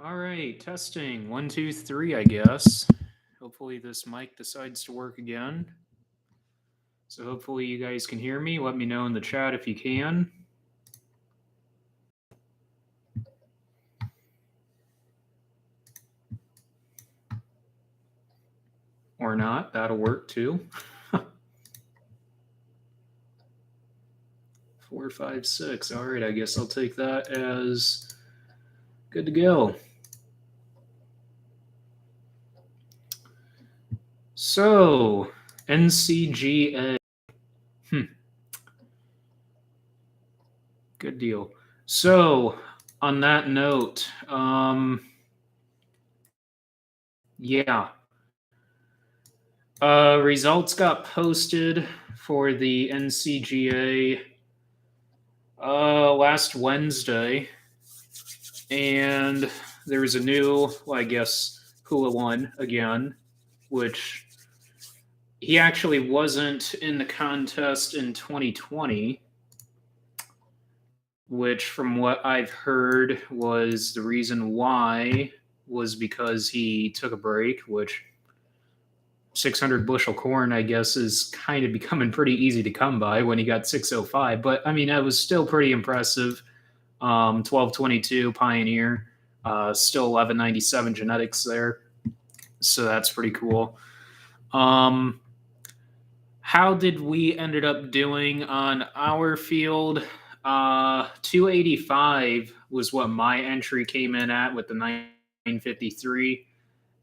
All right, testing 1, 2, 3, I guess. Hopefully this mic decides to work again. So hopefully you guys can hear me. Let me know in the chat if you can. Or not, that'll work too. 4, 5, 6. All right, I guess I'll take that as good to go. So, NCGA. Good deal. So, on that note, yeah. Results got posted for the NCGA last Wednesday, and there was a new, well, I guess, Hula one again, which he actually wasn't in the contest in 2020, which from what I've heard was the reason why was because he took a break, which 600 bushel corn, I guess, is kind of becoming pretty easy to come by when he got 605. But I mean, that was still pretty impressive. 1222 Pioneer, still 1197 genetics there. So that's pretty cool. How did we ended up doing on our field? 285 was what my entry came in at with the 953.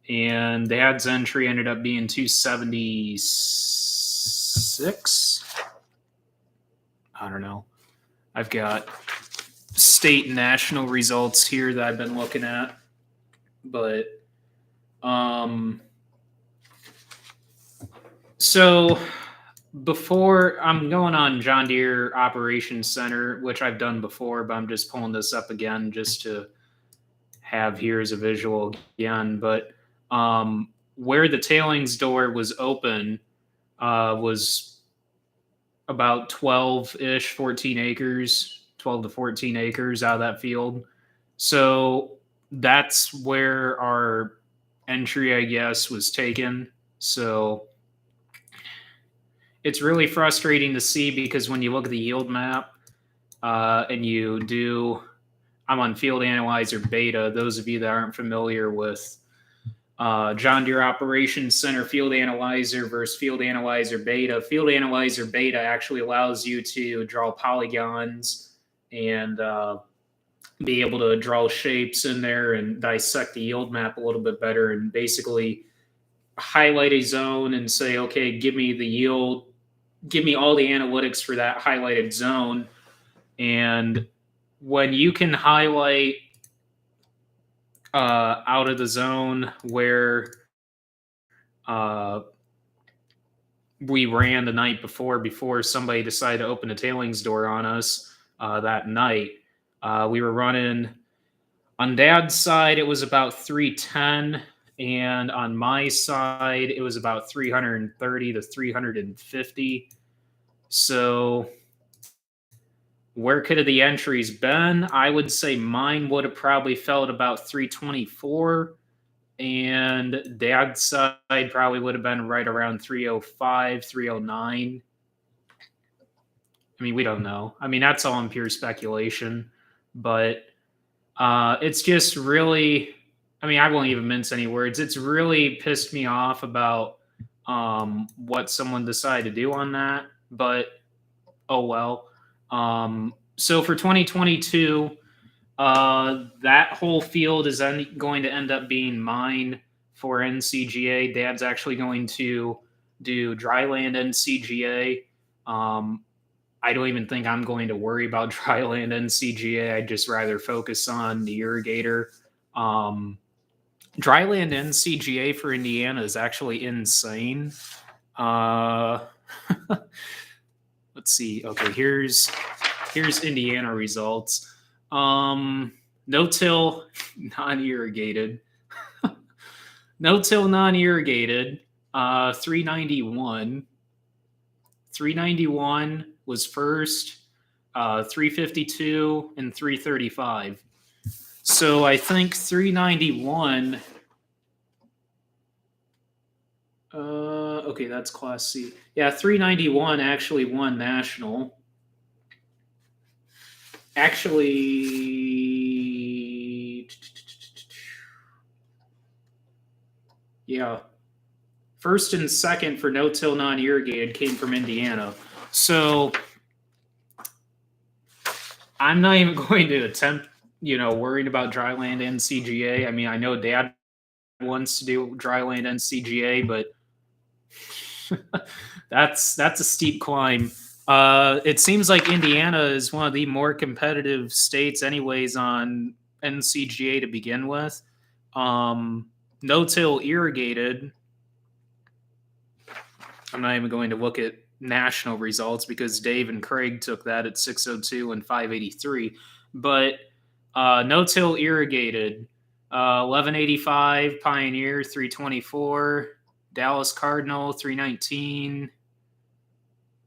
And the ads entry ended up being 276. I don't know. I've got state and national results here that I've been looking at. But so before I'm going on John Deere Operations Center, which I've done before, but I'm just pulling this up again just to have here as a visual again. But where the tailings door was open was about 12-ish, 14 acres, 12 to 14 acres out of that field. So that's where our entry, I guess, was taken. So it's really frustrating to see because when you look at the yield map and you do, I'm on Field Analyzer Beta. Those of you that aren't familiar with John Deere Operations Center Field Analyzer versus Field Analyzer Beta. Field Analyzer Beta actually allows you to draw polygons and be able to draw shapes in there and dissect the yield map a little bit better and basically highlight a zone and say, okay, give me the yield, give me all the analytics for that highlighted zone. And when you can highlight out of the zone where we ran the night before somebody decided to open the tailings door on us that night, we were running on Dad's side, it was about 310. And on my side, it was about 330 to 350. So where could have the entries been? I would say mine would have probably fell at about 324. And Dad's side probably would have been right around 305, 309. I mean, we don't know. I mean, that's all in pure speculation. But it's just really, I mean, I won't even mince any words. It's really pissed me off about what someone decided to do on that. But, oh well. So for 2022, that whole field is going to end up being mine for NCGA. Dad's actually going to do dryland NCGA. I don't even think I'm going to worry about dryland NCGA. I'd just rather focus on the irrigator. Dryland NCGA for Indiana is actually insane. Let's see. Okay, here's Indiana results. No-till non-irrigated. No-till non-irrigated, 391. 391 was first, 352 and 335. So I think 391. Okay, that's Class C. Yeah, 391 actually won national. Actually, yeah. First and second for no-till non-irrigated came from Indiana. So I'm not even going to attempt, worrying about dryland NCGA. I mean, I know Dad wants to do dryland NCGA, but that's a steep climb. It seems like Indiana is one of the more competitive states, anyways, on NCGA to begin with. No-till irrigated. I'm not even going to look at national results because Dave and Craig took that at 602 and 583. But no-till irrigated, 1185, Pioneer 324, Dallas Cardinal 319,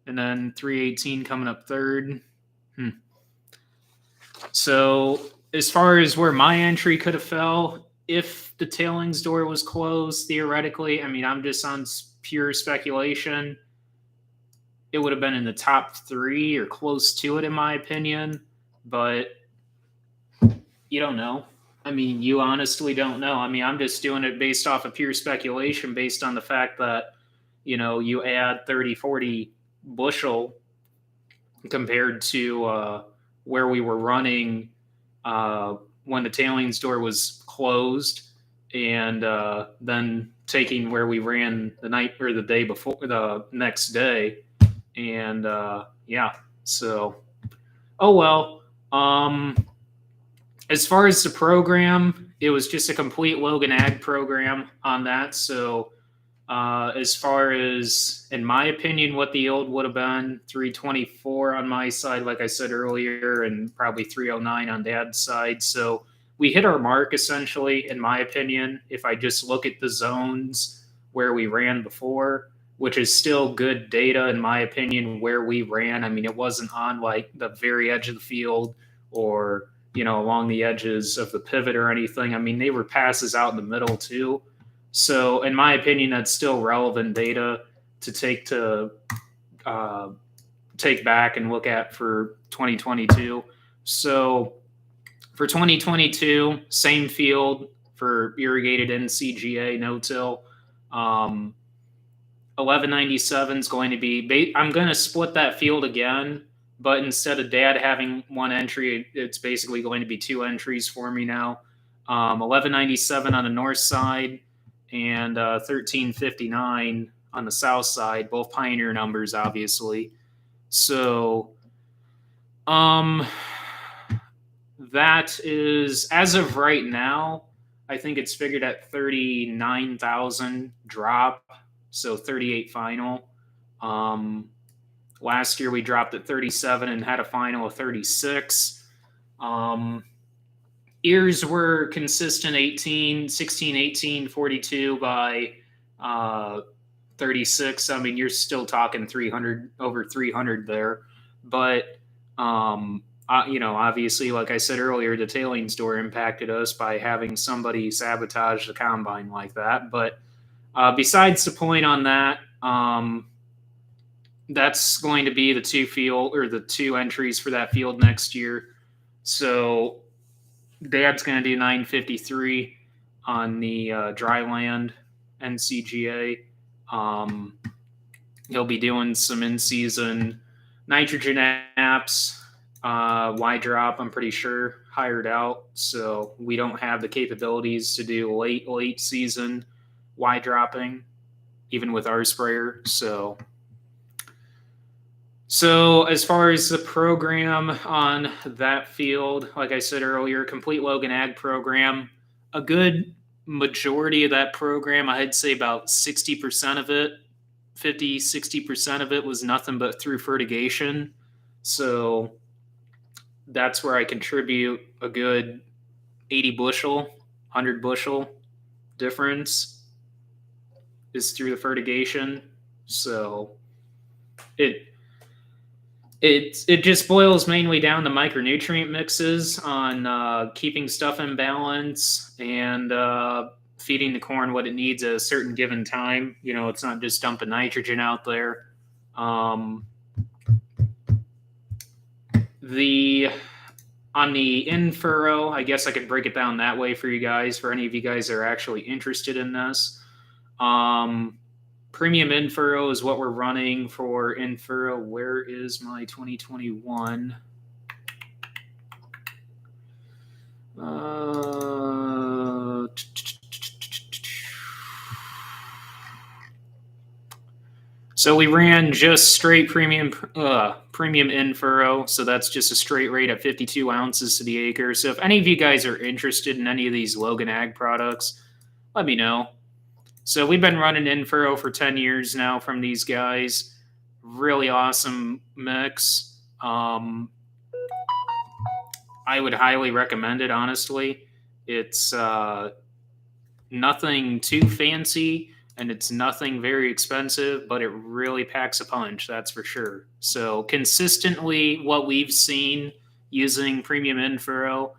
and then 318 coming up third. So as far as where my entry could have fell, if the tailings door was closed, theoretically, I mean, I'm just on pure speculation, it would have been in the top 3 or close to it, in my opinion. But you don't know. I mean, you honestly don't know. I mean, I'm just doing it based off of pure speculation, based on the fact that, you add 30, 40 bushel compared to where we were running when the tailings door was closed, and then taking where we ran the night or the day before, the next day. And yeah, so, oh well. As far as the program, it was just a complete Logan Ag program on that. So as far as, in my opinion, what the yield would have been, 324 on my side, like I said earlier, and probably 309 on Dad's side. So we hit our mark, essentially, in my opinion, if I just look at the zones where we ran before, which is still good data, in my opinion, where we ran. I mean, it wasn't on like the very edge of the field or, along the edges of the pivot or anything. I mean, they were passes out in the middle too. So in my opinion, that's still relevant data to take back and look at for 2022. So for 2022, same field for irrigated NCGA no-till. 1197 is going to be, I'm going to split that field again, but instead of Dad having one entry, it's basically going to be 2 entries for me now. 1197 on the north side and 1359 on the south side, both Pioneer numbers, obviously. So that is, as of right now, I think it's figured at 39,000 drop, so 38 final. Last year we dropped at 37 and had a final of 36. Ears were consistent 16, 18, 42 by 36. I mean, you're still talking 300, over 300 there. But, obviously, like I said earlier, the tailings door impacted us by having somebody sabotage the combine like that. But besides the point on that, that's going to be the 2 entries for that field next year. So Dad's going to do 953 on the dry land NCGA. He'll be doing some in-season nitrogen apps, Y drop, I'm pretty sure, hired out. So we don't have the capabilities to do late season Y dropping, even with our sprayer. So as far as the program on that field, like I said earlier, complete Logan Ag program, a good majority of that program, I'd say about 60% of it, 50, 60% of it was nothing but through fertigation. So that's where I contribute a good 80 bushel, 100 bushel difference is through the fertigation. So It just boils mainly down to micronutrient mixes on keeping stuff in balance and feeding the corn what it needs at a certain given time. You know, it's not just dumping nitrogen out there. The On the in-furrow, I guess I could break it down that way for you guys, for any of you guys that are actually interested in this. Premium in-furrow is what we're running for in-furrow. Where is my 2021? So we ran just straight premium in-furrow. So that's just a straight rate of 52 ounces to the acre. So if any of you guys are interested in any of these Logan Ag products, let me know. So we've been running in-furrow for 10 years now from these guys. Really awesome mix. I would highly recommend it, honestly. It's nothing too fancy, and it's nothing very expensive, but it really packs a punch, that's for sure. So consistently, what we've seen using premium in-furrow,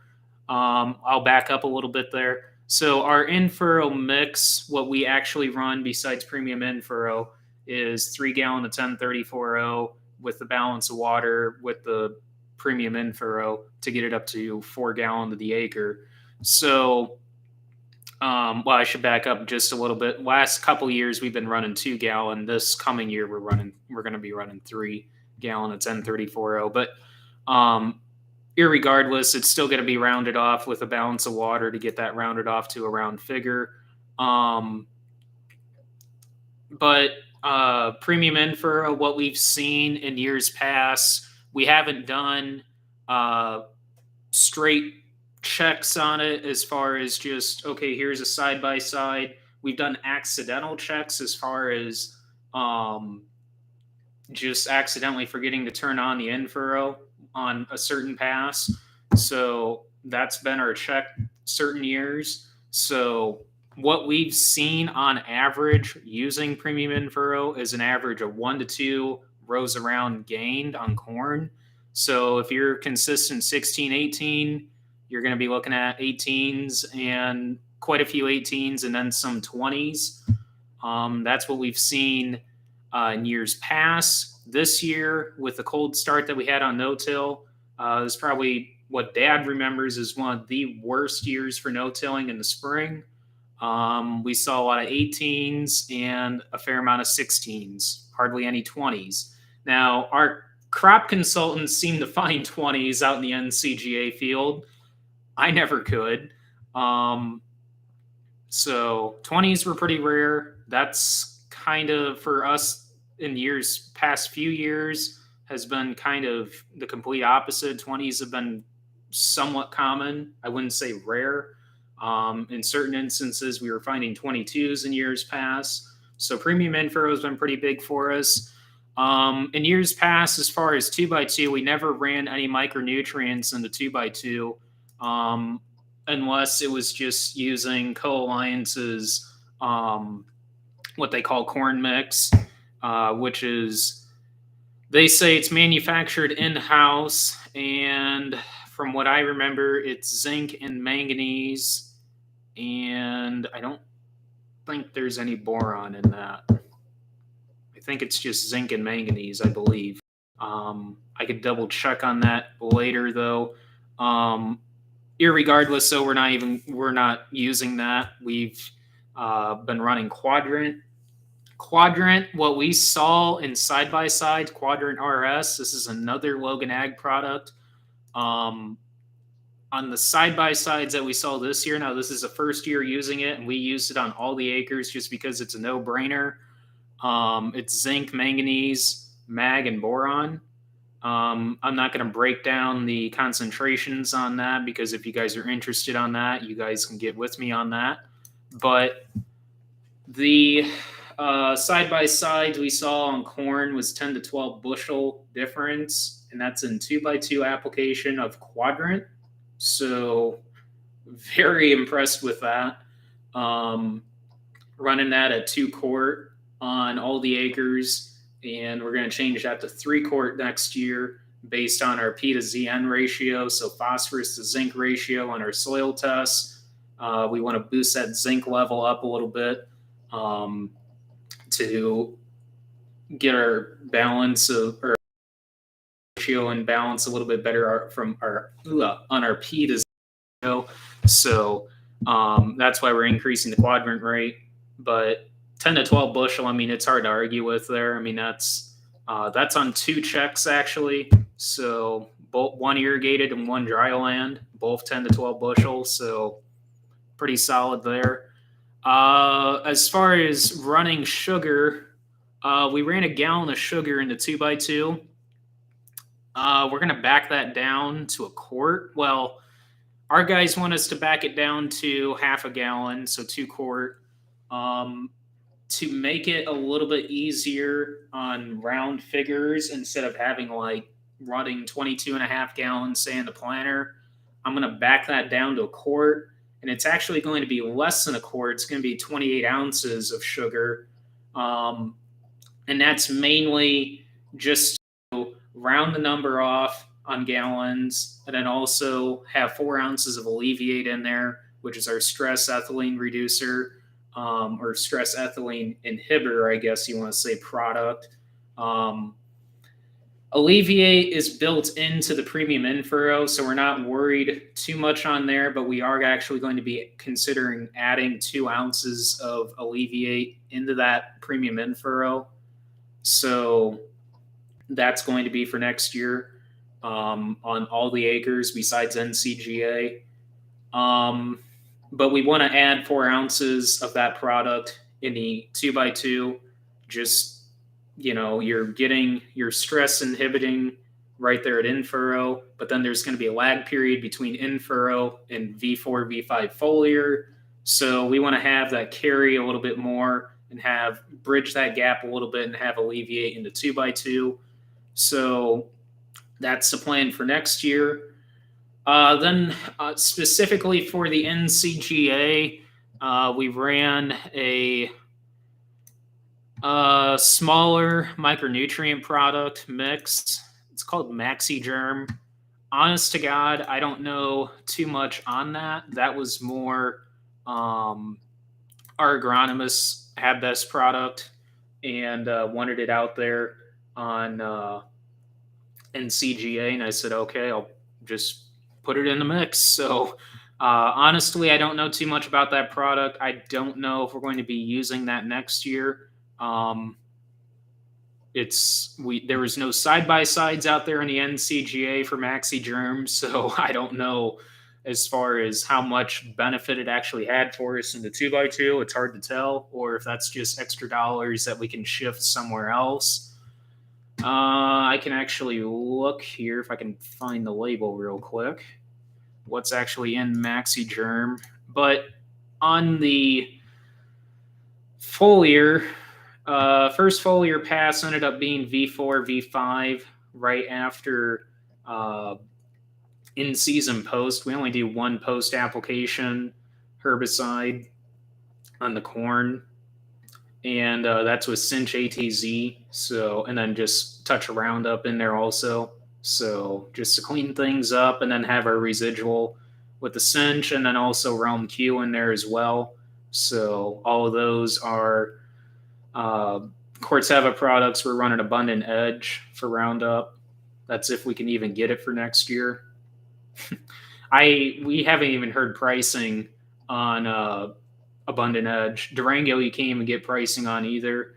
I'll back up a little bit there. So our in-furrow mix, what we actually run besides premium in-furrow, is 3 gallon of 1034O with the balance of water with the premium in-furrow to get it up to 4 gallon to the acre. So, well, I should back up just a little bit. Last couple years we've been running 2 gallon. This coming year we're going to be running 3 gallon of 1034O. But irregardless, it's still going to be rounded off with a balance of water to get that rounded off to a round figure. But premium in-furrow, what we've seen in years past, we haven't done straight checks on it as far as just, okay, here's a side-by-side. We've done accidental checks as far as just accidentally forgetting to turn on the in-furrow on a certain pass. So that's been our check certain years. So what we've seen on average using premium in-furrow is an average of 1 to 2 rows around gained on corn. So if you're consistent 16, 18, you're going to be looking at 18s and quite a few 18s and then some 20s. That's what we've seen in years past. This year, with the cold start that we had on no-till, is probably what Dad remembers as one of the worst years for no-tilling in the spring. We saw a lot of 18s and a fair amount of 16s, hardly any 20s. Now, our crop consultants seem to find 20s out in the NCGA field. I never could. So 20s were pretty rare. That's kind of, for us in years, past few years, has been kind of the complete opposite. 20s have been somewhat common. I wouldn't say rare. In certain instances, we were finding 22s in years past. So premium in-furrow has been pretty big for us. In years past, as far as 2x2, we never ran any micronutrients in the 2x2 unless it was just using Co-Alliance's what they call corn mix, which is, they say it's manufactured in-house, and from what I remember, it's zinc and manganese, and I don't think there's any boron in that. I think it's just zinc and manganese, I believe. I could double check on that later, though. Irregardless, so we're not using that. We've been running Quadrant. Quadrant, what we saw in side-by-side, Quadrant RS, this is another Logan Ag product. On the side-by-sides that we saw this year, now this is the first year using it, and we used it on all the acres just because it's a no-brainer. It's zinc, manganese, mag, and boron. I'm not going to break down the concentrations on that because if you guys are interested on that, you guys can get with me on that. But the side-by-sides we saw on corn was 10 to 12 bushel difference, and that's in 2x2 application of Quadrant. So very impressed with that. Running that at 2 quart on all the acres. and we're going to change that to 3-quart next year based on our P to ZN ratio, so phosphorus to zinc ratio on our soil tests. We want to boost that zinc level up a little bit to get our balance of our ratio and balance a little bit better from our on our P to ZN. So that's why we're increasing the quadrant rate. But 10 to 12 bushel, I mean, it's hard to argue with there. I mean, that's on 2 checks actually. So both one irrigated and one dry land, both 10 to 12 bushel. So pretty solid there. As far as running sugar, we ran a gallon of sugar into 2x2. We're going to back that down to a quart. Well, our guys want us to back it down to half a gallon, so 2 quart. To make it a little bit easier on round figures, instead of having like running 22.5 gallons, say, in the planter, I'm going to back that down to a quart. And it's actually going to be less than a quart. It's going to be 28 ounces of sugar. And that's mainly just to round the number off on gallons, and then also have 4 ounces of Alleviate in there, which is our stress ethylene reducer, or stress ethylene inhibitor, I guess you want to say, product. Alleviate is built into the premium In-furrow, so we're not worried too much on there, but we are actually going to be considering adding 2 ounces of Alleviate into that premium In-furrow. So that's going to be for next year on all the acres besides NCGA. But we want to add 4 ounces of that product in the 2x2. Just, you're getting your stress inhibiting right there at In-furrow, but then there's going to be a lag period between In-furrow and V4, V5 foliar. So we want to have that carry a little bit more and bridge that gap a little bit and have Alleviate into 2x2. So that's the plan for next year. Then specifically for the NCGA, we ran a smaller micronutrient product mix. It's called MaxiGerm. Honest to God, I don't know too much on that. That was more our agronomists had this product and wanted it out there on NCGA, and I said, okay, I'll just put it in the mix. So honestly, I don't know too much about that product. I don't know if we're going to be using that next year. There was no side-by-sides out there in the NCGA for MaxiGerm, so I don't know as far as how much benefit it actually had for us in the 2x2. It's hard to tell, or if that's just extra dollars that we can shift somewhere else. I can actually look here if I can find the label real quick. What's actually in MaxiGerm. But on the foliar, first foliar pass ended up being V4, V5 right after in-season post. We only do 1 post application herbicide on the corn, and that's with Cinch ATZ. So, and then just touch a Roundup in there also. So just to clean things up, and then have our residual with the Cinch, and then also Realm Q in there as well. So all of those are Corteva products. We're running Abundant Edge for Roundup. That's if we can even get it for next year. We haven't even heard pricing on Abundant Edge. Durango, you can't even get pricing on either.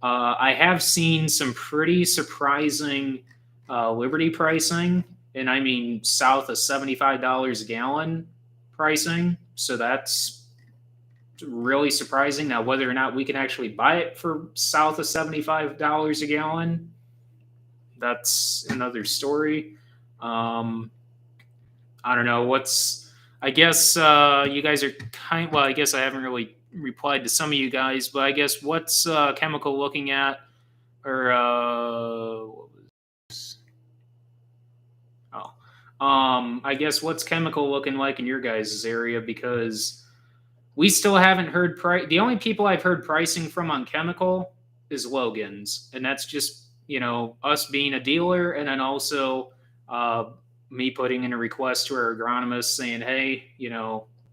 I have seen some pretty surprising Liberty pricing, and I mean south of $75 a gallon pricing. So that's really surprising. Now, whether or not we can actually buy it for south of $75 a gallon, that's another story. I don't know I guess you guys are I guess I haven't really replied to some of you guys, but I guess what's chemical looking at, or what was I guess what's chemical looking like in your guys' area, because we still haven't heard price. The only people I've heard pricing from on chemical is Logan's, and that's just us being a dealer, and then also me putting in a request to our agronomist saying, hey,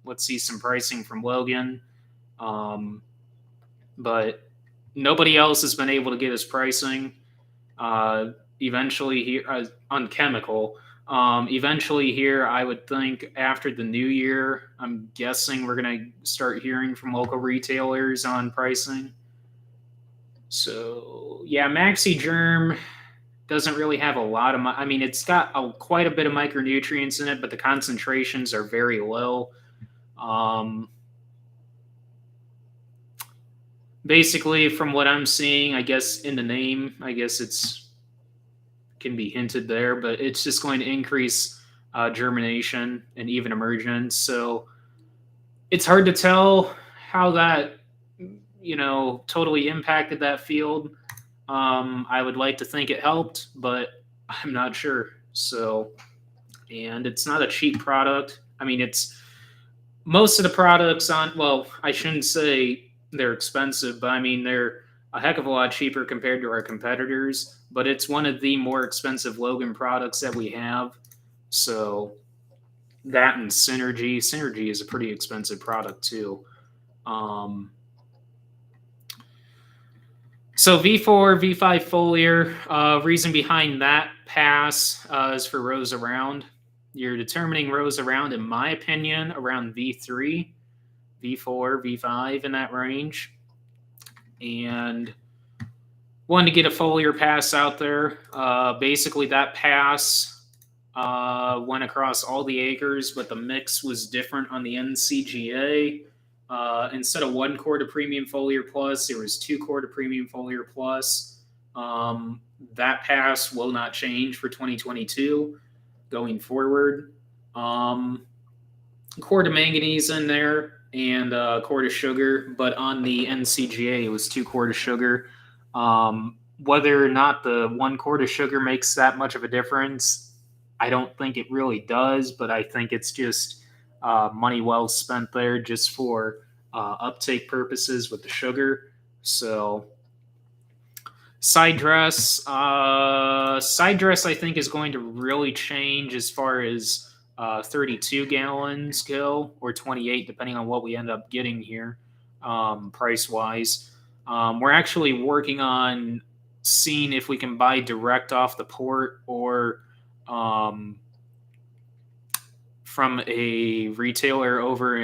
let's see some pricing from Logan. But nobody else has been able to get us pricing. Eventually here on chemical. Eventually here, I would think after the new year, I'm guessing we're going to start hearing from local retailers on pricing. So yeah, Maxi Germ doesn't really have a lot of, it's got quite a bit of micronutrients in it, but the concentrations are very low. Basically, from what I'm seeing, I guess in the name, I guess it's can be hinted there, but it's just going to increase germination and even emergence. So it's hard to tell how that totally impacted that field. I would like to think it helped, but I'm not sure. So, and it's not a cheap product. It's most of the products I shouldn't say they're expensive, but they're a heck of a lot cheaper compared to our competitors. But it's one of the more expensive Logan products that we have. So that and Synergy. Synergy is a pretty expensive product too. So V4, V5 foliar, reason behind that pass is for rows around. You're determining rows around, in my opinion, around V3, V4, V5 in that range. And wanted to get a foliar pass out there. Basically, that pass went across all the acres, but the mix was different on the NCGA. Instead of 1 quart of premium foliar plus, there was 2 quart of premium foliar plus. That pass will not change for 2022 going forward. Quart of manganese in there and a quart of sugar, but on the NCGA it was 2 quart of sugar. Whether or not the 1 quart of sugar makes that much of a difference, I don't think it really does, but I think it's just money well spent there just for uptake purposes with the sugar. So side dress I think is going to really change as far as 32 gallons go, or 28 depending on what we end up getting here price wise. We're actually working on seeing if we can buy direct off the port or from a retailer over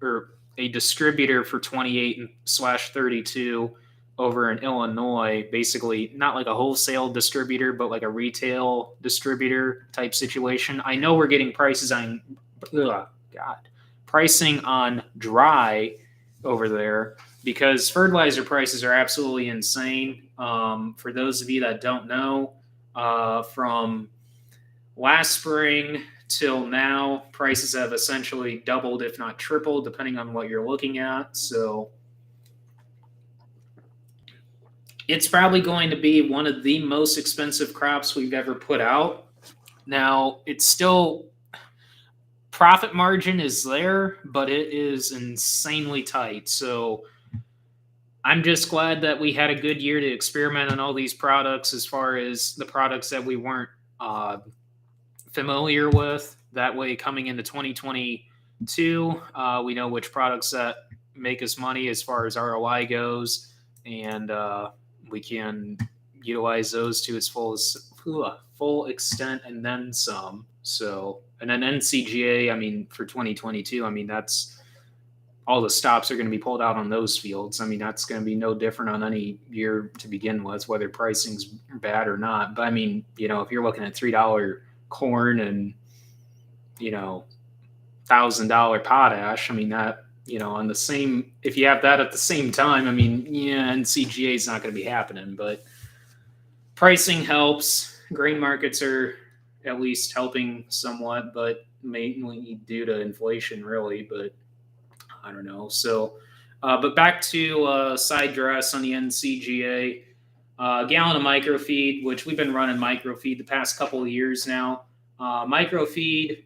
or a distributor for 28/32 over in Illinois. Basically, not like a wholesale distributor, but like a retail distributor type situation. I know we're getting pricing on dry over there because fertilizer prices are absolutely insane. For those of you that don't know, from last spring till now, prices have essentially doubled, if not tripled, depending on what you're looking at. So it's probably going to be one of the most expensive crops we've ever put out. Now, it's still, profit margin is there, but it is insanely tight. So I'm just glad that we had a good year to experiment on all these products as far as the products that we weren't familiar with. That way, coming into 2022, we know which products that make us money as far as ROI goes, and we can utilize those to its full extent and then some. So, and then NCGA, for 2022, that's all the stops are going to be pulled out on those fields. That's going to be no different on any year to begin with, whether pricing's bad or not. But if you're looking at $3 corn and $1,000 potash, that on the same, if you have that at the same time, NCGA is not going to be happening. But pricing helps. Grain markets are at least helping somewhat, but mainly due to inflation, really. But I don't know. So, but back to side dress on the NCGA. A gallon of microfeed, which we've been running microfeed the past couple of years now. Microfeed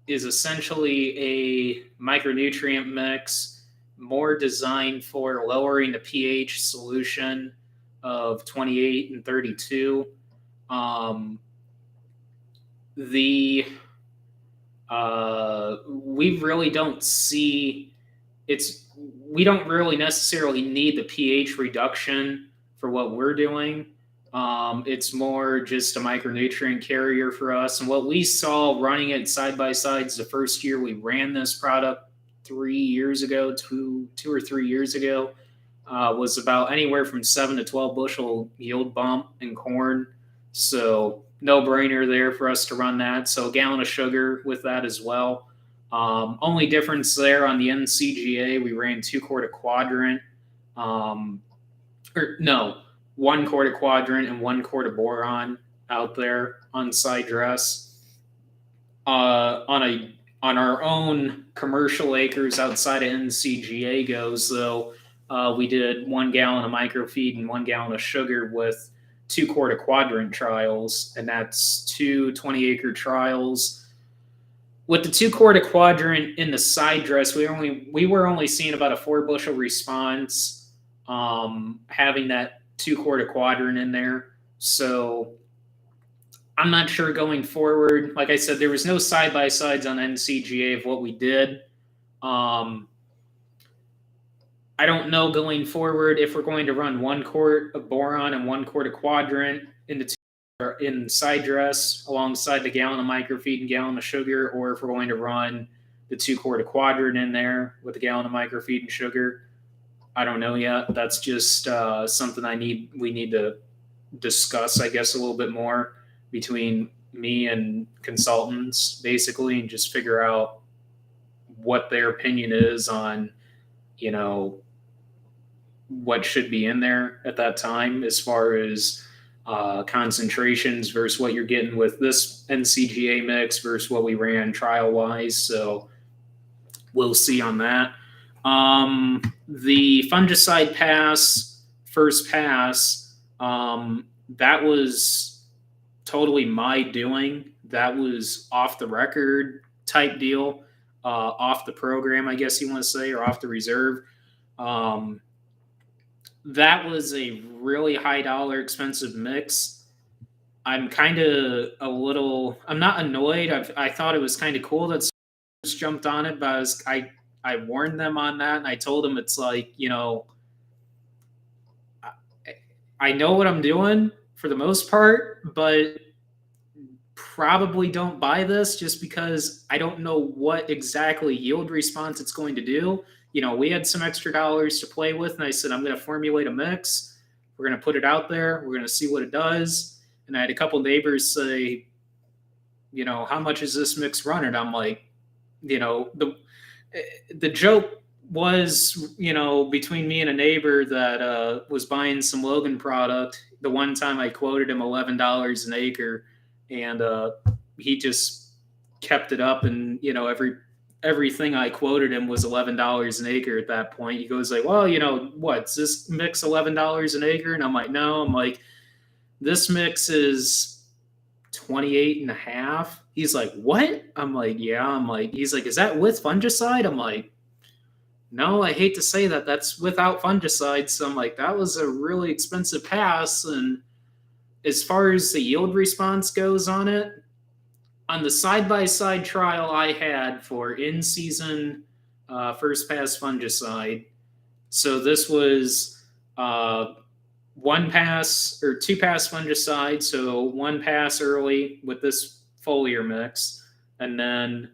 is essentially a micronutrient mix more designed for lowering the pH solution of 28 and 32. We really don't see we don't really necessarily need the pH reduction for what we're doing. It's more just a micronutrient carrier for us. And what we saw running it side by sides the first year we ran this product 3 years ago, two or 3 years ago, was about anywhere from 7 to 12 bushel yield bump in corn. So no brainer there for us to run that. So a gallon of sugar with that as well. Only difference there on the NCGA, we ran 2 quart of Quadrant. 1 quart of Quadrant and 1 quart of boron out there on side dress. On our own commercial acres outside of NCGA goes, though, we did 1 gallon of Microfeed and 1 gallon of sugar with 2 quart of Quadrant trials, and that's 2 20-acre trials. With the 2 quart of Quadrant in the side dress, we were only seeing about a 4 bushel response, having that 2 quart of Quadrant in there. So I'm not sure going forward. Like I said, there was no side by sides on NCGA of what we did. I don't know going forward if we're going to run 1 quart of boron and 1 quart of Quadrant in side dress alongside the gallon of Microfeed and gallon of sugar, or if we're going to run the 2 quart of Quadrant in there with a gallon of Microfeed and sugar. I don't know yet. That's just something we need to discuss, I guess, a little bit more between me and consultants, basically, and just figure out what their opinion is on, what should be in there at that time as far as concentrations versus what you're getting with this NCGA mix versus what we ran trial-wise. So we'll see on that. The fungicide first pass, that was totally my doing. That was off the record type deal, off the program, I guess you want to say, or off the reserve. That was a really high dollar expensive mix. I'm kind of I'm not annoyed. I thought it was kind of cool that jumped on it, but I warned them on that, and I told them it's like, I know what I'm doing for the most part, but probably don't buy this just because I don't know what exactly yield response it's going to do. We had some extra dollars to play with, and I said, I'm going to formulate a mix. We're going to put it out there. We're going to see what it does. And I had a couple neighbors say, how much is this mix running? I'm like, the joke was, between me and a neighbor that was buying some Logan product. The one time I quoted him $11 an acre, and he just kept it up, and everything I quoted him was $11 an acre at that point. He goes like, well, what's this mix $11 an acre? And I'm like, no. I'm like, this mix is 28 and a half. He's like, what? I'm like, yeah. I'm like, he's like, is that with fungicide? I'm like, no, I hate to say that. That's without fungicide. So I'm like, that was a really expensive pass. And as far as the yield response goes on it, on the side-by-side trial I had for in-season first pass fungicide, so this was 1 pass or 2 pass fungicide, so 1 pass early with this foliar mix, and then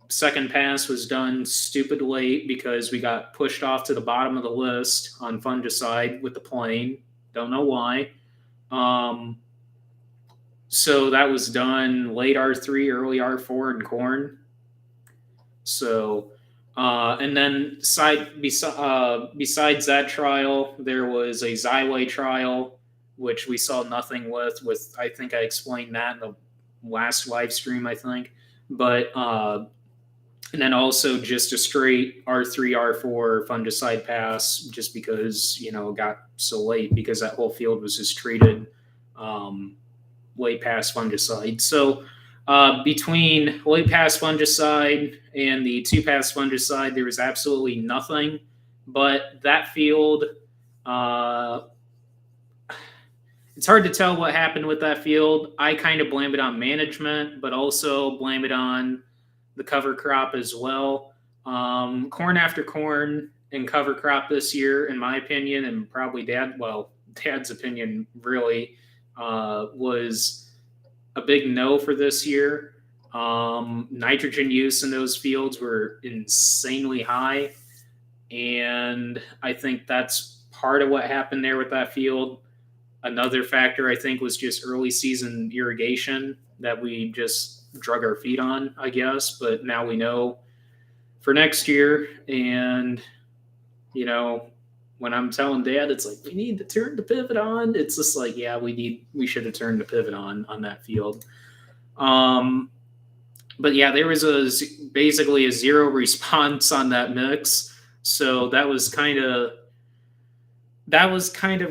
second pass was done stupid late because we got pushed off to the bottom of the list on fungicide with the plane. Don't know why. So that was done late R3, early R4 in corn. So, and then besides that trial, there was a Xyway trial, which we saw nothing with. I think I explained that in the last live stream, I think. But, and then also just a straight R3, R4 fungicide pass, just because, it got so late because that whole field was just treated way past fungicide. So Between late pass fungicide and the 2-pass fungicide, there was absolutely nothing. But that field, it's hard to tell what happened with that field. I kind of blame it on management, but also blame it on the cover crop as well. Corn after corn in cover crop this year, in my opinion, and probably Dad's opinion really, was a big no for this year. Nitrogen use in those fields were insanely high, and I think that's part of what happened there with that field. Another factor, I think, was just early season irrigation that we just drug our feet on, I guess. But now we know for next year. And, when I'm telling Dad, it's like, we need to turn the pivot on. It's just like, yeah, we should have turned the pivot on that field. But yeah, there was basically a zero response on that mix. So that was kind of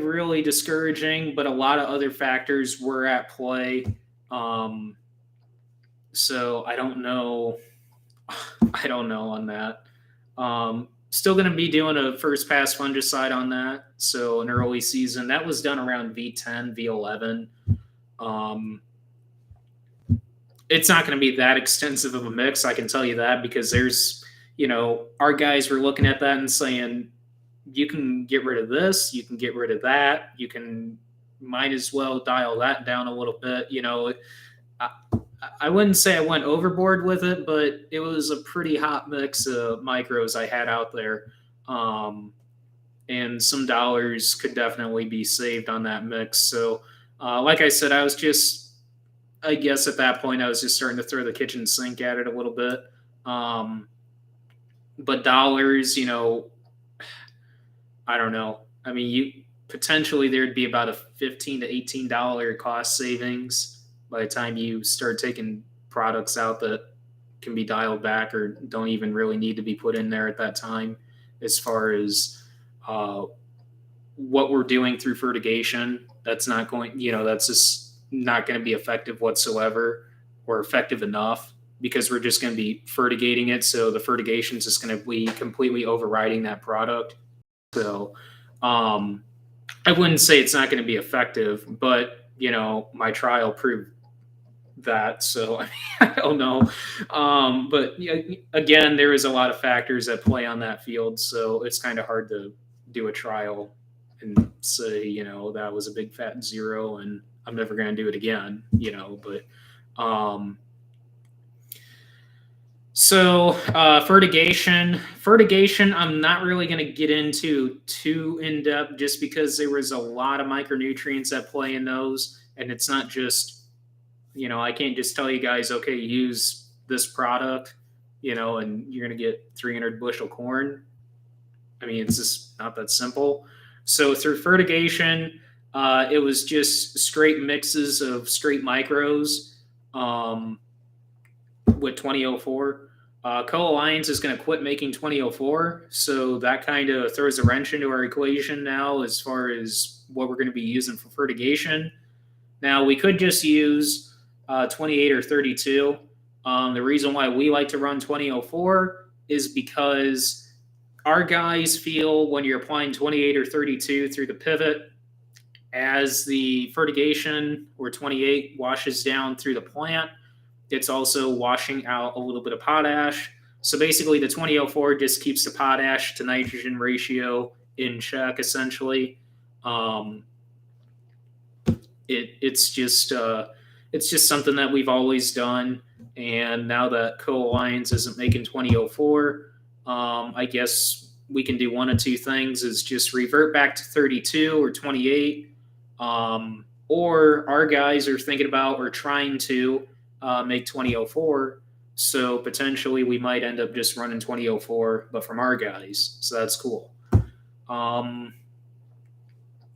really discouraging, but a lot of other factors were at play. So I don't know on that. Still going to be doing a first pass fungicide on that. So an early season that was done around V10, V11. It's not going to be that extensive of a mix, I can tell you that, because there's, our guys were looking at that and saying, you can get rid of this, you can get rid of that, might as well dial that down a little bit. I wouldn't say I went overboard with it, but it was a pretty hot mix of micros I had out there. And some dollars could definitely be saved on that mix. So, like I said, I guess at that point I was just starting to throw the kitchen sink at it a little bit. But dollars, I don't know. I mean, potentially there'd be about a $15 to $18 cost savings by the time you start taking products out that can be dialed back or don't even really need to be put in there at that time, as far as what we're doing through fertigation. That's just not going to be effective whatsoever, or effective enough, because we're just going to be fertigating it. So the fertigation is just going to be completely overriding that product. So I wouldn't say it's not going to be effective, but my trial proved that. So I don't know. But again, there is a lot of factors at play on that field. So it's kind of hard to do a trial and say, that was a big fat zero and I'm never going to do it again, but so fertigation, I'm not really going to get into too in depth, just because there was a lot of micronutrients at play in those. And it's not just, I can't just tell you guys, okay, use this product, and you're going to get 300 bushel corn. I mean, it's just not that simple. So through fertigation, it was just straight mixes of straight micros with 2004. Co-Alliance is going to quit making 2004, so that kind of throws a wrench into our equation now as far as what we're going to be using for fertigation. Now, we could just use 28 or 32. The reason why we like to run 2004 is because our guys feel when you're applying 28 or 32 through the pivot, as the fertigation or 28 washes down through the plant, it's also washing out a little bit of potash. So basically the 2004 just keeps the potash to nitrogen ratio in check, essentially. It's just something that we've always done. And now that Co-Alliance isn't making 2004, I guess we can do one of two things: is just revert back to 32 or 28. Or our guys are thinking about or trying to make 2004. So potentially we might end up just running 2004, but from our guys. So that's cool.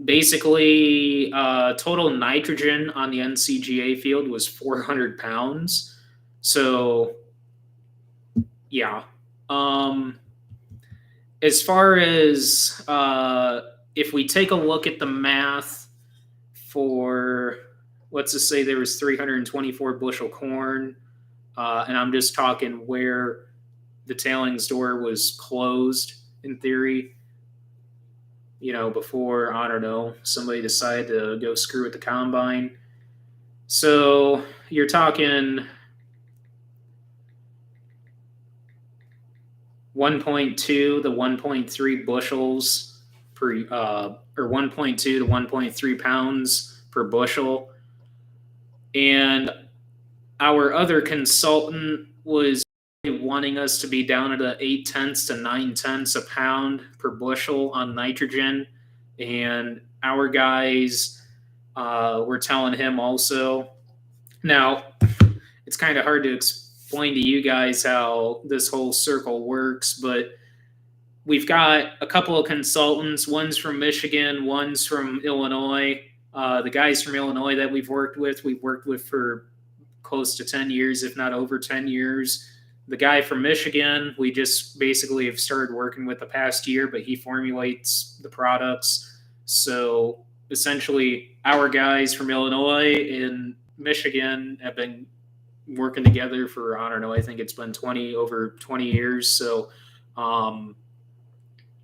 Basically, total nitrogen on the NCGA field was 400 pounds. So, yeah. As far as if we take a look at the math for let's just say there was 324 bushel corn, and I'm just talking where the tailings door was closed in theory, before, I don't know, somebody decided to go screw with the combine. So you're talking 1.2 to 1.3 bushels per, or 1.2 to 1.3 pounds per bushel. And our other consultant was wanting us to be down at a 0.8 to 0.9 a pound per bushel on nitrogen. And our guys were telling him also. Now, it's kind of hard to explain to you guys how this whole circle works, but we've got a couple of consultants. One's from Michigan, one's from Illinois. The guys from Illinois that we've worked with for close to 10 years, if not over 10 years. The guy from Michigan, we just basically have started working with the past year, but he formulates the products. So essentially, our guys from Illinois and Michigan have been working together for, I don't know, I think it's been over 20 years. So,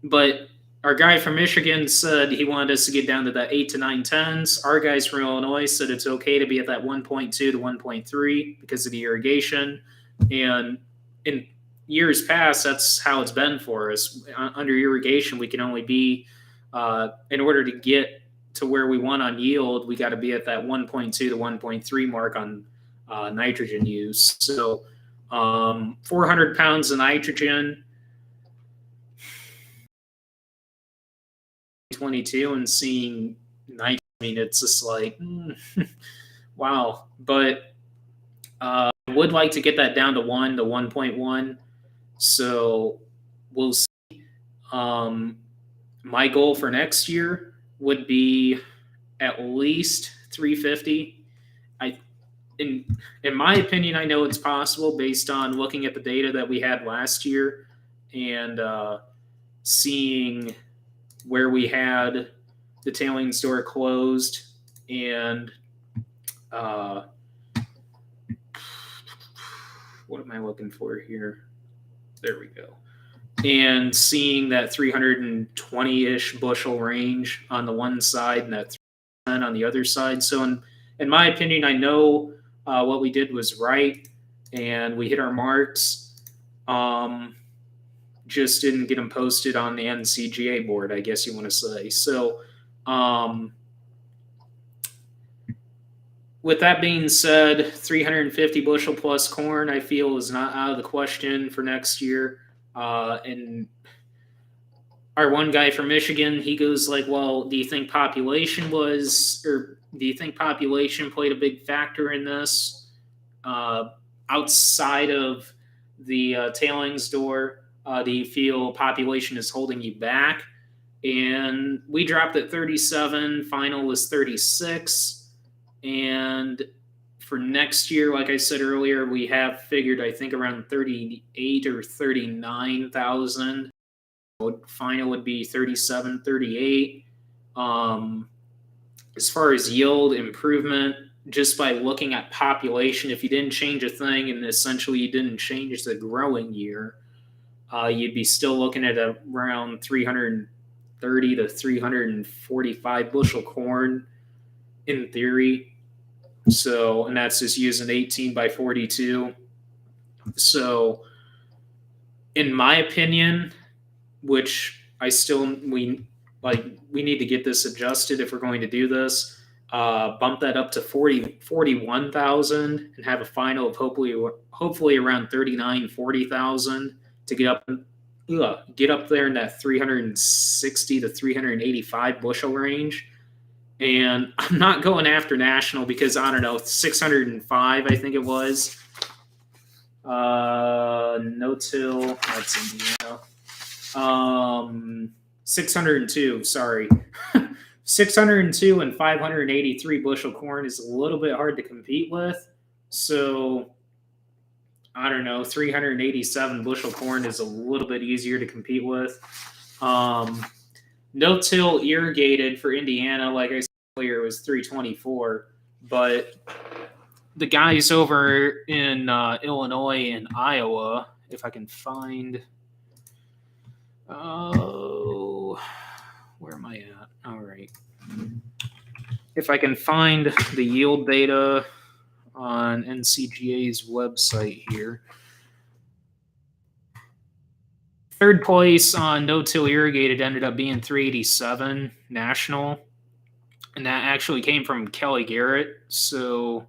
but our guy from Michigan said he wanted us to get down to that 8 to 9/10. Our guys from Illinois said it's okay to be at that 1.2 to 1.3 because of the irrigation. And in years past, that's how it's been for us. Under irrigation, we can only be, in order to get to where we want on yield, we got to be at that 1.2 to 1.3 mark on nitrogen use. So 400 pounds of nitrogen, 22, and seeing nitrogen, I mean, it's just like, wow. But I would like to get that down to 1 to 1.1. So we'll see. My goal for next year would be at least 350. In my opinion, I know it's possible based on looking at the data that we had last year and seeing where we had the tailings door closed and what am I looking for here? There we go. And seeing that 320-ish bushel range on the one side and that 310 on the other side. So in my opinion, I know what we did was right, and we hit our marks. Just didn't get them posted on the NCGA board, I guess you want to say. So with that being said, 350 bushel plus corn, I feel, is not out of the question for next year. And our one guy from Michigan, he goes like, well, do you think population played a big factor in this outside of the tailings door? Do you feel population is holding you back? And we dropped at 37. Final was 36. And for next year, like I said earlier, we have figured, I think, around 38 or 39,000. Final would be 37, 38. As far as yield improvement, just by looking at population, if you didn't change a thing and essentially you didn't change the growing year, you'd be still looking at around 330 to 345 bushel corn in theory. So, and that's just using 18 by 42. So, in my opinion, which we need to get this adjusted if we're going to do this, bump that up to 41,000 and have a final of hopefully around 39, 40,000 to get up there in that 360 to 385 bushel range. And I'm not going after national because, I don't know, 605, I think it was. No-till, that's Indiana. 602, sorry. 602 and 583 bushel corn is a little bit hard to compete with. So, I don't know, 387 bushel corn is a little bit easier to compete with. No-till irrigated for Indiana, like I said earlier, was 324. But the guys over in Illinois and Iowa, if I can find, where am I at? All right. If I can find the yield data on NCGA's website here. Third place on no-till irrigated ended up being 387 national, and that actually came from Kelly Garrett. So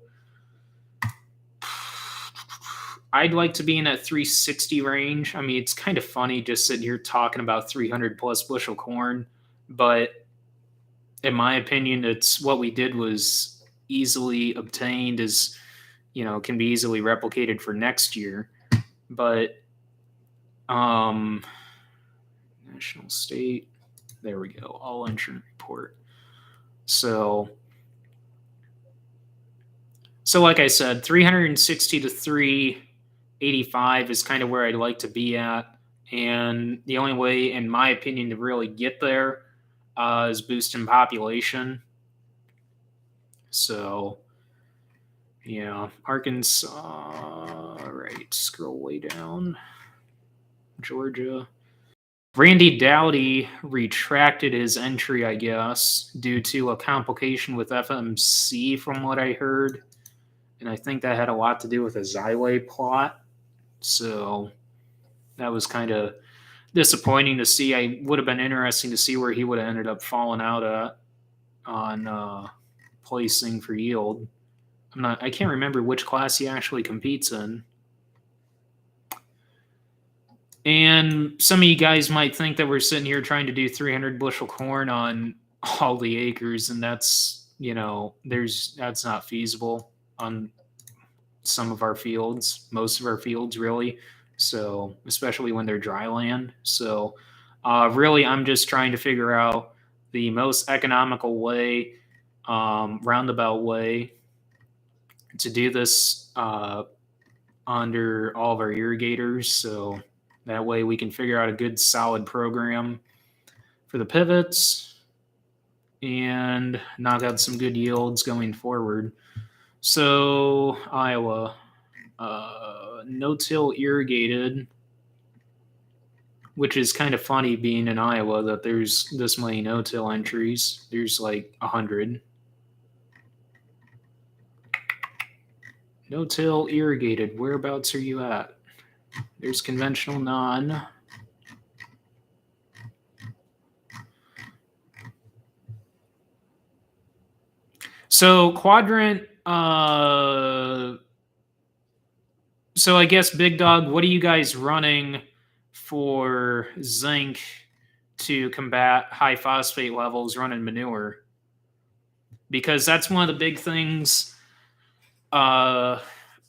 I'd like to be in that 360 range. I mean, it's kind of funny just sitting here talking about 300 plus bushel corn, but in my opinion, it's what we did was easily obtained, as you know, can be easily replicated for next year. But national state, there we go, all insurance report. So like I said, 360 to 385 is kind of where I'd like to be at. And the only way, in my opinion, to really get there is boosting population. So, yeah, Arkansas, all right, scroll way down. Georgia. Randy Dowdy retracted his entry, I guess, due to a complication with FMC, from what I heard. And I think that had a lot to do with a Xylay plot. So that was kind of disappointing to see. I would have been interesting to see where he would have ended up falling out at on placing for yield. I can't remember which class he actually competes in. And some of you guys might think that we're sitting here trying to do 300 bushel corn on all the acres, and that's, you know, that's not feasible on some of our fields, most of our fields, really. So, especially when they're dry land. So, really, I'm just trying to figure out the most economical way, roundabout way to do this under all of our irrigators. So that way we can figure out a good solid program for the pivots and knock out some good yields going forward. So Iowa, no-till irrigated, which is kind of funny being in Iowa that there's this many no-till entries. There's like 100. No-till irrigated, whereabouts are you at? There's conventional non. So Quadrant, so I guess Big Dog, what are you guys running for zinc to combat high phosphate levels running manure? Because that's one of the big things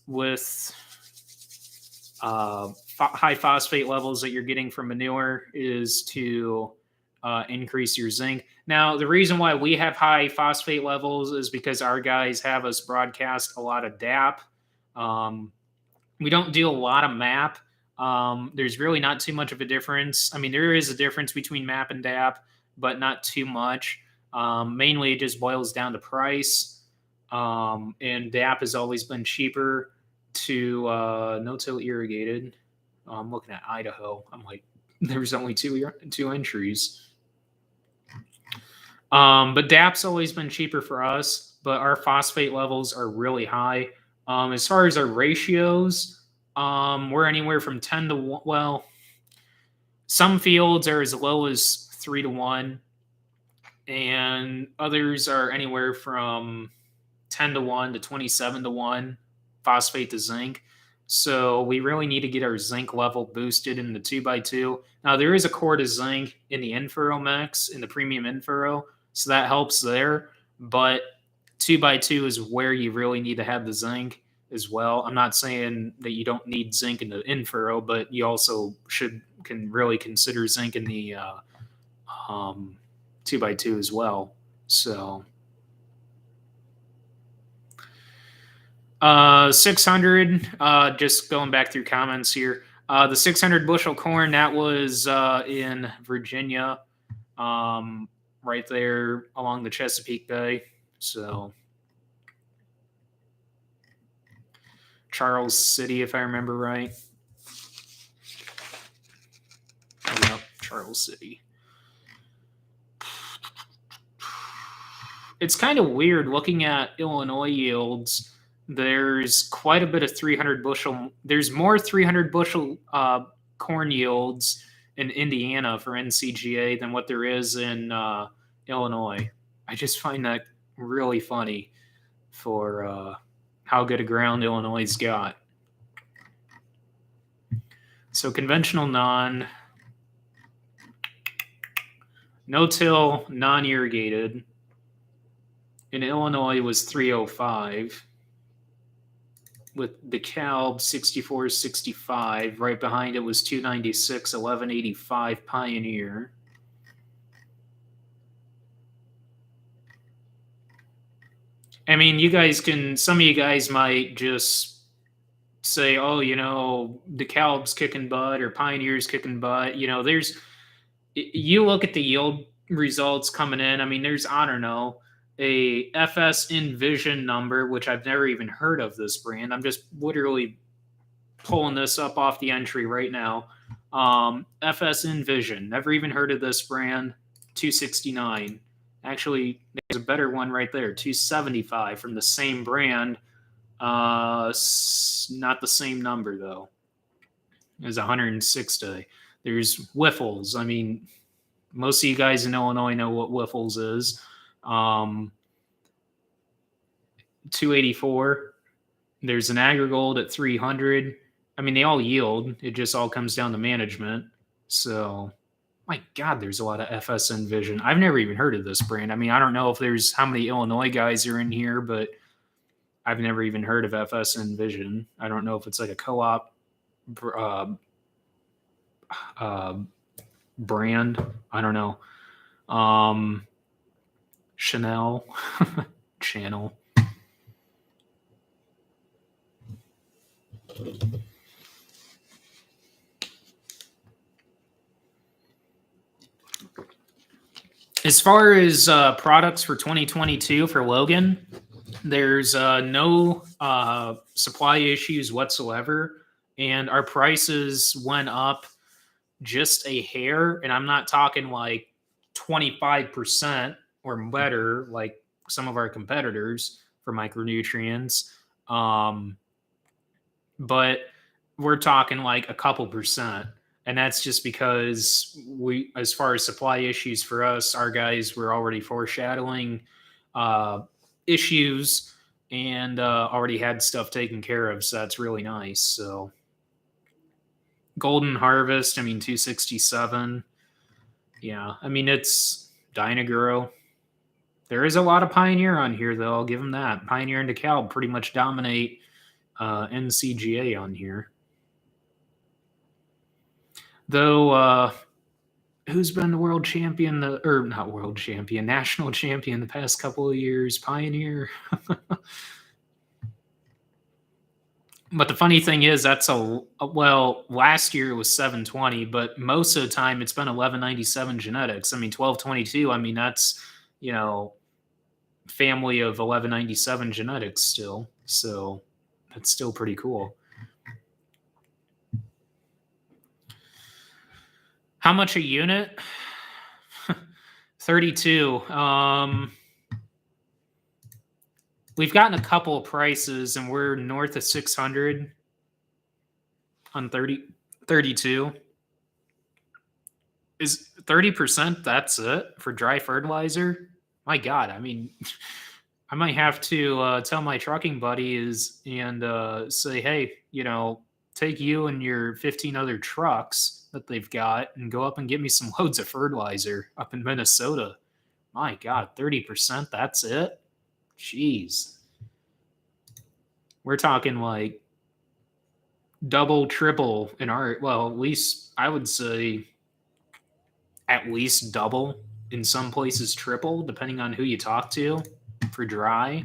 with high phosphate levels that you're getting from manure is to increase your zinc. Now, the reason why we have high phosphate levels is because our guys have us broadcast a lot of DAP. We don't do a lot of MAP. There's really not too much of a difference. I mean, there is a difference between MAP and DAP, but not too much. Mainly, it just boils down to price. And DAP has always been cheaper to no-till irrigated. I'm looking at Idaho. I'm like, there's only two entries. But DAP's always been cheaper for us, but our phosphate levels are really high. As far as our ratios, we're anywhere from 10 to 1. Well, some fields are as low as 3 to 1, and others are anywhere from 10 to 1 to 27 to 1 phosphate to zinc. So we really need to get our zinc level boosted in the 2x2. Now, there is a core to zinc in the in-furrow mix, in the premium in-furrow, so that helps there. But 2x2 is where you really need to have the zinc as well. I'm not saying that you don't need zinc in the in-furrow, but you also can really consider zinc in the 2x2 as well. So 600, just going back through comments here. The 600 bushel corn, that was in Virginia, right there along the Chesapeake Bay. So Charles City, if I remember right. Oh, yep, Charles City. It's kind of weird looking at Illinois yields. There's quite a bit of 300 bushel. There's more 300 bushel corn yields in Indiana for NCGA than what there is in Illinois. I just find that really funny for how good a ground Illinois' got. So conventional no-till, non-irrigated in Illinois was 305 with DeKalb 64.65. Right behind it was 296, 1185 Pioneer. I mean, some of you guys might just say, oh, DeKalb's kicking butt or Pioneer's kicking butt. You look at the yield results coming in. I mean, there's, I don't know, a FS Envision number, which I've never even heard of this brand. I'm just literally pulling this up off the entry right now. FS Envision, never even heard of this brand. 269. Actually, there's a better one right there, 275 from the same brand. Not the same number though. There's 106 today. There's Whiffles. I mean, most of you guys in Illinois know what Whiffles is. 284. There's an Agri-Gold at 300. I mean, they all yield. It just all comes down to management. So, my God, there's a lot of FS Envision. I've never even heard of this brand. I mean, I don't know if there's how many Illinois guys are in here, but I've never even heard of FS Envision. I don't know if it's like a co-op brand. I don't know. Chanel. Channel. As far as products for 2022 for Logan, there's no supply issues whatsoever, and our prices went up just a hair, and I'm not talking like 25% or better like some of our competitors for micronutrients, but we're talking like a couple percent. And that's just because as far as supply issues for us, our guys were already foreshadowing issues and already had stuff taken care of. So that's really nice. So Golden Harvest, I mean, 267. Yeah, I mean, it's Dynagro. There is a lot of Pioneer on here, though. I'll give them that. Pioneer and DeKalb pretty much dominate NCGA on here. Though, who's been the world champion, national champion the past couple of years? Pioneer. But the funny thing is, last year it was 720, but most of the time it's been 1197 genetics. I mean, 1222, I mean, that's, family of 1197 genetics still. So that's still pretty cool. How much a unit? 32. We've gotten a couple of prices, and we're north of 600 on 32. Is 30%, that's it for dry fertilizer? My God, I mean, I might have to tell my trucking buddies and say, hey, take you and your 15 other trucks that they've got and go up and get me some loads of fertilizer up in Minnesota. My God, 30%, that's it? Jeez. We're talking like double, triple in at least I would say at least double, in some places triple, depending on who you talk to for dry.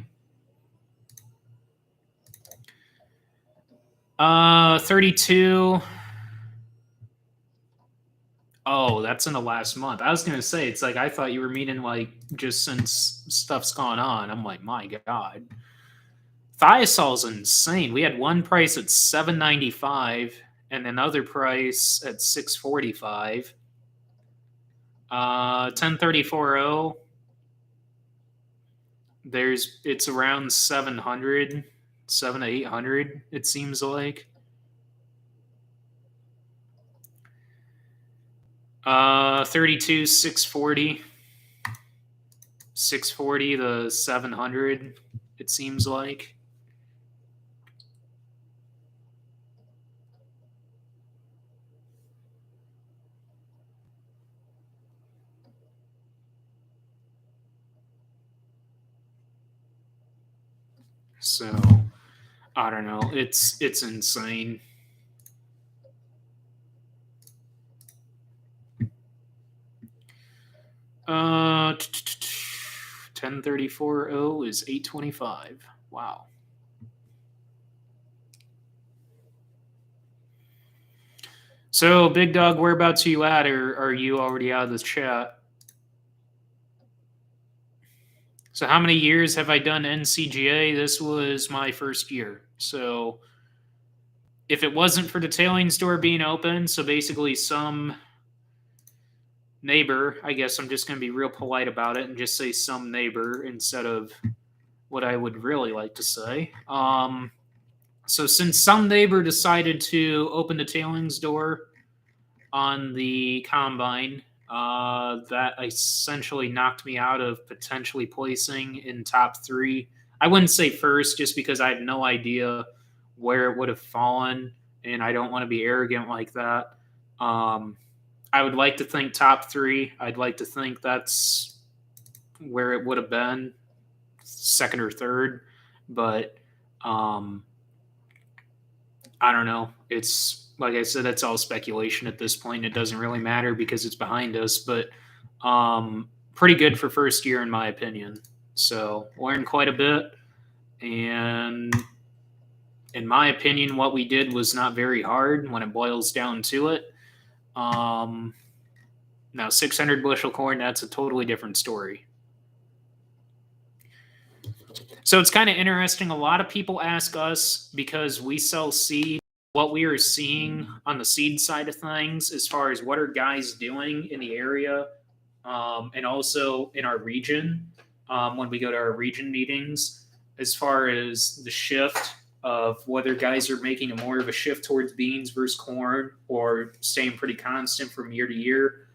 32. Oh, that's in the last month. I was going to say, it's like, I thought you were meaning like just since stuff's gone on. I'm like, my God. Thiosol's insane. We had one price at $7.95 and another price at $6.45. 1034.0. It's around 700, 7 to 800. It seems like. 32 640. 640 to 700. It seems like. So, I don't know. It's insane. Uh, 1034.0 is 825. Wow. So, Big Dog, whereabouts are you at, or are you already out of the chat? So, how many years have I done NCGA? This was my first year. So, if it wasn't for the tailing store being open, so basically some neighbor, I guess I'm just going to be real polite about it and just say some neighbor instead of what I would really like to say. So since some neighbor decided to open the tailings door on the combine, that essentially knocked me out of potentially placing in top 3. I wouldn't say first, just because I had no idea where it would have fallen, and I don't want to be arrogant like that. I would like to think top 3. I'd like to think that's where it would have been, second or third, but I don't know. It's like I said, it's all speculation at this point. It doesn't really matter because it's behind us, but pretty good for first year in my opinion. So learned quite a bit, and in my opinion, what we did was not very hard when it boils down to it. Now 600 bushel corn, that's a totally different story. So it's kind of interesting. A lot of people ask us, because we sell seed, what we are seeing on the seed side of things as far as what are guys doing in the area, and also in our region, when we go to our region meetings, as far as the shift of whether guys are making more of a shift towards beans versus corn or staying pretty constant from year to year.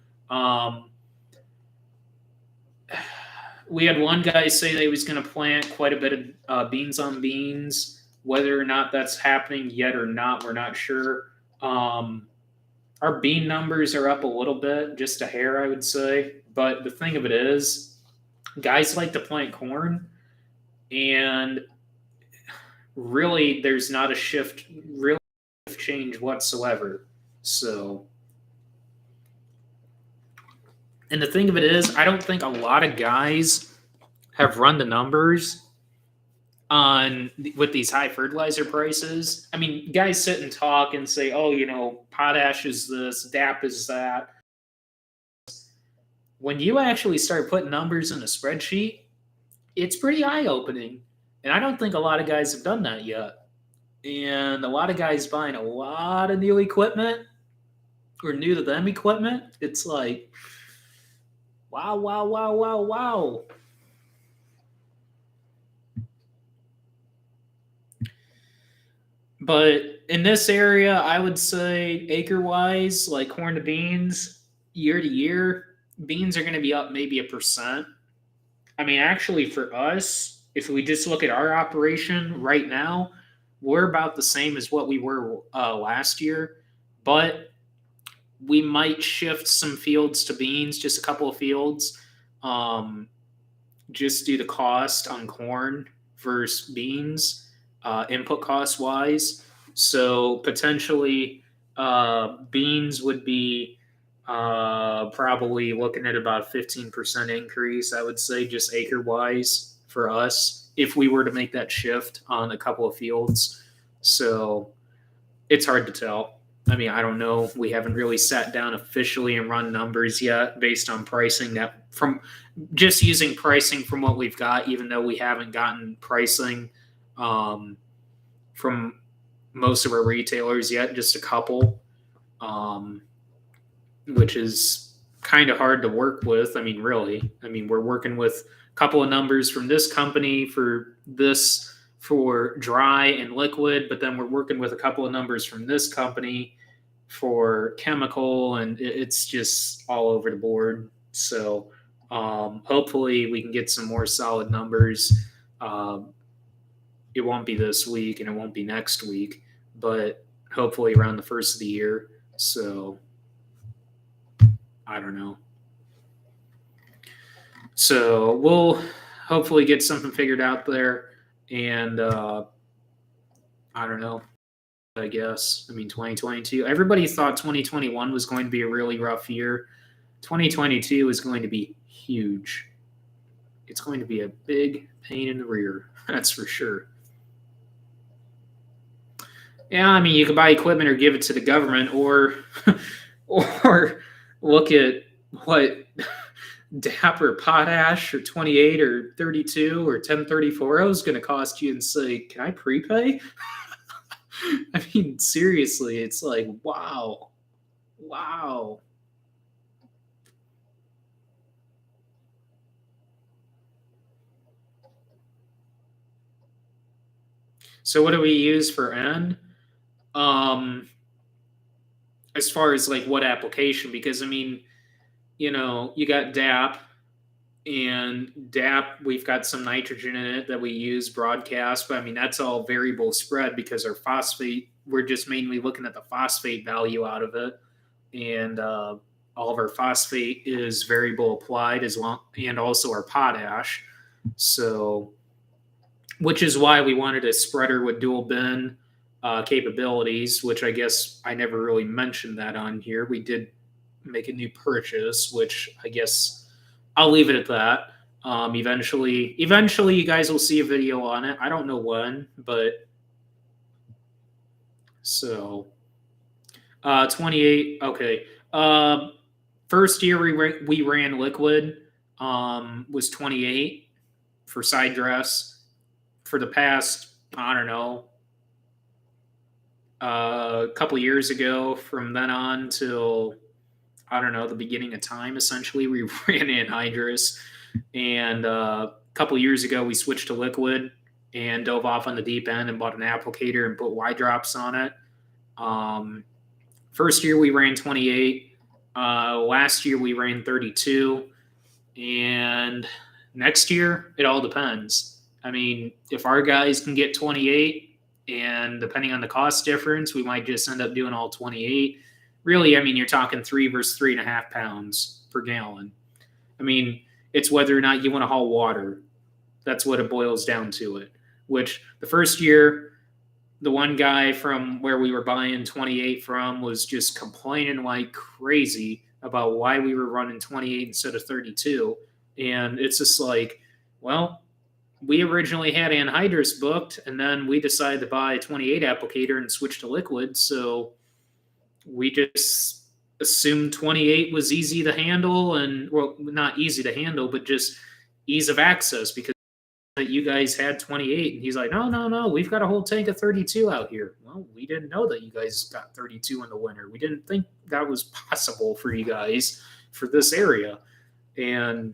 We had one guy say that he was going to plant quite a bit of beans on beans. Whether or not that's happening yet or not, we're not sure. Our bean numbers are up a little bit, just a hair, I would say. But the thing of it is, guys like to plant corn, and really there's not a shift, really change whatsoever. So, and the thing of it is, I don't think a lot of guys have run the numbers on with these high fertilizer prices. I mean, guys sit and talk and say, "Oh, you know, potash is this, DAP is that." When you actually start putting numbers in a spreadsheet, it's pretty eye-opening. And I don't think a lot of guys have done that yet. And a lot of guys buying a lot of new equipment or new to them equipment, it's like, wow, wow, wow, wow, wow. But in this area, I would say acre-wise, like corn to beans, year to year, beans are going to be up maybe 1%. I mean, actually, for us, if we just look at our operation right now, we're about the same as what we were last year. But we might shift some fields to beans, just a couple of fields, just due to cost on corn versus beans, input cost wise. So potentially beans would be probably looking at about a 15% increase, I would say, just acre wise for us, if we were to make that shift on a couple of fields. So it's hard to tell. I mean, I don't know. We haven't really sat down officially and run numbers yet based on pricing, that from just using pricing from what we've got, even though we haven't gotten pricing from most of our retailers yet, just a couple, which is kind of hard to work with. I mean, really. I mean, we're working with a couple of numbers from this company for this for dry and liquid, but then we're working with a couple of numbers from this company for chemical, and it's just all over the board. So hopefully we can get some more solid numbers. It won't be this week and it won't be next week, but hopefully around the first of the year. So I don't know. So we'll hopefully get something figured out there. And I don't know, I guess. I mean, 2022, everybody thought 2021 was going to be a really rough year. 2022 is going to be huge. It's going to be a big pain in the rear. That's for sure. Yeah, I mean, you could buy equipment or give it to the government, or look at what DAP or potash or 28 or 32 or 1034 is going to cost you, and say, can I prepay? I mean, seriously, it's like, wow. So what do we use for N? As far as like what application, because I mean, you got DAP, and DAP, we've got some nitrogen in it that we use broadcast, but I mean, that's all variable spread because our phosphate, we're just mainly looking at the phosphate value out of it. And all of our phosphate is variable applied as well, and also our potash. So, which is why we wanted a spreader with dual bin capabilities, which I guess I never really mentioned that on here. We did make a new purchase, which I guess I'll leave it at that. Eventually, you guys will see a video on it. I don't know when, but so 28. Okay. First year we ran liquid was 28 for side dress. For the past, I don't know, a couple years ago, from then on till, I don't know, the beginning of time, essentially, we ran anhydrous. And a couple years ago, we switched to liquid and dove off on the deep end and bought an applicator and put Y drops on it. First year, we ran 28. Last year, we ran 32. And next year, it all depends. I mean, if our guys can get 28, and depending on the cost difference, we might just end up doing all 28. Really, I mean, you're talking 3 versus 3.5 pounds per gallon. I mean, it's whether or not you want to haul water. That's what it boils down to it. Which the first year, the one guy from where we were buying 28 from was just complaining like crazy about why we were running 28 instead of 32. And it's just like, well, we originally had anhydrous booked, and then we decided to buy a 28 applicator and switch to liquid. So we just assumed 28 was easy to handle, and, well, not easy to handle, but just ease of access, because that you guys had 28. And he's like, no, we've got a whole tank of 32 out here. Well, we didn't know that you guys got 32 in the winter. We didn't think that was possible for you guys for this area. And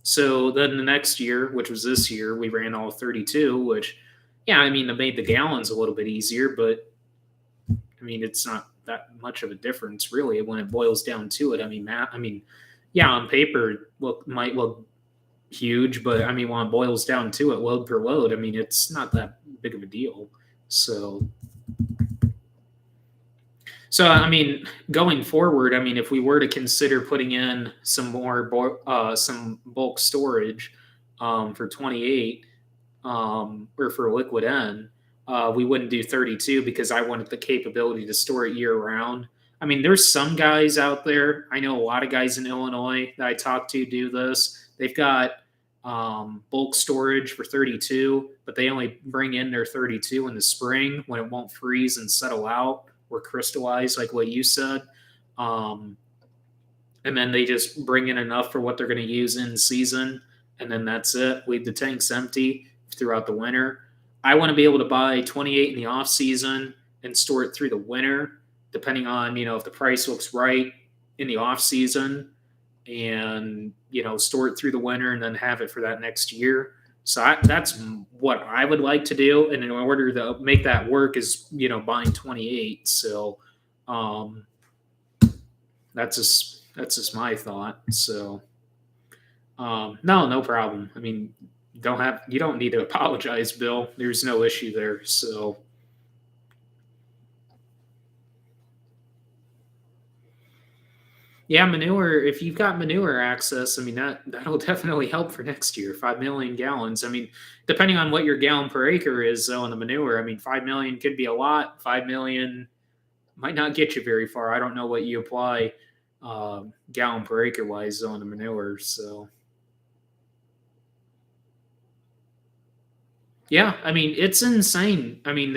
so then the next year, which was this year, we ran all 32, which, yeah, I mean, it made the gallons a little bit easier, but I mean, it's not that much of a difference really when it boils down to it. I mean, yeah, on paper might look huge, but I mean, when it boils down to it, load per load, I mean, it's not that big of a deal. So, I mean, going forward, I mean, if we were to consider putting in some more some bulk storage for 28 or for liquid N, we wouldn't do 32 because I wanted the capability to store it year round. I mean, there's some guys out there. I know a lot of guys in Illinois that I talk to do this. They've got bulk storage for 32, but they only bring in their 32 in the spring when it won't freeze and settle out or crystallize, like what you said. And then they just bring in enough for what they're going to use in season, and then that's it. Leave the tanks empty throughout the winter. I want to be able to buy 28 in the off season and store it through the winter, depending on, if the price looks right in the off season, and, store it through the winter and then have it for that next year. So that's what I would like to do. And in order to make that work is, buying 28. So, that's just my thought. So, no problem. I mean, you don't need to apologize, Bill. There's no issue there. So, yeah, manure. If you've got manure access, I mean that'll definitely help for next year. 5 million gallons. I mean, depending on what your gallon per acre is, though, on the manure. I mean, 5 million could be a lot. 5 million might not get you very far. I don't know what you apply gallon per acre wise though on the manure. So, yeah, I mean it's insane. I mean,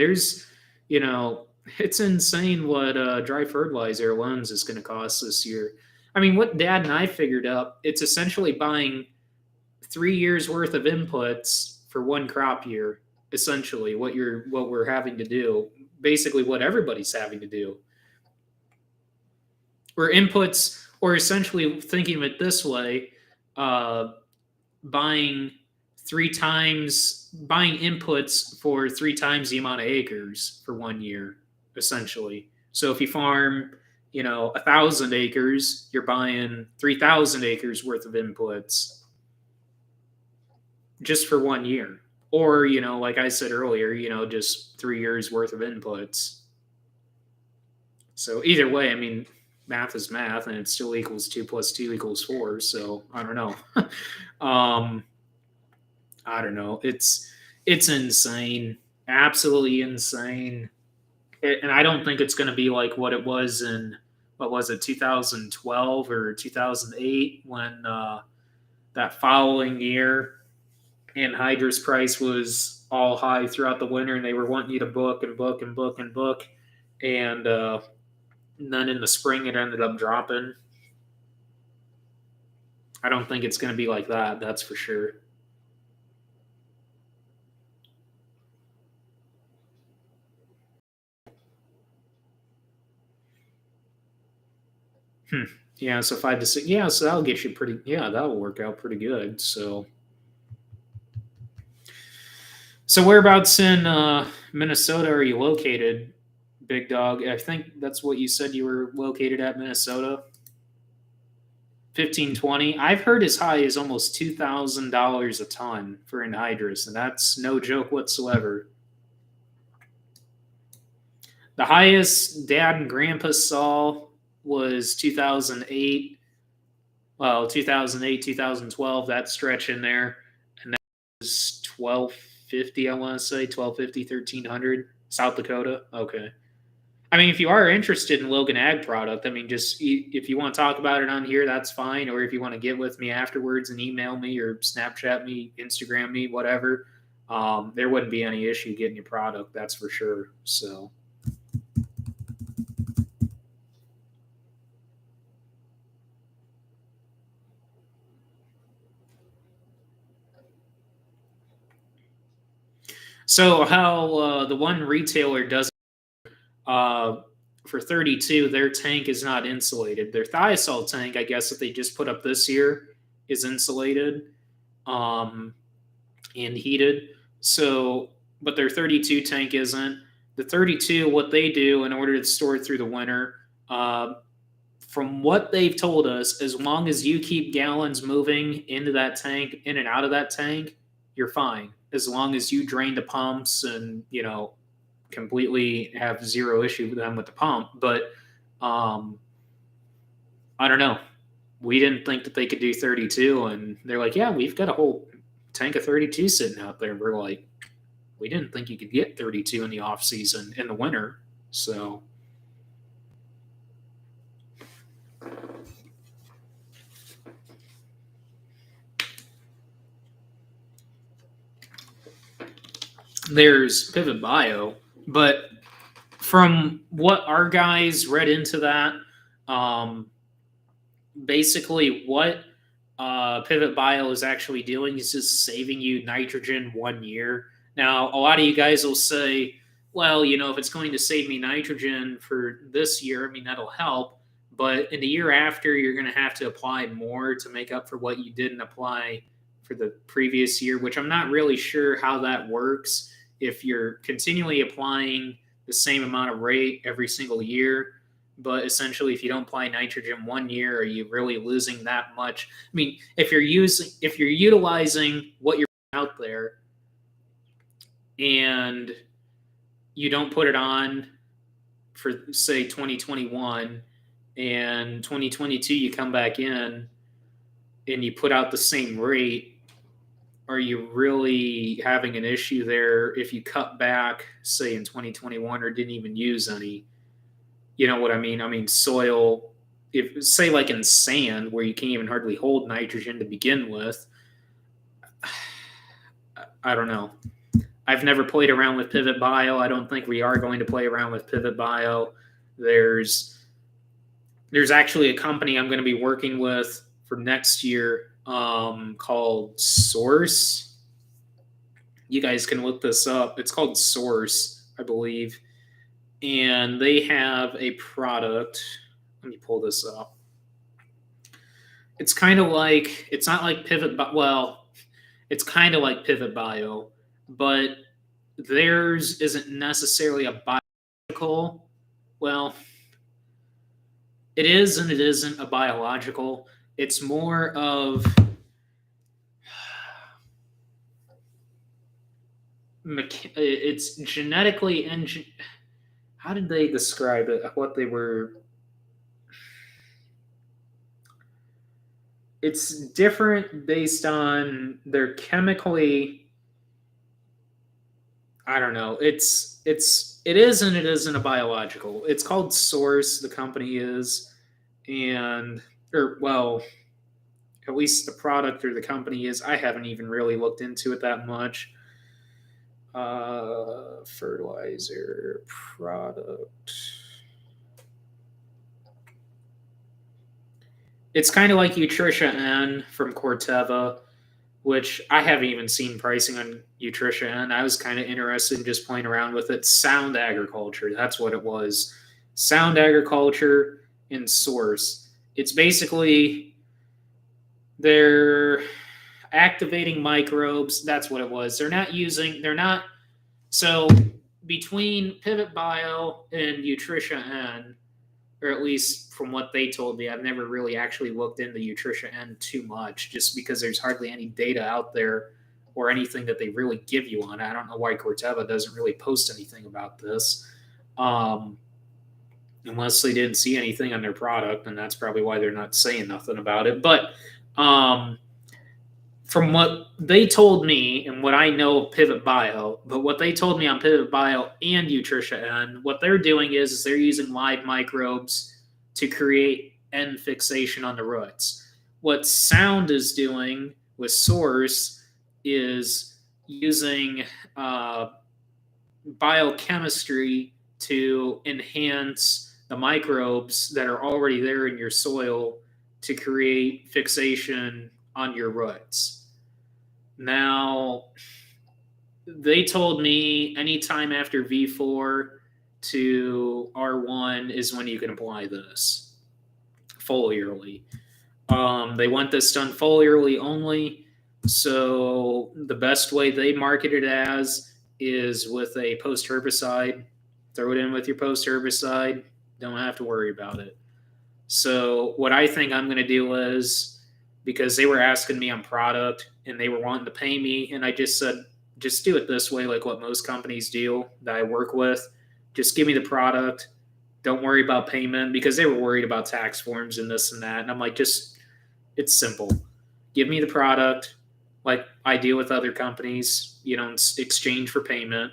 you know, it's insane what dry fertilizer alone is going to cost this year. I mean, what Dad and I figured up, it's essentially buying 3 years worth of inputs for one crop year. Essentially, what we're having to do, basically what everybody's having to do, or inputs, or essentially thinking of it this way, uh, buying buying inputs for 3 times the amount of acres for one year, essentially. So if you farm, 1,000 acres, you're buying 3,000 acres worth of inputs just for one year. Or, like I said earlier, just 3 years worth of inputs. So either way, I mean, math is math, and it still equals 2 + 2 = 4. So I don't know. um, I don't know. It's insane, absolutely insane, and I don't think it's going to be like what it was in, what was it, 2012 or 2008, when that following year anhydrous price was all high throughout the winter, and they were wanting you to book and book and book and book, and then in the spring it ended up dropping. I don't think it's going to be like that. That's for sure. Hmm. Yeah, so 5 to 6. Yeah, so that'll get you pretty. Yeah, that'll work out pretty good. So whereabouts in Minnesota are you located, Big Dog? I think that's what you said you were located at, Minnesota. 1520. I've heard as high as almost $2,000 a ton for anhydrous, and that's no joke whatsoever. The highest Dad and Grandpa saw was 2008. Well, 2008, 2012, that stretch in there. And that was 1250, I want to say, 1250, 1300. South Dakota. Okay. I mean, if you are interested in Logan Ag product, I mean, just if you want to talk about it on here, that's fine. Or if you want to get with me afterwards and email me or Snapchat me, Instagram me, whatever, there wouldn't be any issue getting your product. That's for sure. So. So how the one retailer does uh, for 32, their tank is not insulated. Their thiazole tank, I guess, that they just put up this year, is insulated um, and heated. So, but their 32 tank isn't. The 32, what they do in order to store it through the winter, uh, from what they've told us, as long as you keep gallons moving into that tank, in and out of that tank, you're fine. As long as you drain the pumps and, completely have zero issue with them with the pump. But um, I don't know. We didn't think that they could do 32, and they're like, yeah, we've got a whole tank of 32 sitting out there. We're like, we didn't think you could get 32 in the off season in the winter. So there's Pivot Bio, but from what our guys read into that, um, basically what Pivot Bio is actually doing is just saving you nitrogen one year. Now, a lot of you guys will say, well, if it's going to save me nitrogen for this year, I mean, that'll help. But in the year after, you're going to have to apply more to make up for what you didn't apply for the previous year, which I'm not really sure how that works. If you're continually applying the same amount of rate every single year, but essentially if you don't apply nitrogen one year, are you really losing that much? I mean, if you're utilizing what you're out there and you don't put it on for say 2021 and 2022 you come back in and you put out the same rate, are you really having an issue there if you cut back, say in 2021, or didn't even use any? You know what I mean? I mean, soil, if say like in sand where you can't even hardly hold nitrogen to begin with, I don't know. I've never played around with Pivot Bio. I don't think we are going to play around with Pivot Bio. There's actually a company I'm going to be working with for next year called Source. You guys can look this up. It's called Source, I believe. And they have a product. Let me pull this up. It's kind of like, it's not like Pivot Bio. Well, it's kind of like Pivot Bio, but theirs isn't necessarily a biological. Well, it is and it isn't a biological. It's more of it's genetically how did they describe it? What they were. It's different based on their chemically. I don't know. It is and it isn't a biological. It's called Source. The company is, well, at least the product or the company is. I haven't even really looked into it that much. Fertilizer product. It's kind of like Nutrition N from Corteva, which I haven't even seen pricing on Nutrition N. I was kind of interested in just playing around with it. Sound Agriculture, that's what it was. Sound Agriculture and Source. It's basically they're activating microbes. That's what it was. So between Pivot Bio and Nutrition N, or at least from what they told me, I've never really actually looked into Nutrition N too much, just because there's hardly any data out there or anything that they really give you on it. I don't know why Corteva doesn't really post anything about this, unless they didn't see anything on their product, and that's probably why they're not saying nothing about it. But from what they told me and what I know of Pivot Bio, but what they told me on Pivot Bio and Nutrition N, what they're doing is they're using live microbes to create N fixation on the roots. What Sound is doing with Source is using biochemistry to enhance the microbes that are already there in your soil to create fixation on your roots. Now, they told me anytime after V4 to R1 is when you can apply this foliarly. They want this done foliarly only. So the best way they market it as is with a post herbicide. Throw it in with your post herbicide. Don't have to worry about it. So what I think I'm going to do is, because they were asking me on product and they were wanting to pay me, and I just said, just do it this way, like what most companies do that I work with. Just give me the product. Don't worry about payment, because they were worried about tax forms and this and that. And I'm like, it's simple. Give me the product like I deal with other companies, exchange for payment.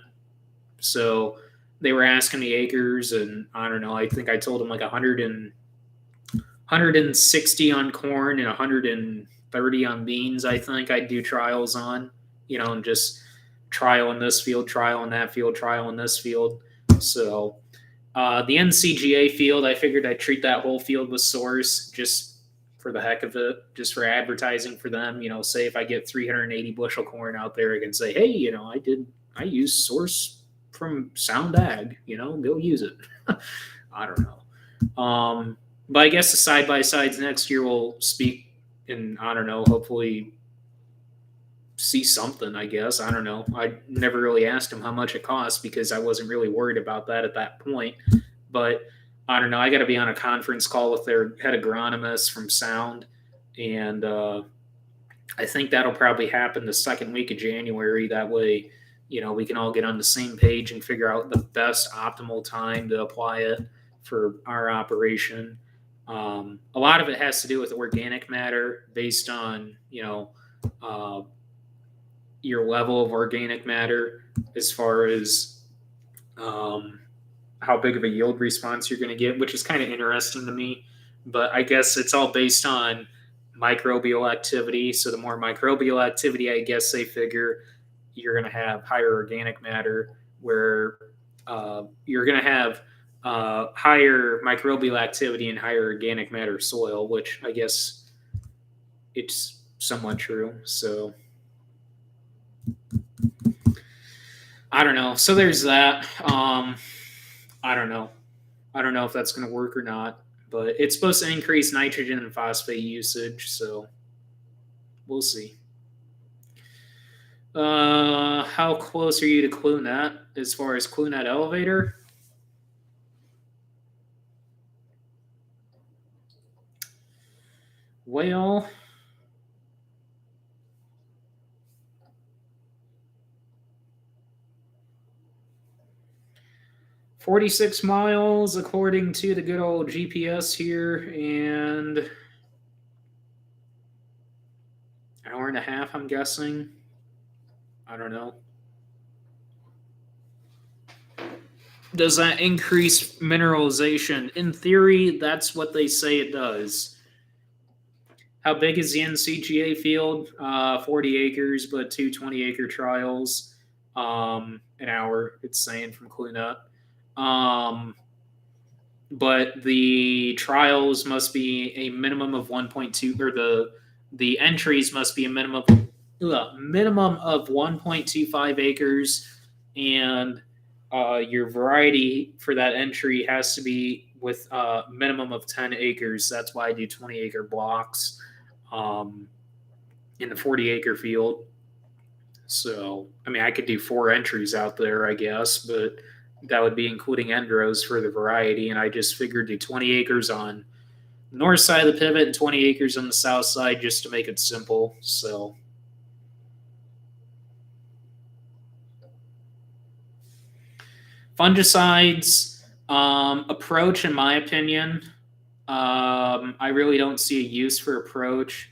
So they were asking me acres, and I don't know, I think I told them like 160 on corn and 130 on beans. I think I'd do trials on, and just trial in this field, trial in that field, trial in this field. So the NCGA field, I figured I'd treat that whole field with Source just for the heck of it, just for advertising for them. Say if I get 380 bushel corn out there, I can say, hey, I use source from Sound Ag. Go use it. I don't know. But I guess the side by sides next year will speak, and I don't know. Hopefully, see something. I guess I don't know. I never really asked him how much it cost because I wasn't really worried about that at that point. But I don't know. I got to be on a conference call with their head agronomist from Sound, and I think that'll probably happen the second week of January. That way, we can all get on the same page and figure out the best optimal time to apply it for our operation. A lot of it has to do with organic matter based on, your level of organic matter as far as how big of a yield response you're going to get, which is kind of interesting to me. But I guess it's all based on microbial activity. So the more microbial activity, I guess they figure you're going to have higher organic matter, where you're going to have higher microbial activity and higher organic matter soil, which I guess it's somewhat true. So I don't know. So there's that. I don't know. I don't know if that's going to work or not, but it's supposed to increase nitrogen and phosphate usage. So we'll see. How close are you to Coolant as far as Coolant elevator? Well, 46 miles according to the good old GPS here, and an hour and a half, I'm guessing. I don't know. Does that increase mineralization? In theory, that's what they say it does. How big is the NCGA field? 40 acres, but two 20-acre trials. An hour, it's saying from Coolant. But the trials must be a minimum of 1.2, or the entries must be a minimum of 1.25 acres, and your variety for that entry has to be with a minimum of 10 acres. That's why I do 20-acre blocks in the 40-acre field. So, I mean, I could do 4 entries out there, I guess, but that would be including end rows for the variety. And I just figured do 20 acres on the north side of the pivot and 20 acres on the south side just to make it simple. So, fungicides, approach, in my opinion, I really don't see a use for approach.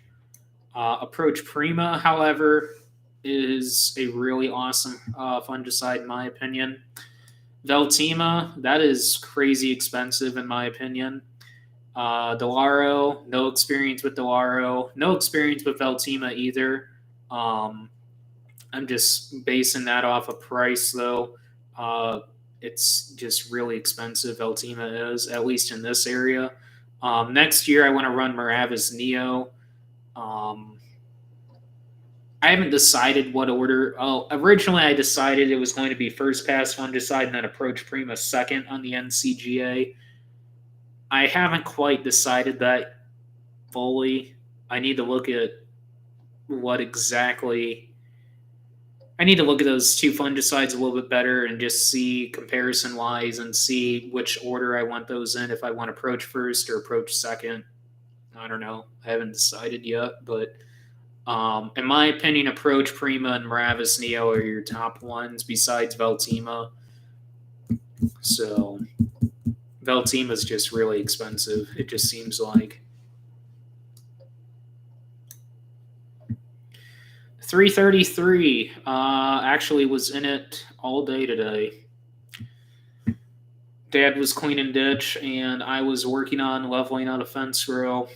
Approach Prima, however, is a really awesome fungicide in my opinion. Veltima, that is crazy expensive in my opinion. Delaro, no experience with Delaro, no experience with Veltima either. I'm just basing that off of price though. It's just really expensive. Veltima is, at least in this area. Next year, I want to run Miravis Neo. I haven't decided what order. Oh, originally I decided it was going to be first pass fungicide and then approach Prima second on the NCGA. I haven't quite decided that fully. I need to look at what exactly. I need to look at those two fungicides a little bit better and just see comparison wise and see which order I want those in. If I want approach first or approach second, I don't know. I haven't decided yet, but in my opinion, approach Prima and Miravis Neo are your top ones besides Veltima. So Veltima is just really expensive. It just seems like. 333 actually was in it all day today. Dad was cleaning ditch, and I was working on leveling out a fence row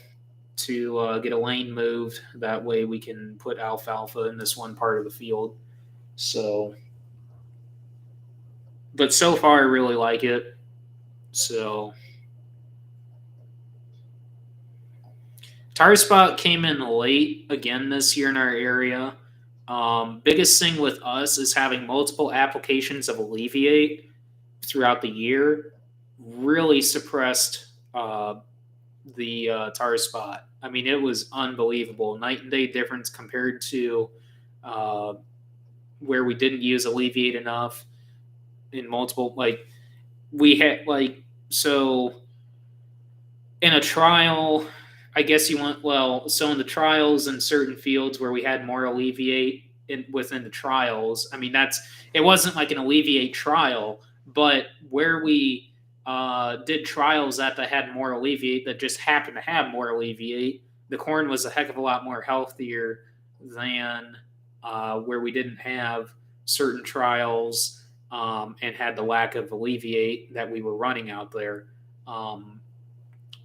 to get a lane moved. That way we can put alfalfa in this one part of the field. So, but so far I really like it. So, tar spot came in late again this year in our area. Biggest thing with us is having multiple applications of Alleviate throughout the year really suppressed the tar spot. I mean, it was unbelievable. Night and day difference compared to uh, where we didn't use Alleviate enough in multiple, like, we had, like, so in a trial, I guess you want, well, so in the trials in certain fields where we had more Alleviate within the trials, I mean, it wasn't like an Alleviate trial, but where we did trials that had more Alleviate, that just happened to have more Alleviate, the corn was a heck of a lot more healthier than where we didn't have certain trials and had the lack of Alleviate that we were running out there.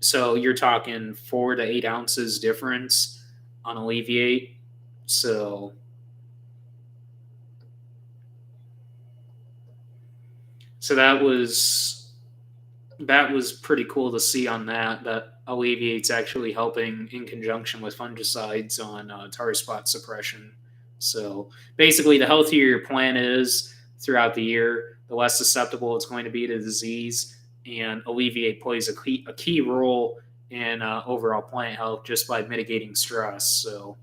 So you're talking 4 to 8 ounces difference on Alleviate. So that was pretty cool to see on that Alleviate's actually helping in conjunction with fungicides on tar spot suppression. So basically, the healthier your plant is throughout the year, the less susceptible it's going to be to disease. And Alleviate plays a key role in overall plant health just by mitigating stress. So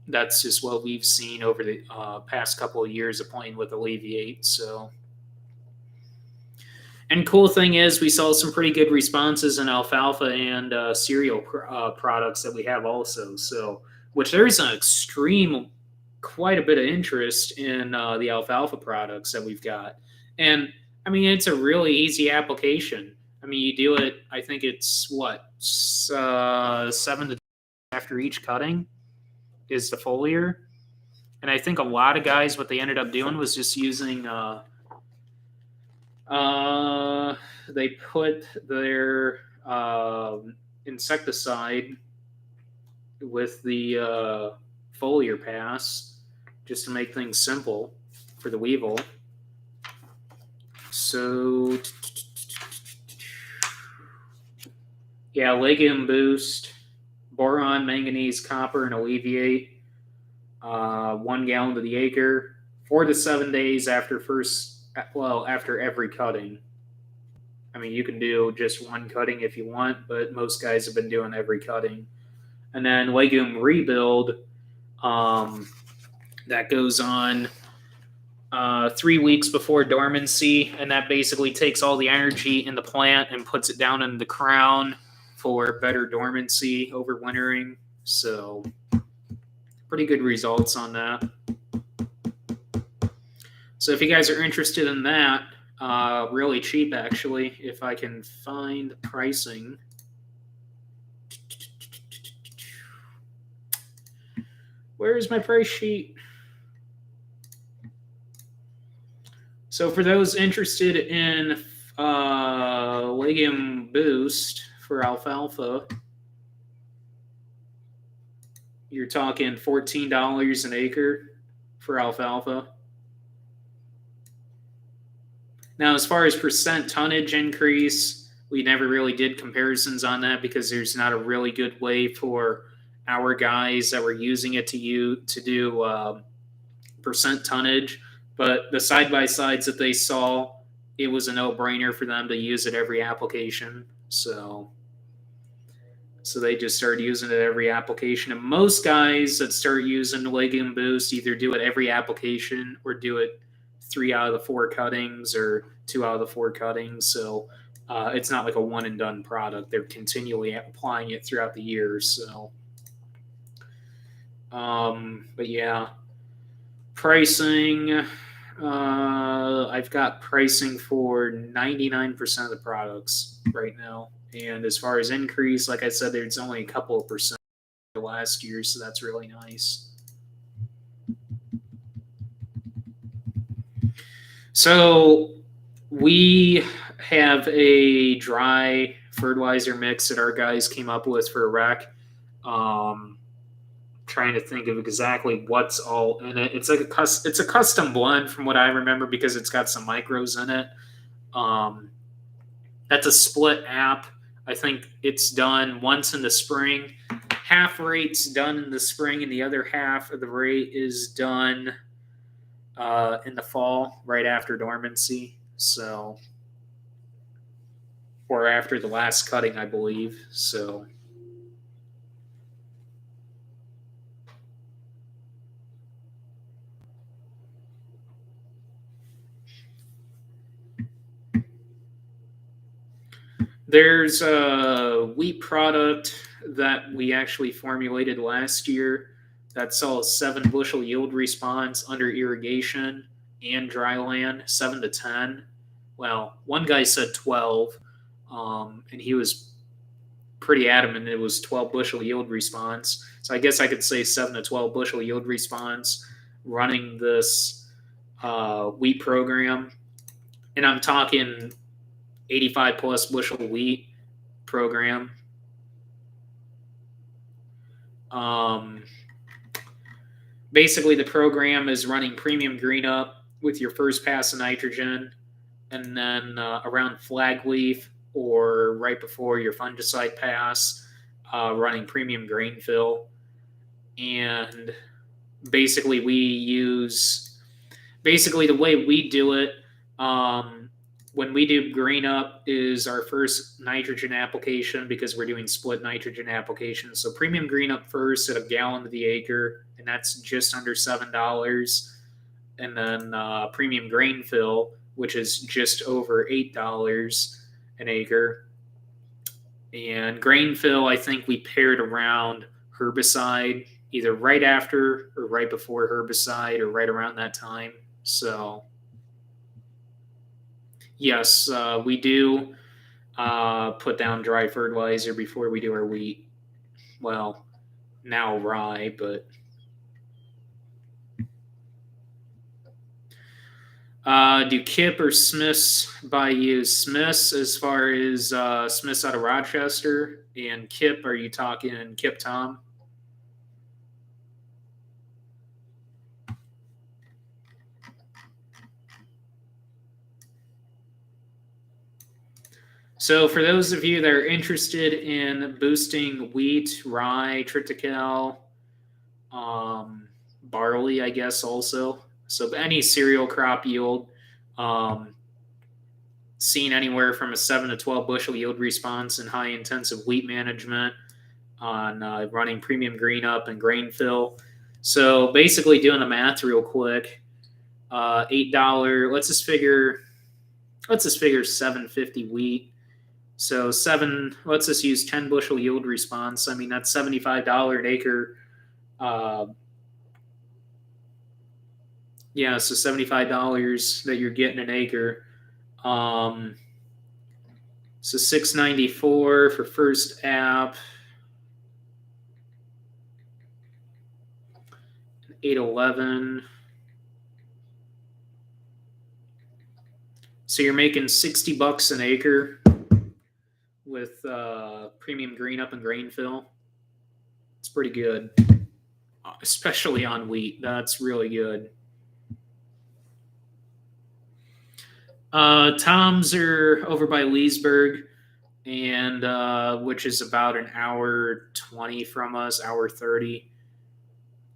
that's just what we've seen over the past couple of years of playing with Alleviate. So, and cool thing is, we saw some pretty good responses in alfalfa and cereal products that we have also. So, which there's an quite a bit of interest in the alfalfa products that we've got. And I mean, it's a really easy application. I mean, you do it, I think it's what, 7 to after each cutting is the foliar. And I think a lot of guys, what they ended up doing was just using, they put their insecticide with the foliar pass just to make things simple for the weevil. So, yeah, legume boost, boron, manganese, copper, and Alleviate. 1 gallon to the acre, 4 to 7 days after after every cutting. I mean, you can do just one cutting if you want, but most guys have been doing every cutting. And then legume rebuild, that goes on 3 weeks before dormancy, and that basically takes all the energy in the plant and puts it down in the crown for better dormancy overwintering. So pretty good results on that. So if you guys are interested in that, really cheap actually, if I can find pricing. Where is my price sheet? So for those interested in legume boost for alfalfa, you're talking $14 an acre for alfalfa. Now, as far as percent tonnage increase, we never really did comparisons on that because there's not a really good way for our guys that were using it to do percent tonnage. But the side-by-sides that they saw, it was a no-brainer for them to use it every application. So they just started using it every application. And most guys that start using the legume boost either do it every application or do it 3 out of the 4 cuttings or 2 out of the 4 cuttings. So it's not like a one and done product. They're continually applying it throughout the year. So, but yeah, pricing. I've got pricing for 99% of the products right now. And as far as increase, like I said, there's only a couple of percent last year, so that's really nice. So we have a dry fertilizer mix that our guys came up with for a rec. Trying to think of exactly what's all in it. It's like it's a custom blend from what I remember because it's got some micros in it. That's a split app. I think it's done once in the spring half rate's done in the spring, and the other half of the rate is done in the fall, right after dormancy. So, or after the last cutting, I believe. So, there's a wheat product that we actually formulated last year that saw a 7 bushel yield response under irrigation and dry land, 7 to 10. Well, one guy said 12, and he was pretty adamant it was 12 bushel yield response. So I guess I could say 7 to 12 bushel yield response running this wheat program. And I'm talking 85 plus bushel wheat program. Basically, the program is running premium green up with your first pass of nitrogen, and then around flag leaf or right before your fungicide pass, running premium grain fill. And basically, the way we do it, when we do green up is our first nitrogen application because we're doing split nitrogen applications. So premium green up first at a gallon to the acre, and that's just under $7. And then premium grain fill, which is just over $8 an acre. And grain fill, I think we paired around herbicide, either right after or right before herbicide or right around that time. So yes, we do put down dry fertilizer before we do our wheat. Well, now rye, but do Kip or Smiths by you? Smiths as far as Smiths out of Rochester, and Kip, are you talking Kip Tom? So for those of you that are interested in boosting wheat, rye, triticale, barley, I guess also. So any cereal crop yield, seen anywhere from a 7 to 12 bushel yield response in high intensive wheat management on running premium green up and grain fill. So basically doing the math real quick, $8, let's just figure $7.50 wheat. So let's just use 10 bushel yield response. I mean, that's $75 an acre. Yeah, so $75 that you're getting an acre. So $6.94 for first app. $8.11. So you're making $60 an acre with premium green up and grain fill. It's pretty good, especially on wheat. That's really good. Tom's are over by Leesburg, and which is about an hour 20 from us, hour 30.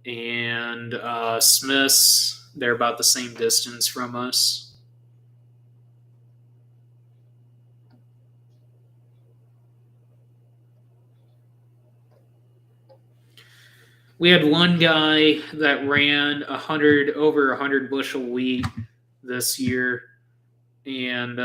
And Smith's, they're about the same distance from us. We had one guy that ran over 100 bushel wheat this year, and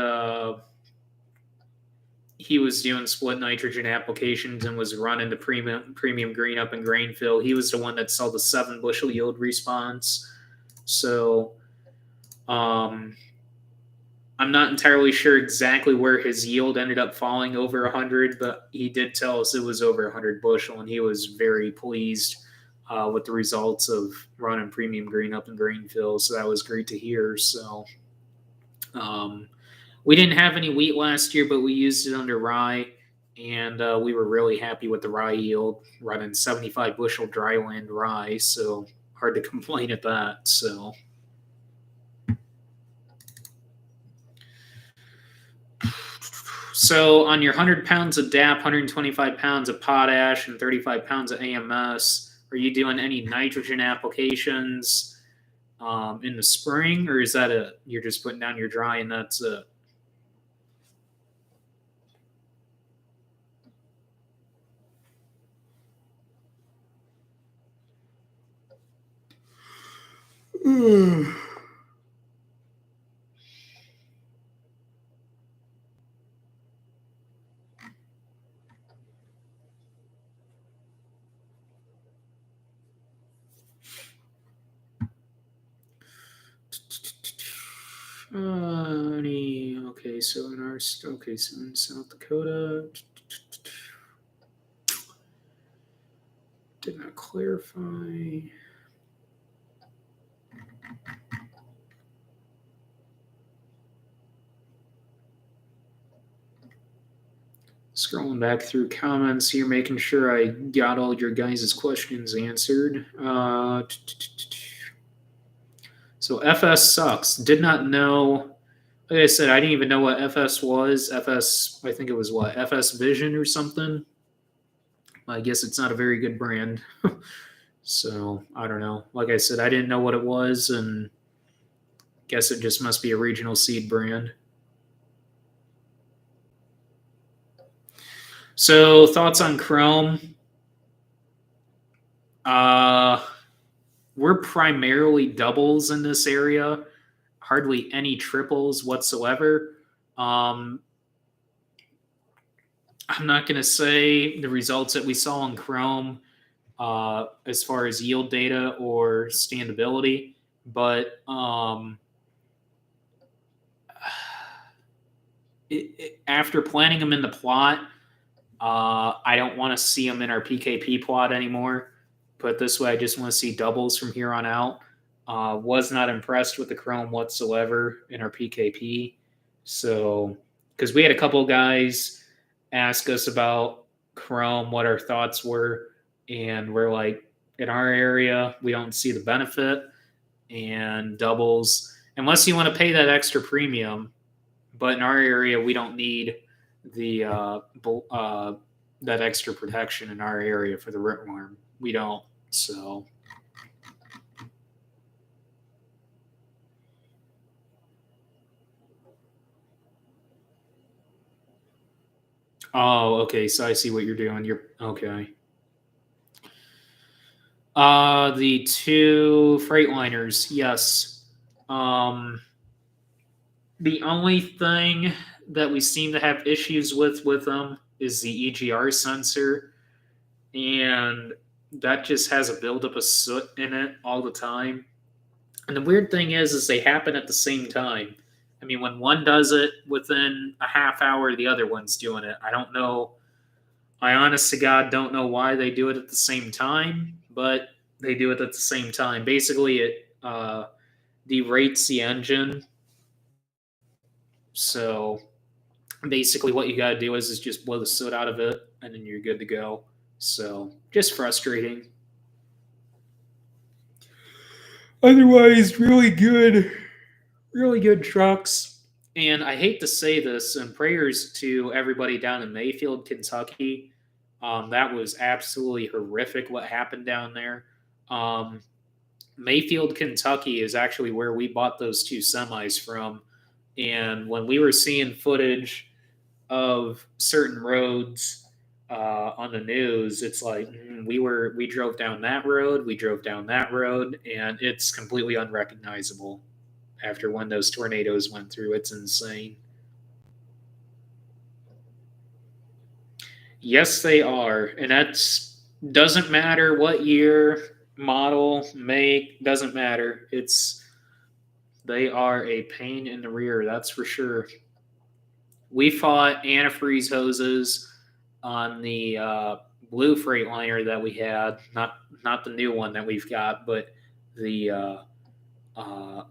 he was doing split nitrogen applications and was running the premium green up and grain fill. He was the one that saw the 7 bushel yield response. So I'm not entirely sure exactly where his yield ended up falling over 100, but he did tell us it was over 100 bushel, and he was very pleased with the results of running premium green up and grain fill. So that was great to hear. So we didn't have any wheat last year, but we used it under rye, and we were really happy with the rye yield, running 75 bushel dryland rye. So hard to complain at that. So So on your 100 pounds of DAP, 125 pounds of potash, and 35 pounds of AMS, are you doing any nitrogen applications in the spring, or is that you're just putting down your dry and that's it? Okay, so in South Dakota, did not clarify. Scrolling back through comments here, making sure I got all your guys' questions answered. So FS sucks. Did not know. Like I said, I didn't even know what FS was. FS, I think it was what? FS Vision or something. I guess it's not a very good brand. So I don't know. Like I said, I didn't know what it was, and guess it just must be a regional seed brand. So thoughts on Chrome? We're primarily doubles in this area, hardly any triples whatsoever. I'm not going to say the results that we saw on Chrome as far as yield data or standability, but after planting them in the plot, I don't want to see them in our PKP plot anymore. Put it this way, I just want to see doubles from here on out. Was not impressed with the Chrome whatsoever in our PKP. So, because we had a couple guys ask us about Chrome, what our thoughts were, and we're like, in our area, we don't see the benefit, and doubles, unless you want to pay that extra premium. But in our area, we don't need the that extra protection in our area for the rootworm. We don't. So. Oh, okay. So I see what you're doing. You're okay. The two Freightliners, yes. The only thing that we seem to have issues with them is the EGR sensor, and that just has a buildup of soot in it all the time. And the weird thing is they happen at the same time. I mean, when one does it, within a half hour, the other one's doing it. I don't know. I honest to God don't know why they do it at the same time, but they do it at the same time. Basically, it derates the engine. So basically, what you got to do is just blow the soot out of it, and then you're good to go. So just frustrating. Otherwise, really good trucks. And I hate to say this, and prayers to everybody down in Mayfield, Kentucky. That was absolutely horrific what happened down there. Mayfield, Kentucky is actually where we bought those two semis from. And when we were seeing footage of certain roads on the news, it's like we drove down that road, and it's completely unrecognizable after when those tornadoes went through. It's insane. Yes, they are, and that's doesn't matter what year, model, make, doesn't matter. They are a pain in the rear, that's for sure. We fought antifreeze hoses on the blue Freightliner that we had, not the new one that we've got, but the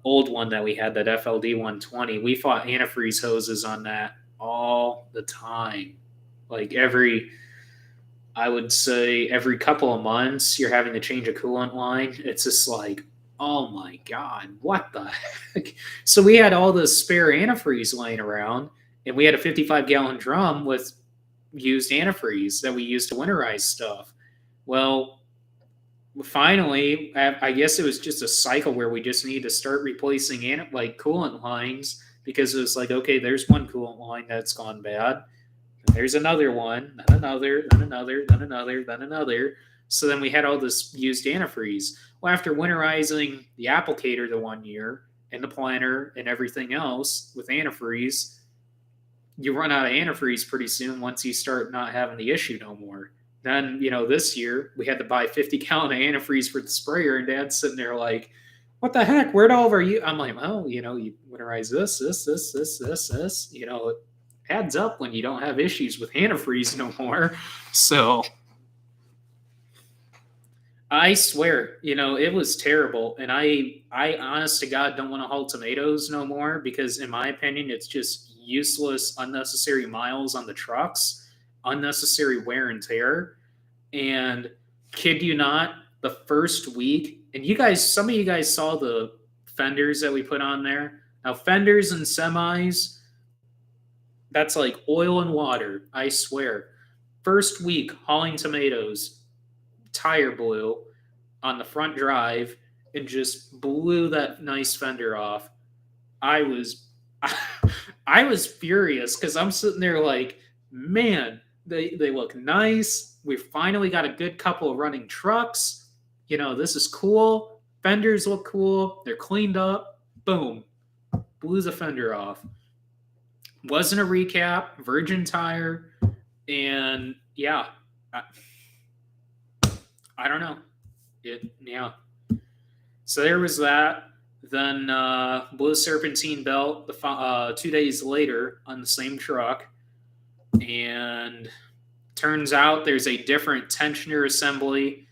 old one that we had, that FLD 120. We fought antifreeze hoses on that all the time. Like I would say every couple of months, you're having to change a coolant line. It's just like, oh my God, what the heck? So we had all this spare antifreeze laying around, and we had a 55-gallon drum with used antifreeze that we used to winterize stuff. Well, finally, I guess it was just a cycle where we just need to start replacing like coolant lines, because it was like, okay, there's one coolant line that's gone bad. There's another one, then another, then another, then another, then another. So then we had all this used antifreeze. Well, after winterizing the applicator the one year and the planter and everything else with antifreeze, you run out of antifreeze pretty soon once you start not having the issue no more. Then, this year we had to buy 50-gallon of antifreeze for the sprayer, and Dad's sitting there like, what the heck? Where'd all of our you? I'm like, well, you winterize this. It adds up when you don't have issues with antifreeze no more. So I swear, it was terrible. And I honest to God don't want to haul tomatoes no more, because in my opinion, it's just useless, unnecessary miles on the trucks, unnecessary wear and tear. And kid you not, the first week, and some of you guys saw the fenders that we put on there. Now, fenders and semis, that's like oil and water, I swear. First week hauling tomatoes, tire blew on the front drive and just blew that nice fender off. I was furious, because I'm sitting there like, man, they look nice. We finally got a good couple of running trucks. This is cool. Fenders look cool. They're cleaned up. Boom. Blew the fender off. Wasn't a recap. Virgin tire. And yeah, I don't know. Yeah. So there was that. Then blew a serpentine belt 2 days later on the same truck. And turns out there's a different tensioner assembly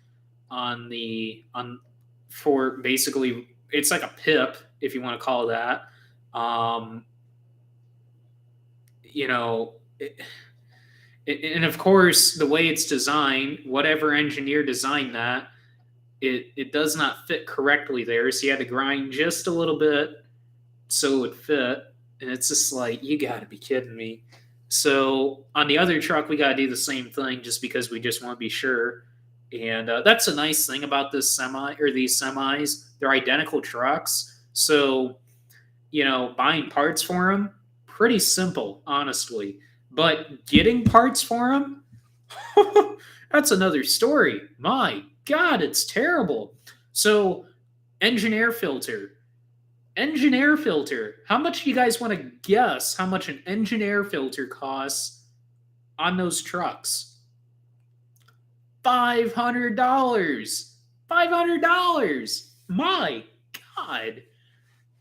for basically, it's like a pip, if you want to call it that. And of course, the way it's designed, whatever engineer designed that, it does not fit correctly there. So you had to grind just a little bit so it would fit. And it's just like, you got to be kidding me. So on the other truck, we got to do the same thing, just because we just want to be sure. And that's a nice thing about these semis. They're identical trucks. So, buying parts for them, pretty simple, honestly. But getting parts for them, that's another story. My God, it's terrible. So, engine air filter. How much do you guys want to guess how much an engine air filter costs on those trucks? $500. $500. My God.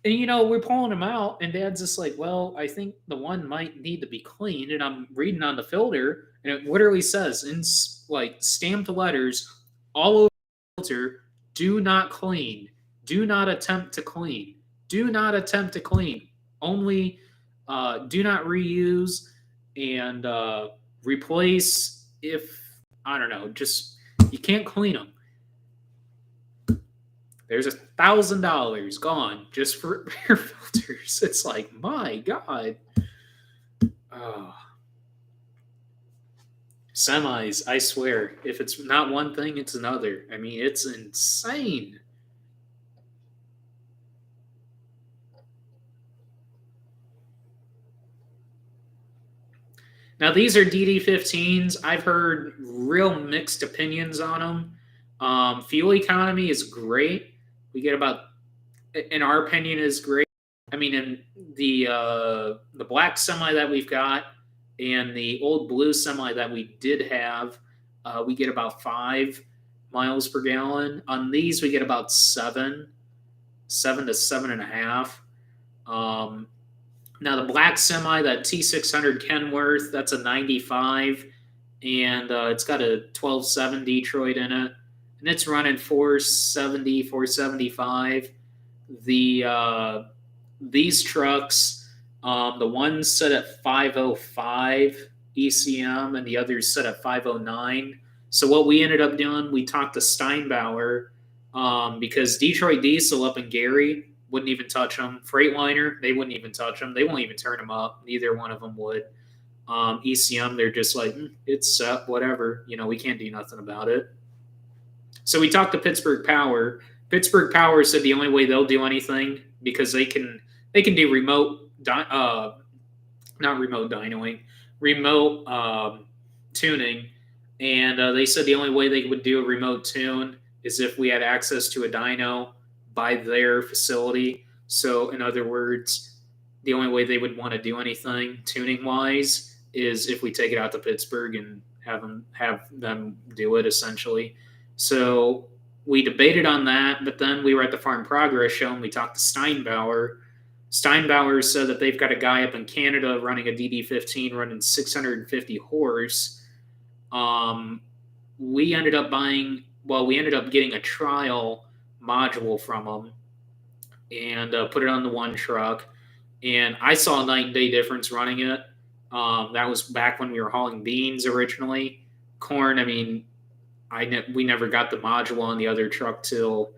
And we're pulling them out, and Dad's just like, well, I think the one might need to be cleaned. And I'm reading on the filter, and it literally says in like stamped letters all over the filter, do not clean. Do not attempt to clean. Do not attempt to clean. Only do not reuse and replace if, I don't know, just you can't clean them. There's $1,000 gone just for air filters. It's like, my God. Oh. Semis, I swear, if it's not one thing, it's another. I mean, it's insane. Now, these are DD15s. I've heard real mixed opinions on them. Fuel economy is great. We get about, in our opinion, is great. I mean, in the black semi that we've got and the old blue semi that we did have, we get about 5 miles per gallon. On these, we get about 7 to 7.5. Now, the black semi, that T600 Kenworth, that's a 95, and it's got a 12.7 Detroit in it, and it's running 470, 475. These trucks, the one's set at 505 ECM, and the other's set at 509. So what we ended up doing, we talked to Steinbauer, because Detroit Diesel up in Gary wouldn't even touch them. Freightliner, they wouldn't even touch them. They won't even turn them up. Neither one of them would. ECM, they're just like, it's set, whatever. We can't do nothing about it. So we talked to Pittsburgh Power. Pittsburgh Power said the only way they'll do anything, because they can do remote, not remote dynoing, remote tuning, and they said the only way they would do a remote tune is if we had access to a dyno by their facility. So in other words, the only way they would want to do anything tuning wise is if we take it out to Pittsburgh and have them do it, essentially. So we debated on that, but then we were at the Farm Progress Show and we talked to Steinbauer. Steinbauer said that they've got a guy up in Canada running a DD15 running 650 horse. We ended up getting a trial module from them and put it on the one truck. And I saw a night and day difference running it. That was back when we were hauling beans originally. Corn, I mean, we never got the module on the other truck till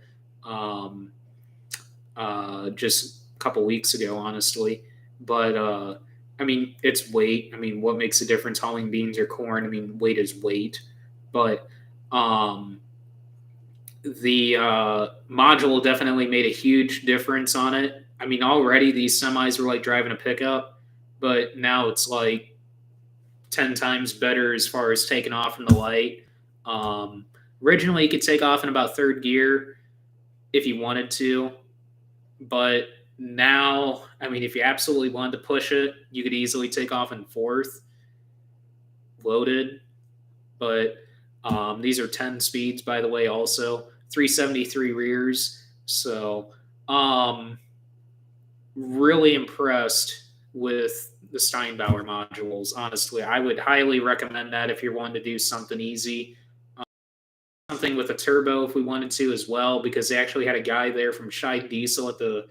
just a couple weeks ago, honestly. But I mean, it's weight. I mean, what makes a difference hauling beans or corn? I mean, weight is weight. But the module definitely made a huge difference on it. I mean, already these semis were like driving a pickup, but now it's like 10 times better as far as taking off in the light. Originally, you could take off in about third gear if you wanted to, but now, I mean, if you absolutely wanted to push it, you could easily take off in fourth, loaded. But these are 10 speeds, by the way, also 373 rears. So really impressed with the Steinbauer modules. Honestly, I would highly recommend that if you're wanting to do something easy. Something with a turbo if we wanted to as well, because they actually had a guy there from Scheid Diesel at the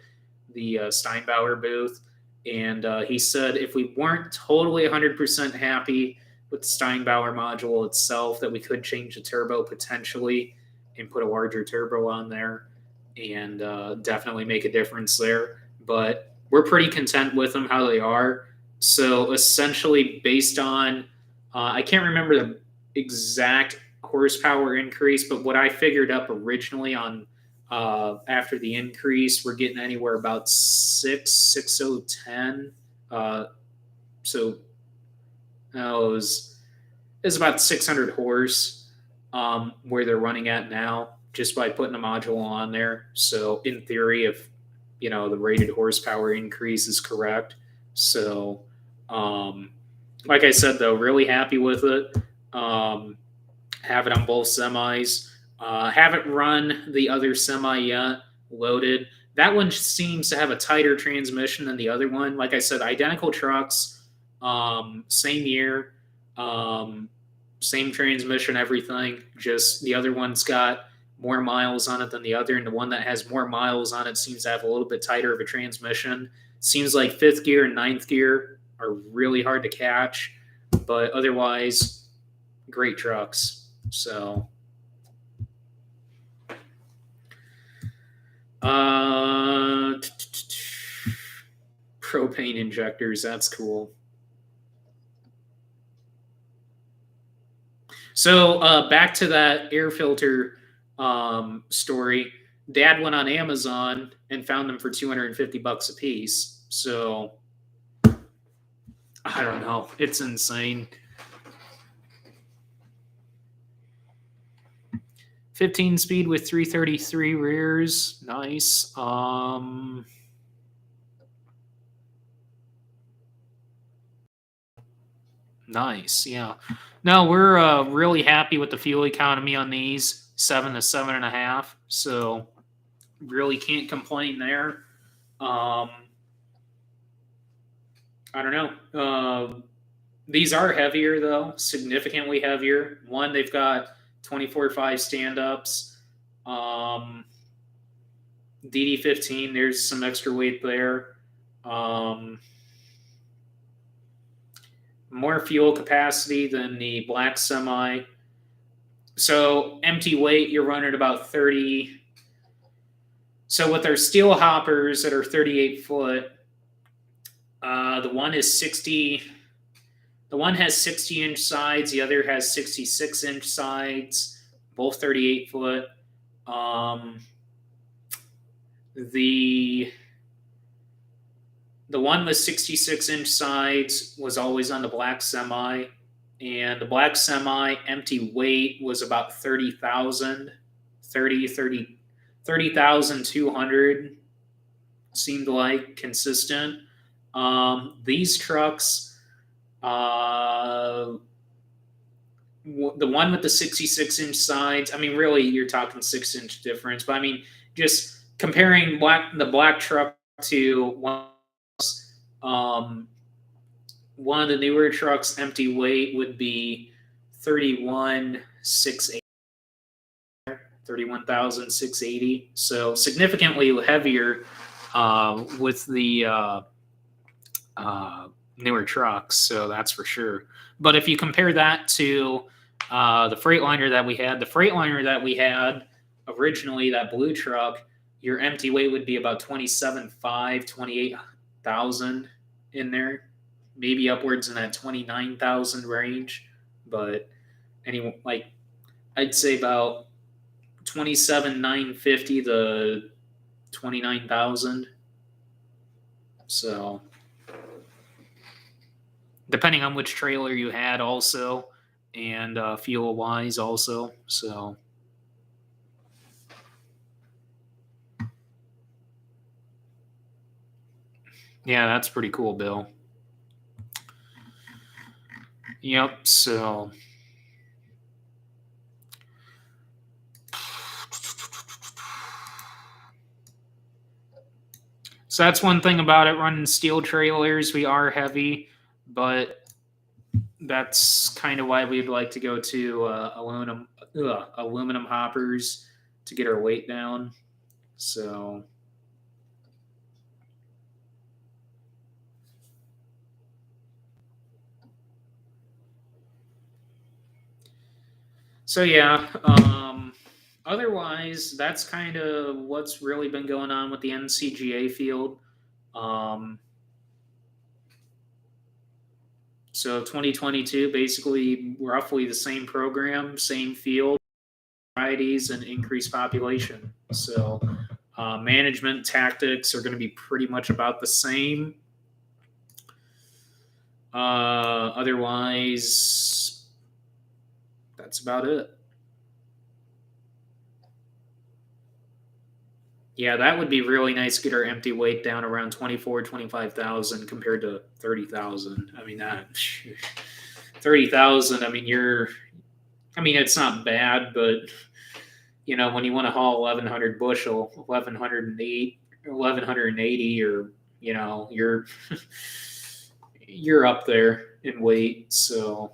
Steinbauer booth, and he said if we weren't totally 100% happy with the Steinbauer module itself, that we could change the turbo potentially and put a larger turbo on there and definitely make a difference there. But we're pretty content with them how they are. So essentially, based on I can't remember the exact horsepower increase, but what I figured up originally on after the increase, we're getting anywhere about 6,010. So it was about 600 horse where they're running at now, just by putting a module on there. So in theory, if the rated horsepower increase is correct. So like I said, though, really happy with it. Have it on both semis. Haven't run the other semi yet, loaded. That one seems to have a tighter transmission than the other one. Like I said, identical trucks, same year, same transmission, everything. Just the other one's got more miles on it than the other, and the one that has more miles on it seems to have a little bit tighter of a transmission. Seems like fifth gear and ninth gear are really hard to catch, but otherwise, great trucks. So, propane injectors, that's cool. So, back to that air filter story. Dad went on Amazon and found them for $250 a piece. So, I don't know. It's insane. 15 speed with 333 rears. Nice. Nice. Yeah. No, we're really happy with the fuel economy on these, 7 to 7.5. So really can't complain there. I don't know. These are heavier though, significantly heavier. One, they've got 24/5 stand-ups. DD15, there's some extra weight there. More fuel capacity than the black semi. So empty weight, you're running about 30. So with our steel hoppers that are 38 foot, the one is 60. The one has 60-inch sides. The other has 66-inch sides. Both 38 foot. The one with 66-inch sides was always on the black semi, and the black semi empty weight was about 30,000, 30,200 seemed like consistent. These trucks, the one with the 66-inch sides, I mean, really, you're talking 6-inch difference, but I mean, just comparing the black truck to one of the newer trucks, empty weight would be 31,680. So significantly heavier with the newer trucks. So that's for sure. But if you compare that to the Freightliner that we had, originally, that blue truck, your empty weight would be about 27,500, 28,000 in there, maybe upwards in that 29,000 range. But anyway, like I'd say about 27,950 to 29,000. So depending on which trailer you had, also, and fuel wise, also. So. Yeah, that's pretty cool, Bill. Yep, so that's one thing about it, running steel trailers. We are heavy, but that's kind of why we'd like to go to aluminum hoppers to get our weight down. So yeah, otherwise, that's kind of what's really been going on with the NCGA field. So 2022, basically roughly the same program, same field, varieties, and increased population. So management tactics are going to be pretty much about the same. Otherwise, that's about it. Yeah, that would be really nice to get our empty weight down around 25,000 compared to 30,000. I mean, that 30,000, I mean, it's not bad, but when you want to haul 1,100 bushel, 1,180, or you're up there in weight. So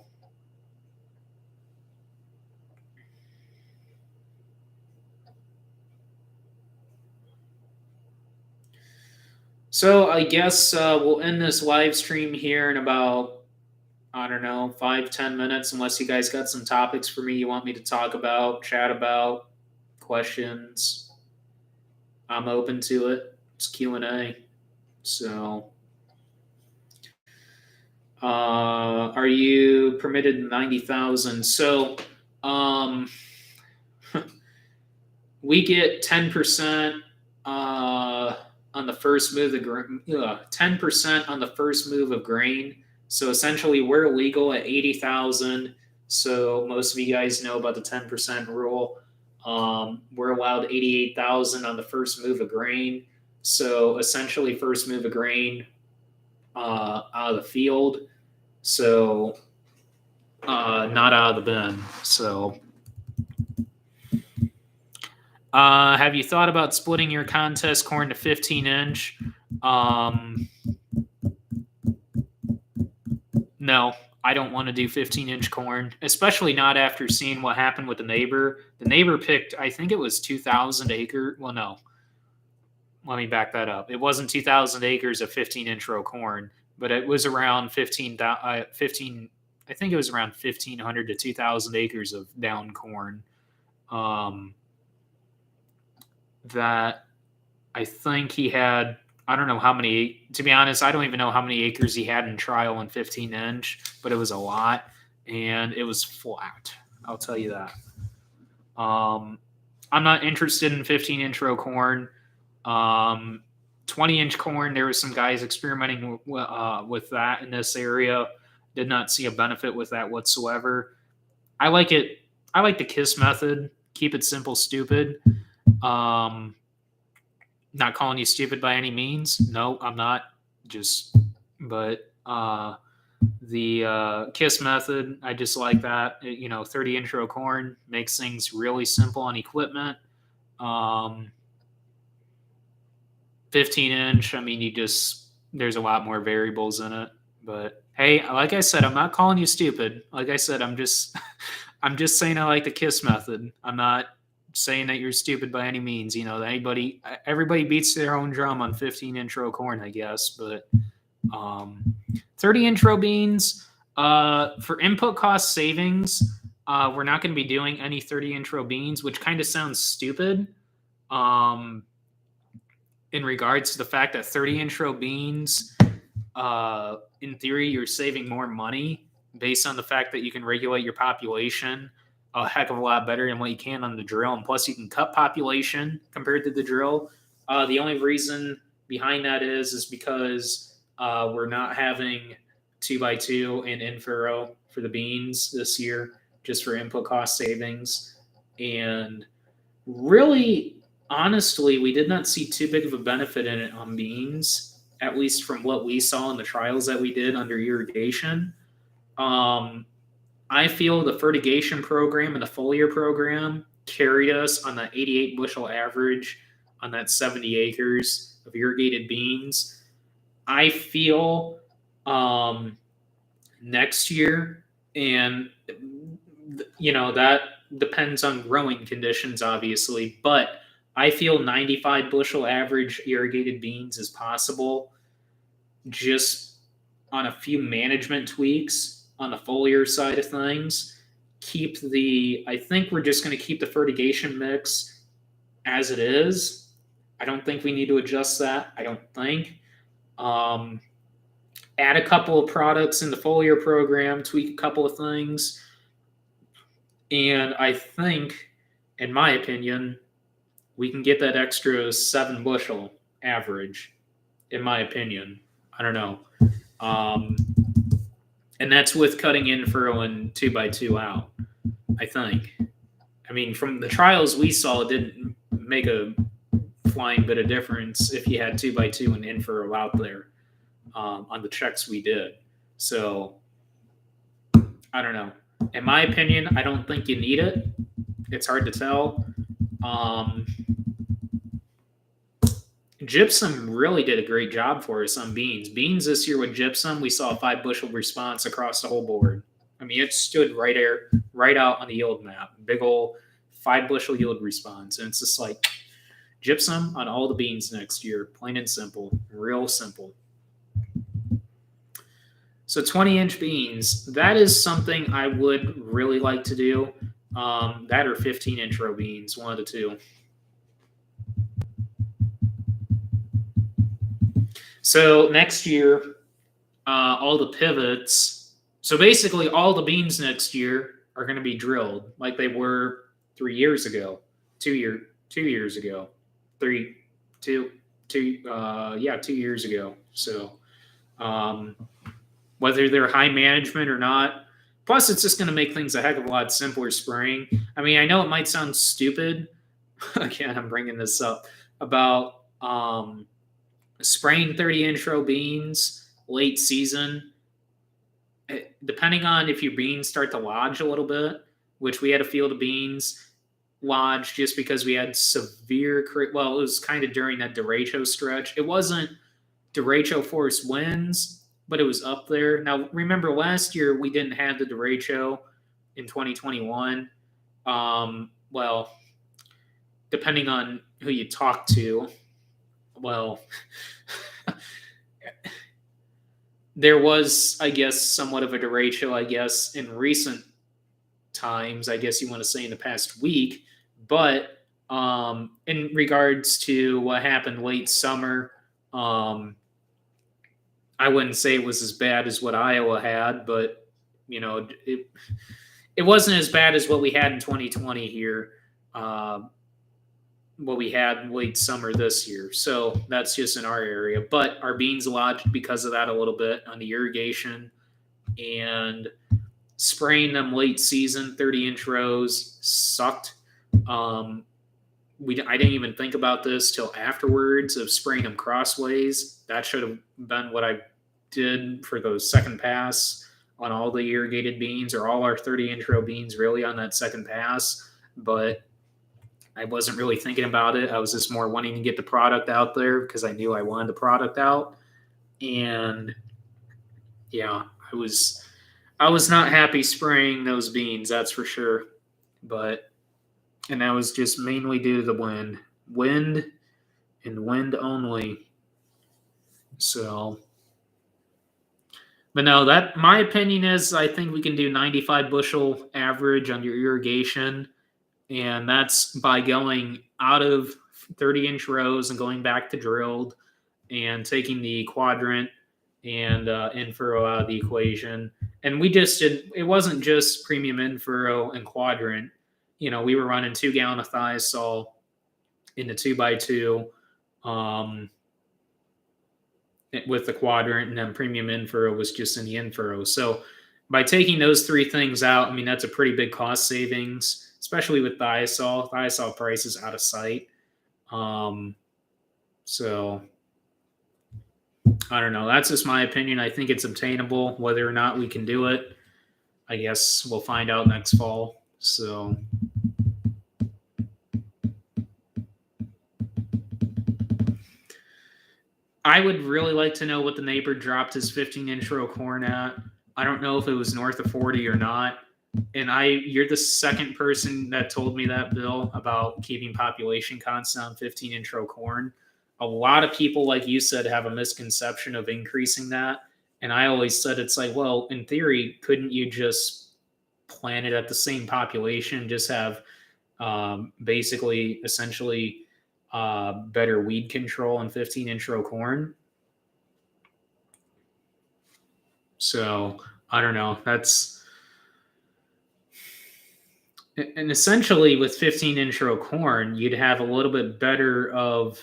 I guess we'll end this live stream here in about, I don't know, 5-10 minutes, unless you guys got some topics for me you want me to talk about, chat about, questions. I'm open to it. It's Q&A. So are you permitted 90,000? So we get 10% on the first move of 10% on the first move of grain. So essentially, we're legal at 80,000. So most of you guys know about the 10% rule. We're allowed 88,000 on the first move of grain. So essentially, first move of grain out of the field. So not out of the bin. So. Have you thought about splitting your contest corn to 15-inch? No, I don't want to do 15-inch corn, especially not after seeing what happened with the neighbor. The neighbor picked, I think it was 2,000 acres. Well, no. Let me back that up. It wasn't 2,000 acres of 15-inch row corn, but it was around 15. I think it was around 1,500 to 2,000 acres of down corn. That I think he had, I don't know how many, to be honest, I don't even know how many acres he had in trial in 15 inch, but it was a lot and it was flat. I'll tell you that. I'm not interested in 15-inch row corn. 20-inch corn, there was some guys experimenting with that in this area. Did not see a benefit with that whatsoever. I like it. I like the KISS method. Keep it simple, stupid. Not calling you stupid by any means. No, I'm not. But the KISS method, I just like that. 30-inch row corn makes things really simple on equipment. 15-inch, I mean, there's a lot more variables in it. But hey, like I said, I'm not calling you stupid. Like I said, I'm just saying I like the KISS method. I'm not saying that you're stupid by any means. Everybody beats their own drum on 15-inch row corn, I guess. But 30-inch row beans, for input cost savings, we're not going to be doing any 30-inch row beans, which kind of sounds stupid. In regards to the fact that 30-inch row beans, in theory, you're saving more money based on the fact that you can regulate your population a heck of a lot better than what you can on the drill. And plus, you can cut population compared to the drill. The only reason behind that is because we're not having 2x2 and in-furrow for the beans this year, just for input cost savings. And really, honestly, we did not see too big of a benefit in it on beans, at least from what we saw in the trials that we did under irrigation. I feel the fertigation program and the foliar program carried us on the 88 bushel average on that 70 acres of irrigated beans. I feel next year, and that depends on growing conditions, obviously, but I feel 95 bushel average irrigated beans is possible just on a few management tweaks on the foliar side of things. I think we're just going to keep the fertigation mix as it is. I don't think we need to adjust that. I don't think. Add a couple of products in the foliar program, tweak a couple of things. And I think, in my opinion, we can get that extra 7 bushel average, in my opinion. I don't know. And that's with cutting in-furrow and 2x2 out, I think. I mean, from the trials we saw, it didn't make a flying bit of difference if you had 2x2 and in-furrow out there on the checks we did. So, I don't know. In my opinion, I don't think you need it. It's hard to tell. Gypsum really did a great job for us on beans. Beans this year with gypsum, we saw a 5 bushel response across the whole board. I mean, it stood right out on the yield map. Big old 5 bushel yield response. And it's just like gypsum on all the beans next year. Plain and simple. Real simple. So 20-inch beans, that is something I would really like to do. That or 15-inch row beans, one of the two. So next year, all the pivots. So basically, all the beans next year are going to be drilled like they were 3 years ago, 2 years ago, 2 years ago. So whether they're high management or not, plus it's just going to make things a heck of a lot simpler spraying. I mean, I know it might sound stupid. Again, I'm bringing this up about spraying 30-inch row beans late season, depending on if your beans start to lodge a little bit, which we had a field of beans lodge just because we had severe, it was kind of during that derecho stretch. It wasn't derecho force winds, but it was up there. Now, remember last year we didn't have the derecho in 2021. Depending on who you talk to, there was, I guess, somewhat of a derecho, I guess, in recent times, I guess you want to say in the past week. But In regards to what happened late summer, I wouldn't say it was as bad as what Iowa had, but it wasn't as bad as what we had in 2020 here. What we had late summer this year. So that's just in our area. But our beans lodged because of that a little bit on the irrigation, and spraying them late season, 30-inch rows sucked. I didn't even think about this till afterwards of spraying them crossways. That should have been what I did for the second pass on all the irrigated beans, or all our 30-inch row beans really on that second pass. But I wasn't really thinking about it. I was just more wanting to get the product out there because I knew I wanted the product out. And yeah, I was not happy spraying those beans, that's for sure. And that was just mainly due to the wind. Wind and wind only. So, but no, that my opinion is I think we can do 95 bushel average on your irrigation. And that's by going out of 30-inch rows and going back to drilled, and taking the quadrant and in-furrow out of the equation. And we just did, it wasn't just premium in-furrow and quadrant. We were running 2 gallon of thiazole in the 2x2 with the quadrant, and then premium in-furrow was just in the in-furrow. So by taking those 3 things out, that's a pretty big cost savings, especially with thiazole. Thiazole price is out of sight. So I don't know. That's just my opinion. I think it's obtainable. Whether or not we can do it, I guess we'll find out next fall. So I would really like to know what the neighbor dropped his 15-inch row corn at. I don't know if it was north of 40 or not. And you're the second person that told me that, Bill, about keeping population constant on 15-inch row corn. A lot of people, like you said, have a misconception of increasing that. And I always said, it's like, well, in theory, couldn't you just plant it at the same population, just have essentially better weed control on 15-inch row corn? So I don't know. And essentially with 15-inch row corn, you'd have a little bit better of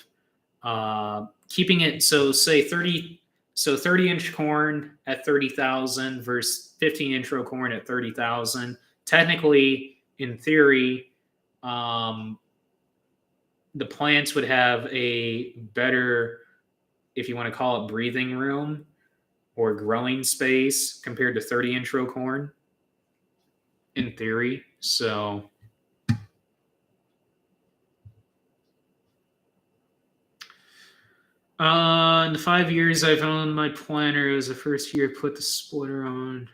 keeping it. So say 30-inch corn at 30,000 versus 15-inch row corn at 30,000. Technically, in theory, the plants would have a better, if you want to call it, breathing room or growing space compared to 30-inch row corn, in theory. So in the 5 years I've owned my planter, it was the first year I put the splitter on.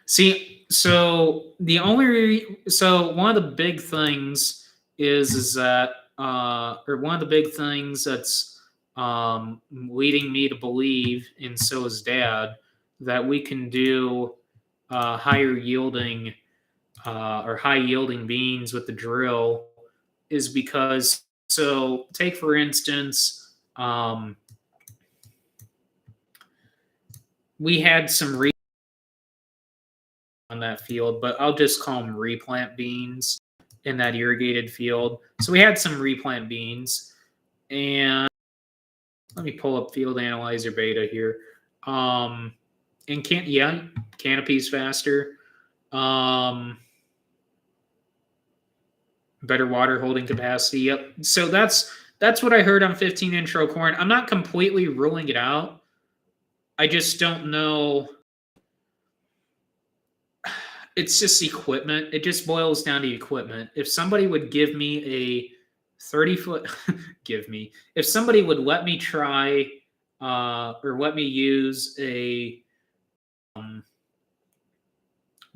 See, so one of the big things is that or one of the big things that's leading me to believe, and so is Dad, that we can do higher yielding or high yielding beans with the drill is because, so take for instance, we had some on that field, but I'll just call them replant beans in that irrigated field. So we had some replant beans, and let me pull up Field Analyzer Beta here. And canopy's faster. Better water holding capacity. Yep. So that's what I heard on 15-inch row corn. I'm not completely ruling it out. I just don't know. It's just equipment. It just boils down to equipment. If somebody would give me a 30-foot, if somebody would let me try or let me use a,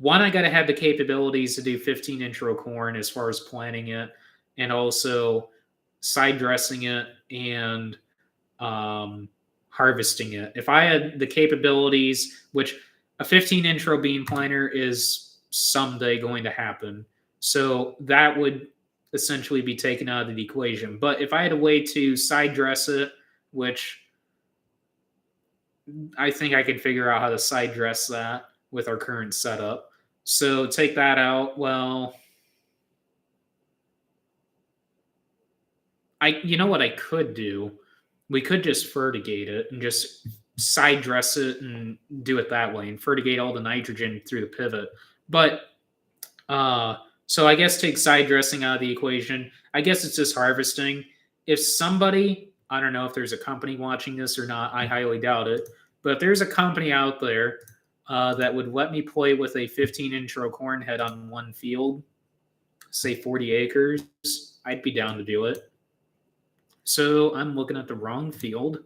one, I got to have the capabilities to do 15-inch row corn as far as planting it, and also side dressing it and harvesting it. If I had the capabilities, which a 15-inch row bean planter is someday going to happen. So that would essentially be taken out of the equation. But if I had a way to side dress it, which I think I could figure out how to side dress that with our current setup. So take that out. Well, you know what I could do? We could just fertigate it and just side dress it and do it that way and fertigate all the nitrogen through the pivot. But so I guess take side dressing out of the equation. I guess it's just harvesting. If somebody, I don't know if there's a company watching this or not, I highly doubt it. But if there's a company out there that would let me play with a 15-inch row corn head on one field, say 40 acres, I'd be down to do it. So I'm looking at the wrong field.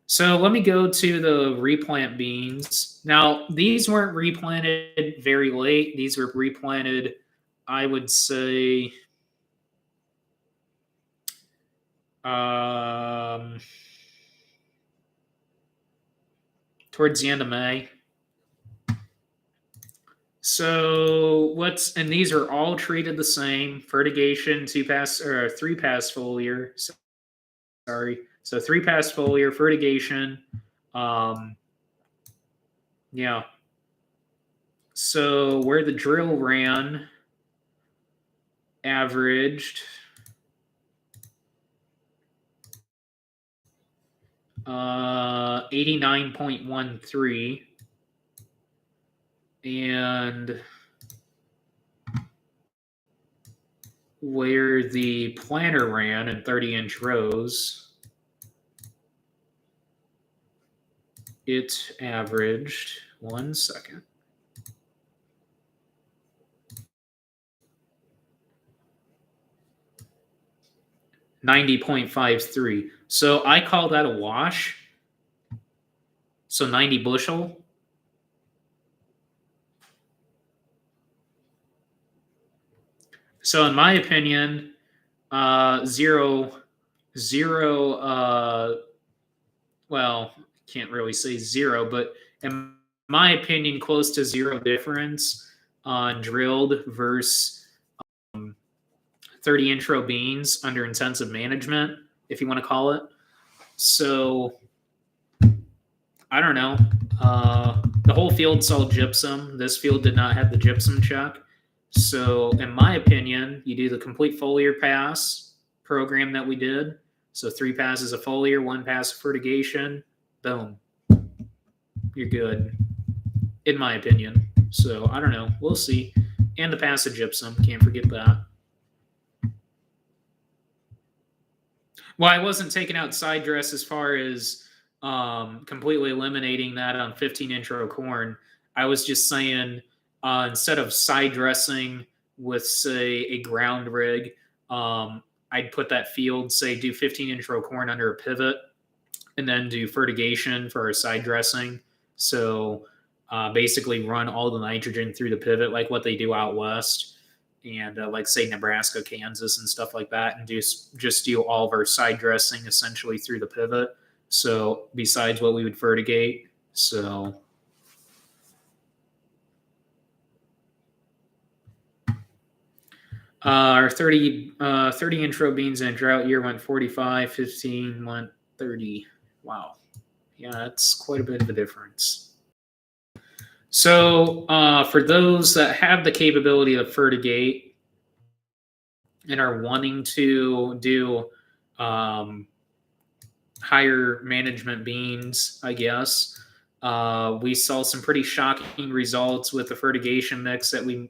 So let me go to the replant beans. Now, these weren't replanted very late. These were replanted, I would say, towards the end of May. So and these are all treated the same: fertigation, 2-pass or 3-pass foliar. Sorry. So 3-pass foliar, fertigation. Yeah. So where the drill ran averaged 89.13, and where the planter ran in 30-inch rows, it averaged, 1 second, $90.53. So I call that a wash. So 90 bushel. So in my opinion, zero, well, can't really say zero, but in my opinion, close to zero difference on drilled versus 30-inch row beans under intensive management, if you want to call it. So I don't know. The whole field saw gypsum. This field did not have the gypsum check. So in my opinion, you do the complete foliar pass program that we did. So 3 passes of foliar, 1 pass of fertigation. Boom. You're good, in my opinion. So I don't know. We'll see. And the pass of gypsum. Can't forget that. Well, I wasn't taking out side dress as far as completely eliminating that on 15-inch row corn. I was just saying instead of side dressing with, say, a ground rig, I'd put that field, say, do 15-inch row corn under a pivot, and then do fertigation for our side dressing. So basically run all the nitrogen through the pivot like what they do out west. And like, say, Nebraska, Kansas, and stuff like that, and just do all of our side dressing essentially through the pivot. So besides what we would fertigate. So our 30-inch row beans in a drought year went 45, 15 went 30. Wow. Yeah, that's quite a bit of a difference. So for those that have the capability to fertigate and are wanting to do higher management beans, I guess, we saw some pretty shocking results with the fertigation mix that we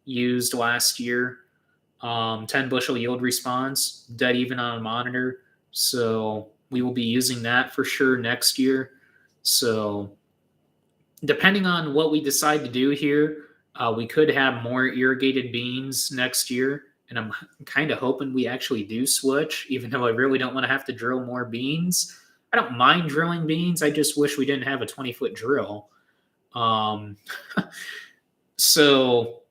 used last year. 10 bushel yield response, dead even on a monitor. So we will be using that for sure next year. So depending on what we decide to do here, we could have more irrigated beans next year. And I'm kind of hoping we actually do switch, even though I really don't want to have to drill more beans. I don't mind drilling beans. I just wish we didn't have a 20-foot drill. So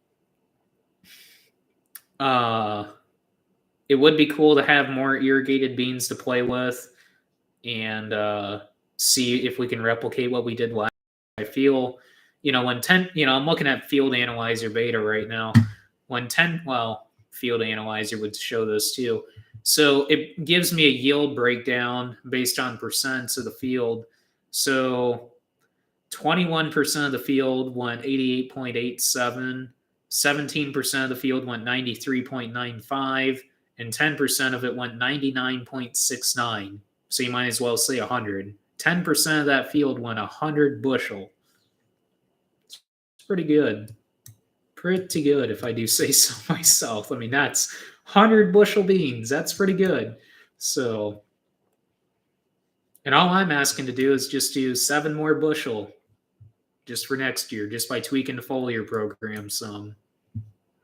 it would be cool to have more irrigated beans to play with and see if we can replicate what we did last. I feel when 10, I'm looking at Field Analyzer beta right now. When 10, well, Field Analyzer would show this too. So it gives me a yield breakdown based on percents of the field. So 21% of the field went 88.87, 17% of the field went 93.95, and 10% of it went 99.69. So you might as well say 100. 10% of that field went 100 bushel. It's pretty good. Pretty good, if I do say so myself. I mean, that's 100 bushel beans. That's pretty good. So, and all I'm asking to do is just do 7 more bushel just for next year, just by tweaking the foliar program some,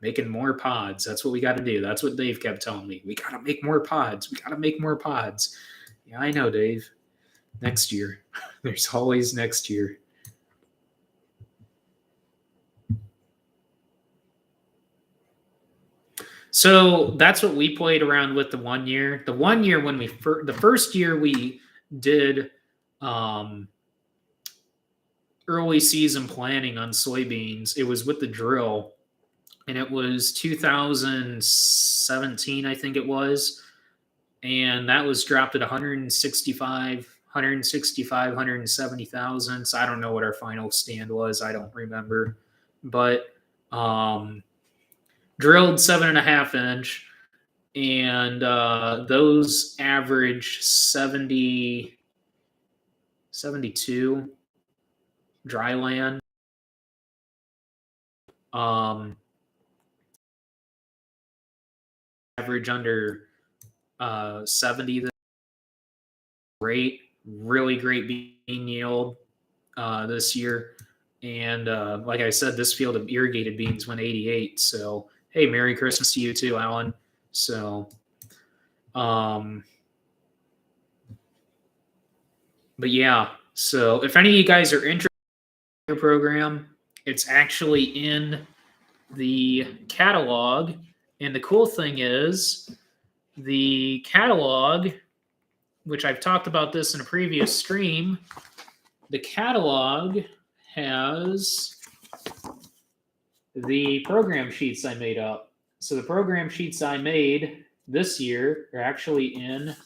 making more pods. That's what we got to do. That's what Dave kept telling me. We got to make more pods. We got to make more pods. Yeah, I know, Dave. Next year. There's always next year. So that's what we played around with the 1 year. The 1 year when the first year we did early season planning on soybeans, it was with the drill, and it was 2017, I think it was, and that was dropped at 170,000. So I don't know what our final stand was. I don't remember, but drilled 7.5 inch, and those average 72 dry land. Average under 70. Really great bean yield this year. And like I said, this field of irrigated beans went 88. So, hey, Merry Christmas to you too, Alan. So, but yeah. So if any of you guys are interested in your program, it's actually in the catalog. And the cool thing is the catalog, which I've talked about this in a previous stream, the catalog has the program sheets I made up. So the program sheets I made this year are actually in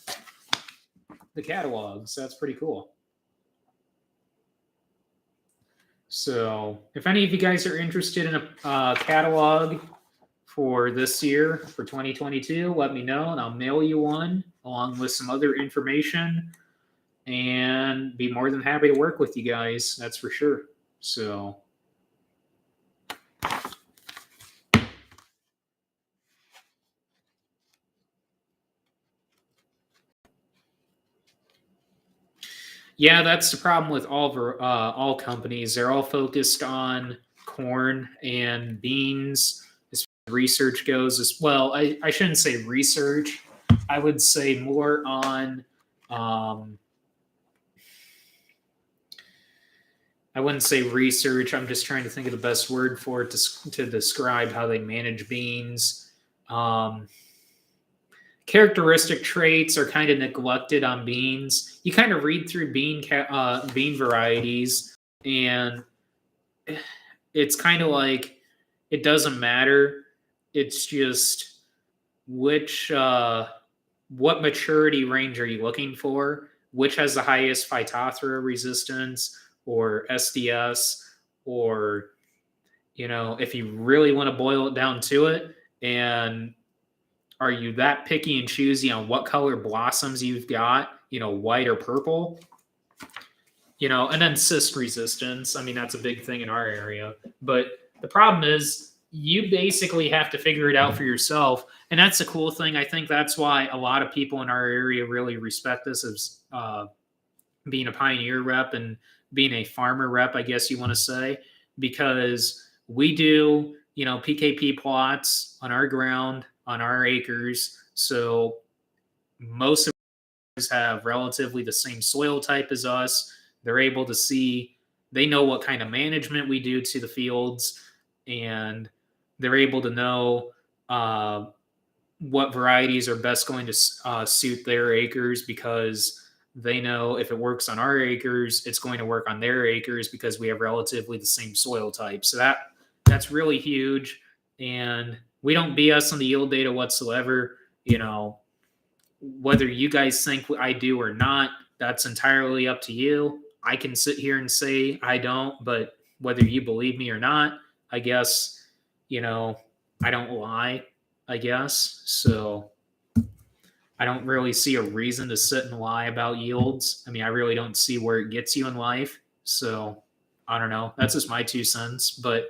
the catalog. So that's pretty cool. So if any of you guys are interested in a catalog for this year, for 2022, let me know and I'll mail you one along with some other information, and be more than happy to work with you guys. That's for sure. So yeah, that's the problem with all companies. They're all focused on corn and beans as far as research goes. As well, I shouldn't say research. I would say more on. I wouldn't say research. I'm just trying to think of the best word for it to describe how they manage beans. Characteristic traits are kind of neglected on beans. You kind of read through bean varieties, and it's kind of like it doesn't matter. It's just what maturity range are you looking for? Which has the highest Phytophthora resistance or SDS, or if you really want to boil it down to it, and are you that picky and choosy on what color blossoms you've got, white or purple? And then cyst resistance. I mean, that's a big thing in our area. But the problem is you basically have to figure it out for yourself. And that's the cool thing. I think that's why a lot of people in our area really respect us as being a pioneer rep and being a farmer rep, I guess you want to say, because we do, PKP plots on our ground, on our acres. So most of us have relatively the same soil type as us. They're able to see, they know what kind of management we do to the fields, and they're able to know what varieties are best going to suit their acres, because they know if it works on our acres, it's going to work on their acres because we have relatively the same soil type. So that's really huge. And we don't BS on the yield data whatsoever. Whether you guys think I do or not, that's entirely up to you. I can sit here and say I don't, but whether you believe me or not, I guess, I don't lie, I guess. So I don't really see a reason to sit and lie about yields. I mean, I really don't see where it gets you in life. So I don't know. That's just my 2 cents. But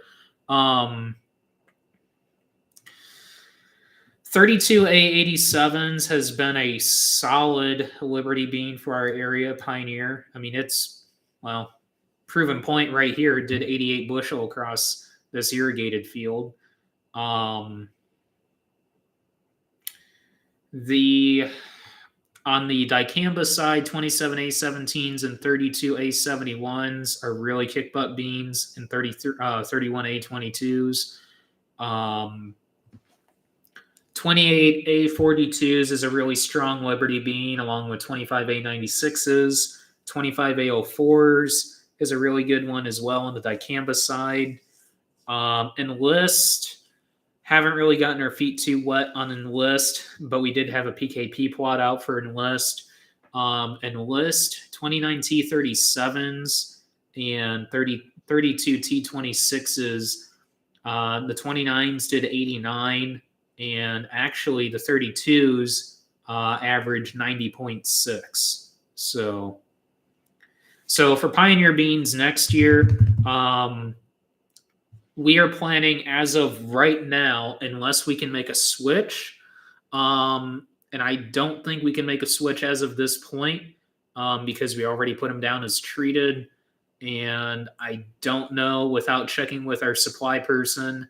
32A87s has been a solid Liberty bean for our area, Pioneer. I mean, it's, proven point right here, did 88 bushel across this irrigated field. On the dicamba side, 27A17s and 32A71s are really kick butt beans, and 31A22s. 28A42s is a really strong Liberty bean, along with 25A96s. 25A04s is a really good one as well on the dicamba side. Enlist, haven't really gotten our feet too wet on Enlist, but we did have a PKP plot out for Enlist. Enlist, 29T37s and 32T26s. The 29s did 89, and actually the 32s averaged 90.6. So for Pioneer beans next year, we are planning as of right now, unless we can make a switch, and I don't think we can make a switch as of this point because we already put them down as treated, and I don't know, without checking with our supply person,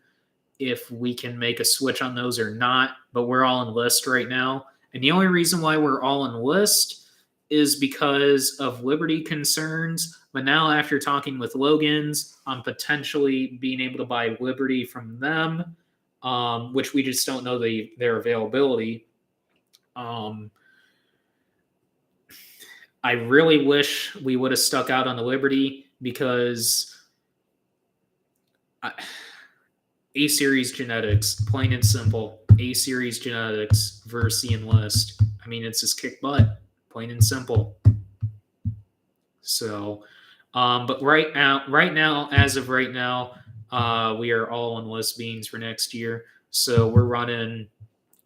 if we can make a switch on those or not, but we're all Enlist right now. And the only reason why we're all Enlist is because of Liberty concerns. But now, after talking with Logan's, I'm potentially being able to buy Liberty from them, which we just don't know their availability. I really wish we would have stuck out on the Liberty because A-series genetics, plain and simple. A-series genetics versus the Enlist. I mean, it's just kick butt, plain and simple. So, but right now, as of right now, we are all Enlist beans for next year. So we're running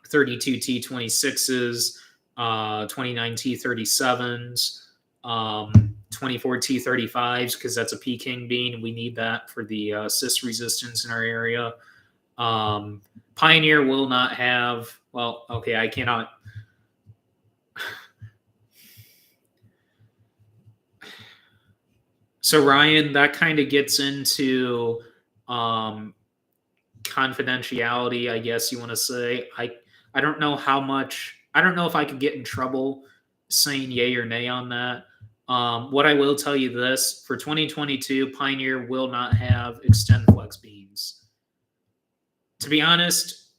32T26s, 29T37s, 24T35s, because that's a Peking bean. We need that for the cyst resistance in our area. Pioneer will not have, I cannot. So Ryan, that kind of gets into confidentiality, I guess you want to say. I don't know how much. I don't know if I could get in trouble saying yay or nay on that. What I will tell you this, for 2022, Pioneer will not have Extend Flex beans. To be honest,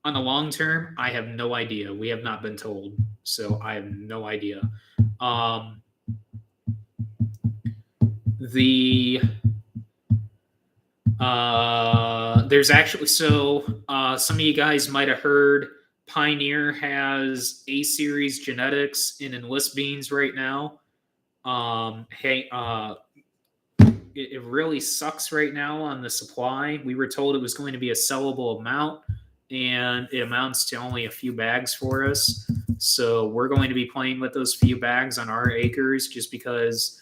on the long term, I have no idea. We have not been told, so I have no idea. There's actually, some of you guys might have heard Pioneer has A-series genetics in Enlist beans right now. It really sucks right now on the supply. We were told it was going to be a sellable amount, and it amounts to only a few bags for us. So we're going to be playing with those few bags on our acres just because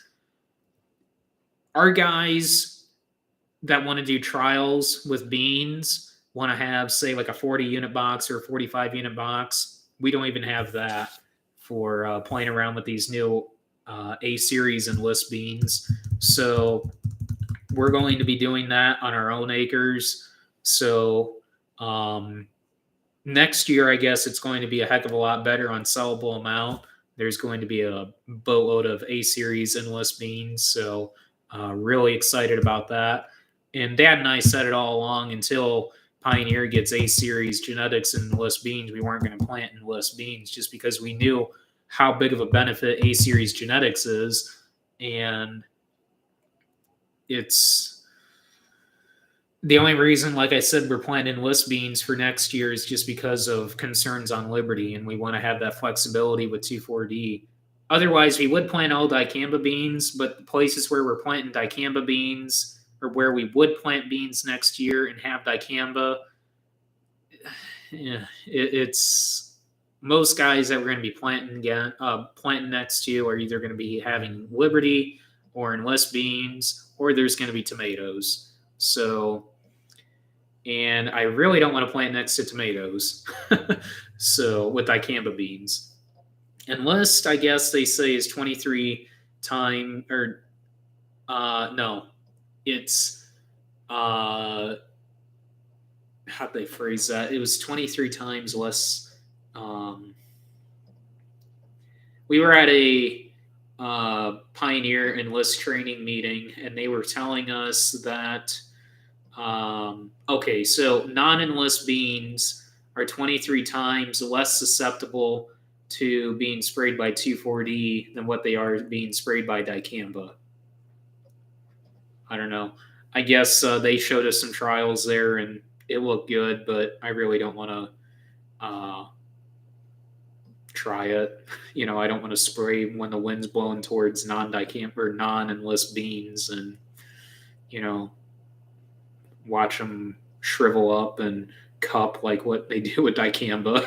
our guys that want to do trials with beans want to have, say, like a 40-unit box or a 45-unit box. We don't even have that for playing around with these new A-series Enlist beans. So we're going to be doing that on our own acres. So next year, I guess it's going to be a heck of a lot better on sellable amount. There's going to be a boatload of A-series Enlist beans. So really excited about that. And Dad and I said it all along, until Pioneer gets A-series genetics and Enlist beans, we weren't going to plant Enlist beans, just because we knew how big of a benefit A series genetics is, and it's the only reason, like I said, we're planting Enlist beans for next year is just because of concerns on Liberty, and we want to have that flexibility with 2,4-D. Otherwise, we would plant all dicamba beans, but the places where we're planting dicamba beans, or where we would plant beans next year and have dicamba, it's most guys that we're going to be planting next to are either going to be having Liberty or Enlist beans, or there's going to be tomatoes. So, and I really don't want to plant next to tomatoes. So with dicamba beans, Enlist, I guess they say is 23 time, or no, it's how'd they phrase that? It was 23 times less. We were at a Pioneer Enlist training meeting, and they were telling us that okay, so non-Enlist beans are 23 times less susceptible to being sprayed by 2,4-D than what they are being sprayed by dicamba. I don't know. I guess they showed us some trials there, and it looked good, but I really don't want to try it. You know, I don't want to spray when the wind's blowing towards non-dicamba or non-Enlist beans, and you know, watch them shrivel up and cup like what they do with dicamba.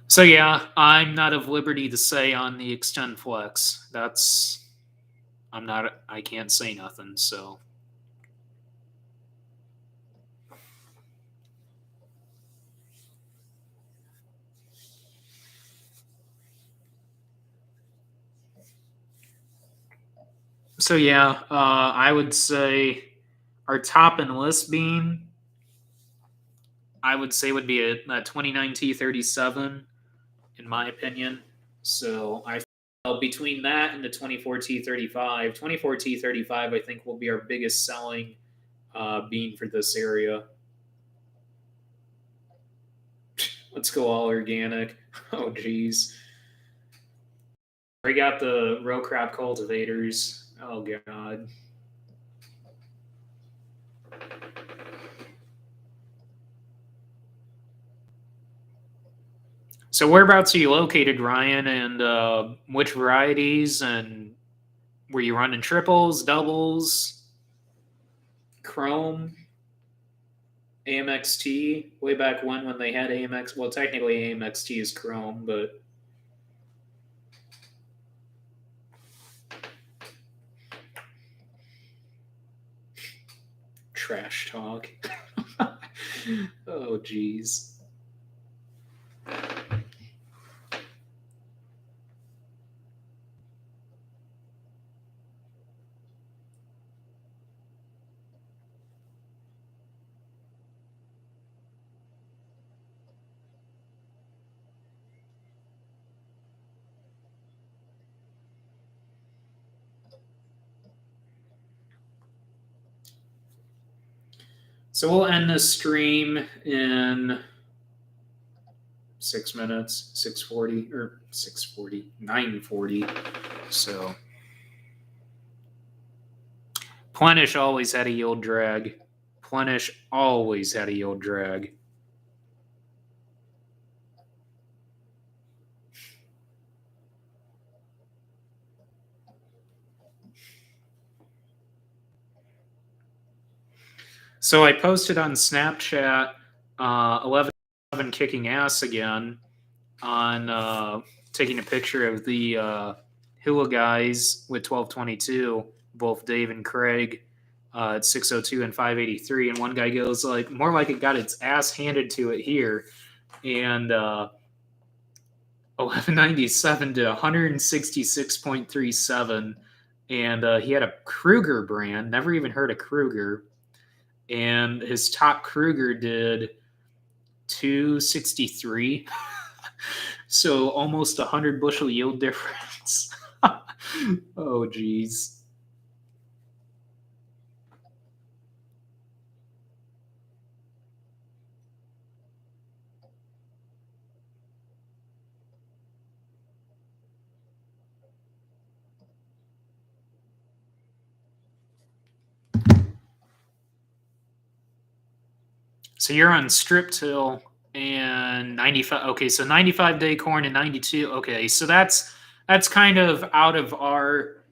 So yeah, I'm not of liberty to say on the Extend Flex. I can't say nothing, so. So yeah, I would say our top Enlist bean, I would say would be a 29T37, in my opinion. So I feel between that and the 24T35, 24T35 I think will be our biggest selling bean for this area. Let's go all organic. Oh geez. We got the row crop cultivators. Oh god. So whereabouts are you located, Ryan? And which varieties? And were you running triples, doubles, Chrome, AMXT? Way back when they had AMX. Well, technically AMXT is Chrome, but trash talk. Oh geez. So we'll end the stream in 6 minutes, 6:40 or 6:40, 9:40. So Plenish always had a yield drag. Plenish always had a yield drag. So I posted on Snapchat 11 kicking ass again on taking a picture of the Hua guys with 1222, both Dave and Craig at 602 and 583. And one guy goes like, more like it got its ass handed to it here. And 1197 to 166.37. And he had a Kruger brand, never even heard of Kruger. And his top Kruger did 263. So almost 100 bushel yield difference. Oh, geez. So you're on strip till and 95. Okay, so 95-day corn and 92. Okay, so that's kind of out of our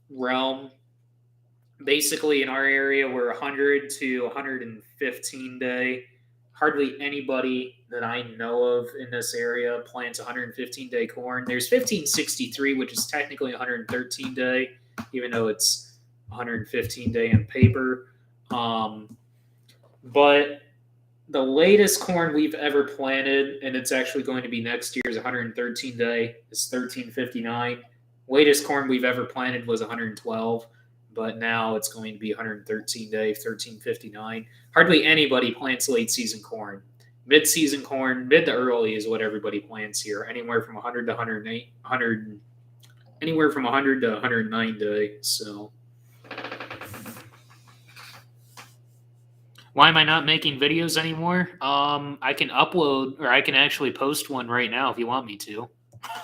realm. Basically, in our area, we're 100 to 115 day. Hardly anybody that I know of in this area plants 115-day corn. There's 1563, which is technically 113 day, even though it's 115 day on paper. But the latest corn we've ever planted, and it's actually going to be next year's 113 day, is 1359. Latest corn we've ever planted was 112, but now it's going to be 113 day, 1359. Hardly anybody plants late season corn. Mid season corn, mid to early is what everybody plants here. Anywhere from 100 to 108, 100, anywhere from 100 to 109 day. So. Why am I not making videos anymore? I can upload, or I can actually post one right now if you want me to.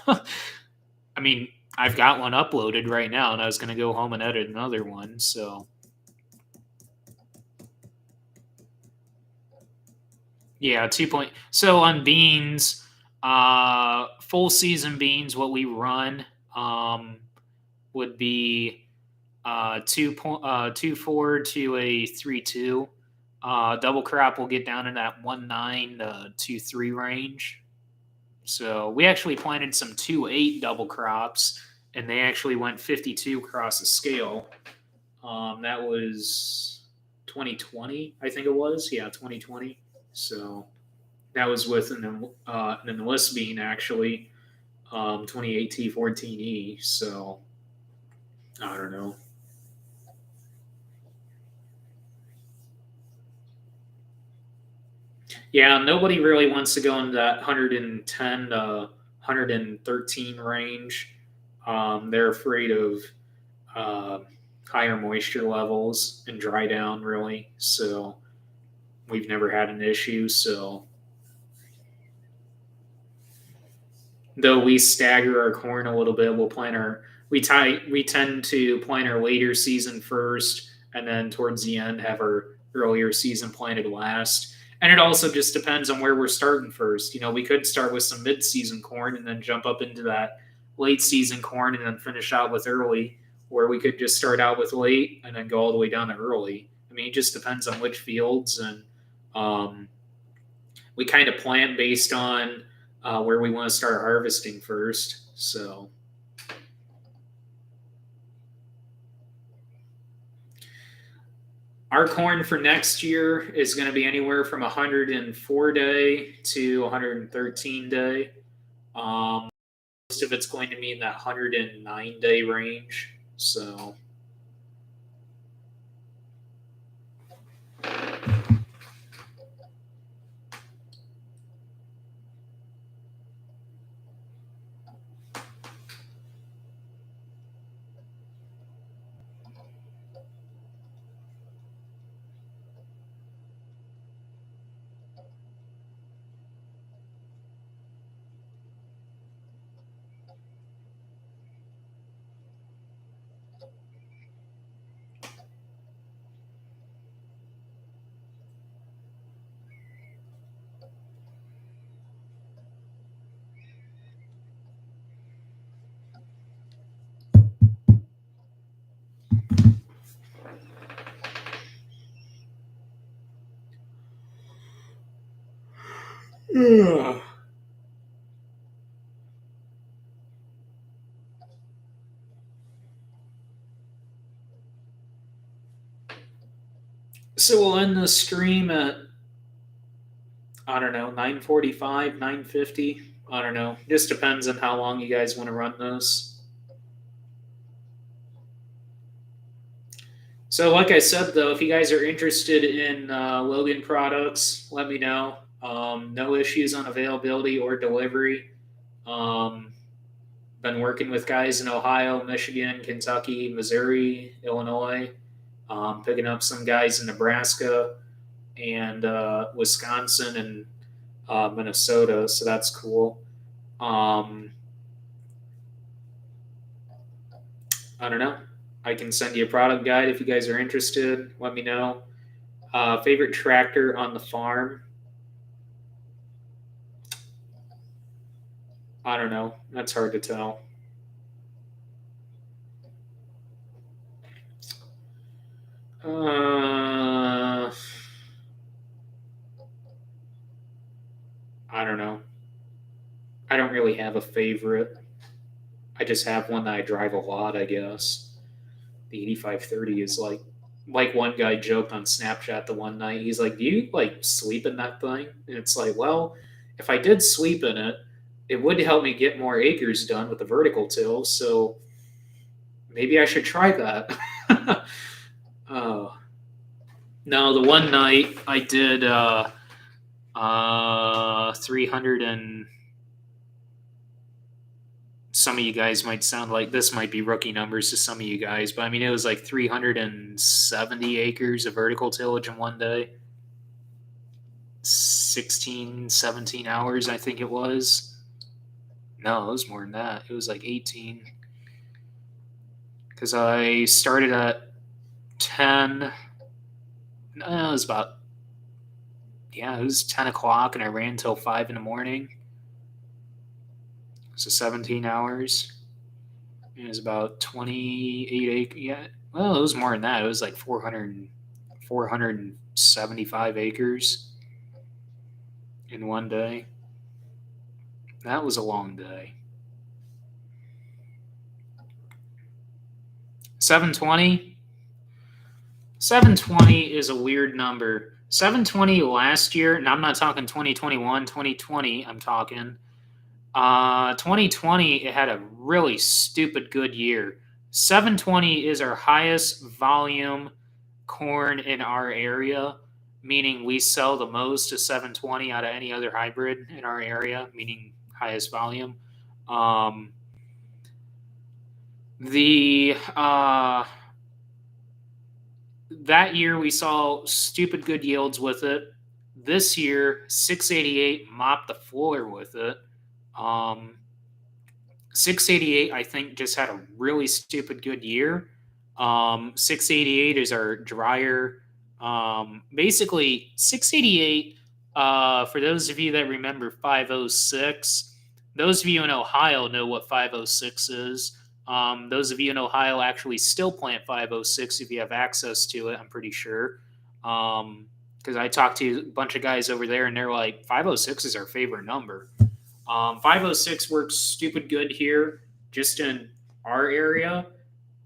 I mean, I've got one uploaded right now, and I was going to go home and edit another one, so. Yeah, 2 point. So on beans, full season beans, what we run would be 2.4 to a 3.2. Double crop will get down in that 1.9 to 2.3 range. So we actually planted some 2.8 double crops, and they actually went 52 across the scale. That was 2020, I think it was. Yeah, 2020. So that was with an Enlist bean, actually, 28T14E. So I don't know. Yeah, nobody really wants to go in that 110 to 113 range. They're afraid of higher moisture levels and dry down, really. So we've never had an issue. So though we stagger our corn a little bit, we tend to plant our later season first, and then towards the end have our earlier season planted last. And it also just depends on where we're starting first. We could start with some mid-season corn and then jump up into that late season corn and then finish out with early, or we could just start out with late and then go all the way down to early. I mean, it just depends on which fields, and we kind of plant based on where we want to start harvesting first. So. Our corn for next year is going to be anywhere from 104 day to 113 day. Most of it's going to be in that 109 day range. So. Ugh. So we'll end the stream at, I don't know, 9:45, 9:50. I don't know. Just depends on how long you guys want to run this. So, like I said, though, if you guys are interested in Logan products, let me know. No issues on availability or delivery. Been working with guys in Ohio, Michigan, Kentucky, Missouri, Illinois. Picking up some guys in Nebraska and Wisconsin and Minnesota, so that's cool. I don't know. I can send you a product guide if you guys are interested. Let me know. Favorite tractor on the farm? I don't know. That's hard to tell. I don't know. I don't really have a favorite. I just have one that I drive a lot, I guess. The 8530 is like one guy joked on Snapchat the one night. He's like, "Do you like sleep in that thing?" And it's like, well, if I did sleep in it, it would help me get more acres done with the vertical till. So maybe I should try that. Oh no, the one night I did 300 and some of you guys might sound like this might be rookie numbers to some of you guys, but I mean, it was like 370 acres of vertical tillage in one day. 16, 17 hours, I think it was. No, it was more than that. It was like 18. Because I started at 10. No, it was about, yeah, it was 10 o'clock and I ran until 5 in the morning. So 17 hours. It was about 28 acres. Yeah, well, it was more than that. It was like 475 acres in one day. That was a long day. 720. 720 is a weird number. 720 last year, and I'm not talking 2021, 2020, I'm talking 2020, it had a really stupid good year. 720 is our highest volume corn in our area, meaning we sell the most of 720 out of any other hybrid in our area, meaning highest volume. That year we saw stupid good yields with it. This year, 688 mopped the floor with it. 688, I think, just had a really stupid good year. 688 is our drier. Basically, 688, for those of you that remember 506, those of you in Ohio know what 506 is. Those of you in Ohio actually still plant 506 if you have access to it, I'm pretty sure. Because I talked to a bunch of guys over there and they're like, 506 is our favorite number. 506 works stupid good here, just in our area.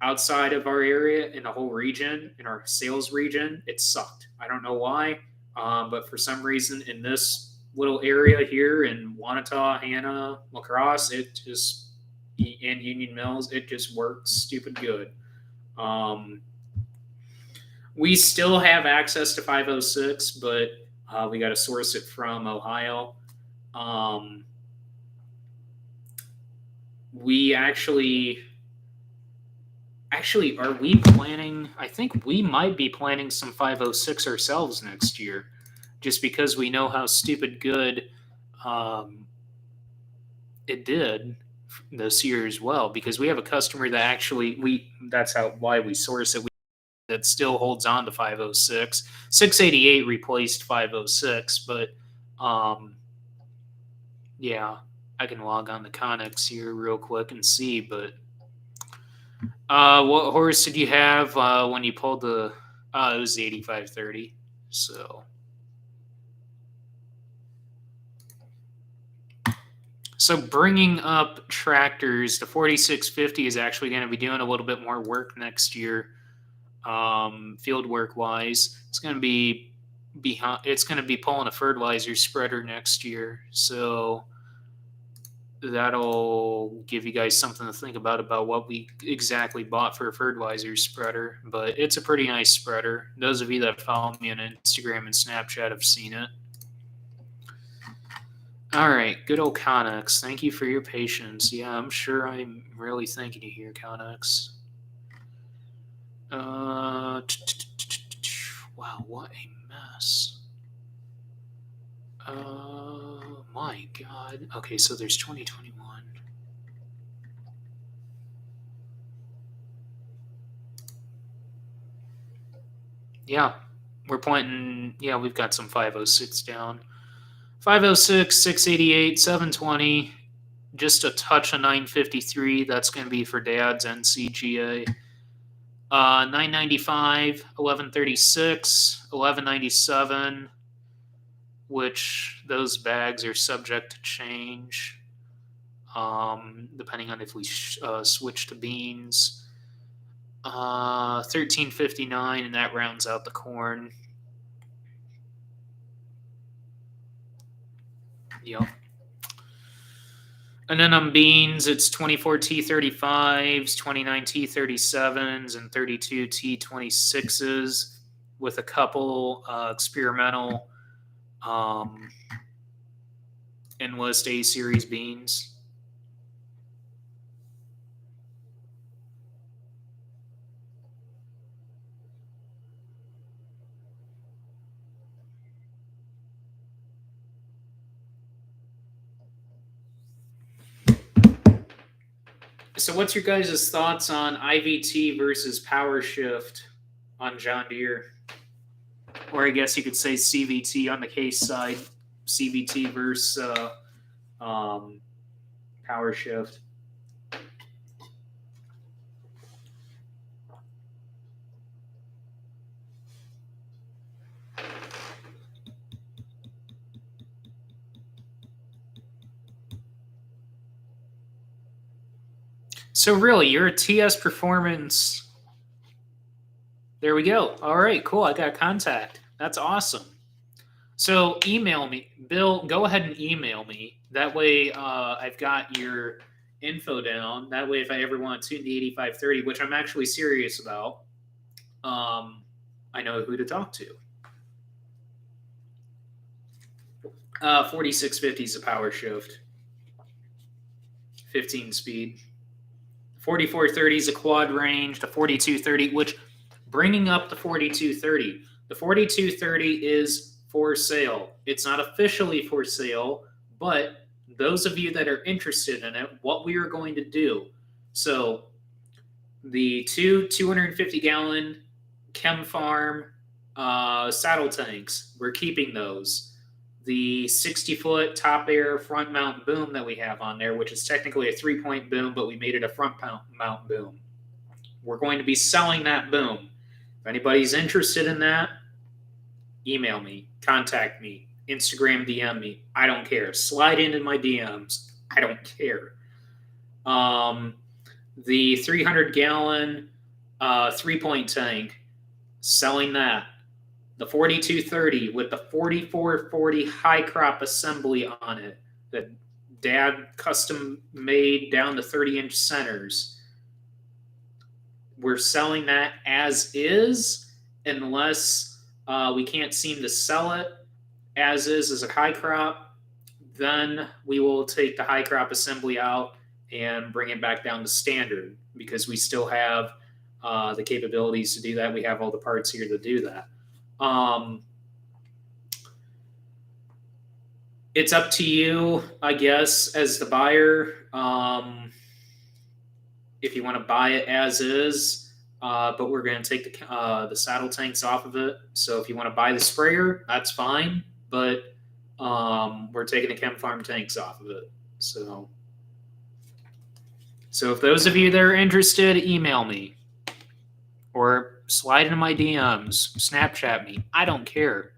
Outside of our area, in the whole region, in our sales region, it sucked. I don't know why, but for some reason in this little area here in Wanata, Hanna, La Crosse, it just, and Union Mills, it just works stupid good. We still have access to 506, but we got to source it from Ohio. We actually, are we planning? I think we might be planning some 506 ourselves next year, just because we know how stupid good it did this year as well. Because we have a customer that actually that's why we source it. That still holds on to 506. 688 replaced 506, but yeah, I can log on to Connex here real quick and see. But what horse did you have when you pulled the? It was the 8530. So bringing up tractors, the 4650 is actually going to be doing a little bit more work next year, field work wise. It's going to be It's going to be pulling a fertilizer spreader next year. So that'll give you guys something to think about what we exactly bought for a fertilizer spreader. But it's a pretty nice spreader. Those of you that follow me on Instagram and Snapchat have seen it. All right, good old Connex. Thank you for your patience. Yeah, I'm sure I'm really thanking you here, Connex. Wow, what a mess. My God. Okay, so there's 2021. Yeah, we're pointing, yeah, we've got some 506 down. 506, 688, 720, just a touch of 953. That's going to be for Dad's NCGA. 995, 1136, 1197, which those bags are subject to change depending on if we switch to beans. 1359, and that rounds out the corn. Yep. And then on beans, it's 24 T35s, 29 T37s, and 32 T26s with a couple experimental Enlist A series beans. So what's your guys' thoughts on IVT versus power shift on John Deere? Or I guess you could say CVT on the case side, CVT versus power shift. So really, you're a TS Performance. There we go. All right, cool. I got contact. That's awesome. So email me, Bill. Go ahead and email me. That way, I've got your info down. That way, if I ever want to tune the 8530, which I'm actually serious about, I know who to talk to. 4650 is a power shift. 15 speed. 4430 is a quad range. The 4230, which bringing up the 4230. The 4230 is for sale. It's not officially for sale, but those of you that are interested in it, what we are going to do. So the two 250-gallon Chem Farm saddle tanks, we're keeping those. The 60-foot top air front mount boom that we have on there, which is technically a 3-point boom, but we made it a front mount boom. We're going to be selling that boom. If anybody's interested in that, email me, contact me, Instagram DM me. I don't care. Slide into my DMs. I don't care. The 300-gallon 3-point tank, selling that. The 4230 with the 4440 high crop assembly on it that Dad custom made down to 30-inch centers. We're selling that as is, unless we can't seem to sell it as is as a high crop. Then we will take the high crop assembly out and bring it back down to standard, because we still have the capabilities to do that. We have all the parts here to do that. It's up to you, I guess, as the buyer, if you want to buy it as is, but we're going to take the saddle tanks off of it. So if you want to buy the sprayer, that's fine, but we're taking the Chem Farm tanks off of it. So if those of you that are interested, email me or slide into my DMs, Snapchat me. I don't care.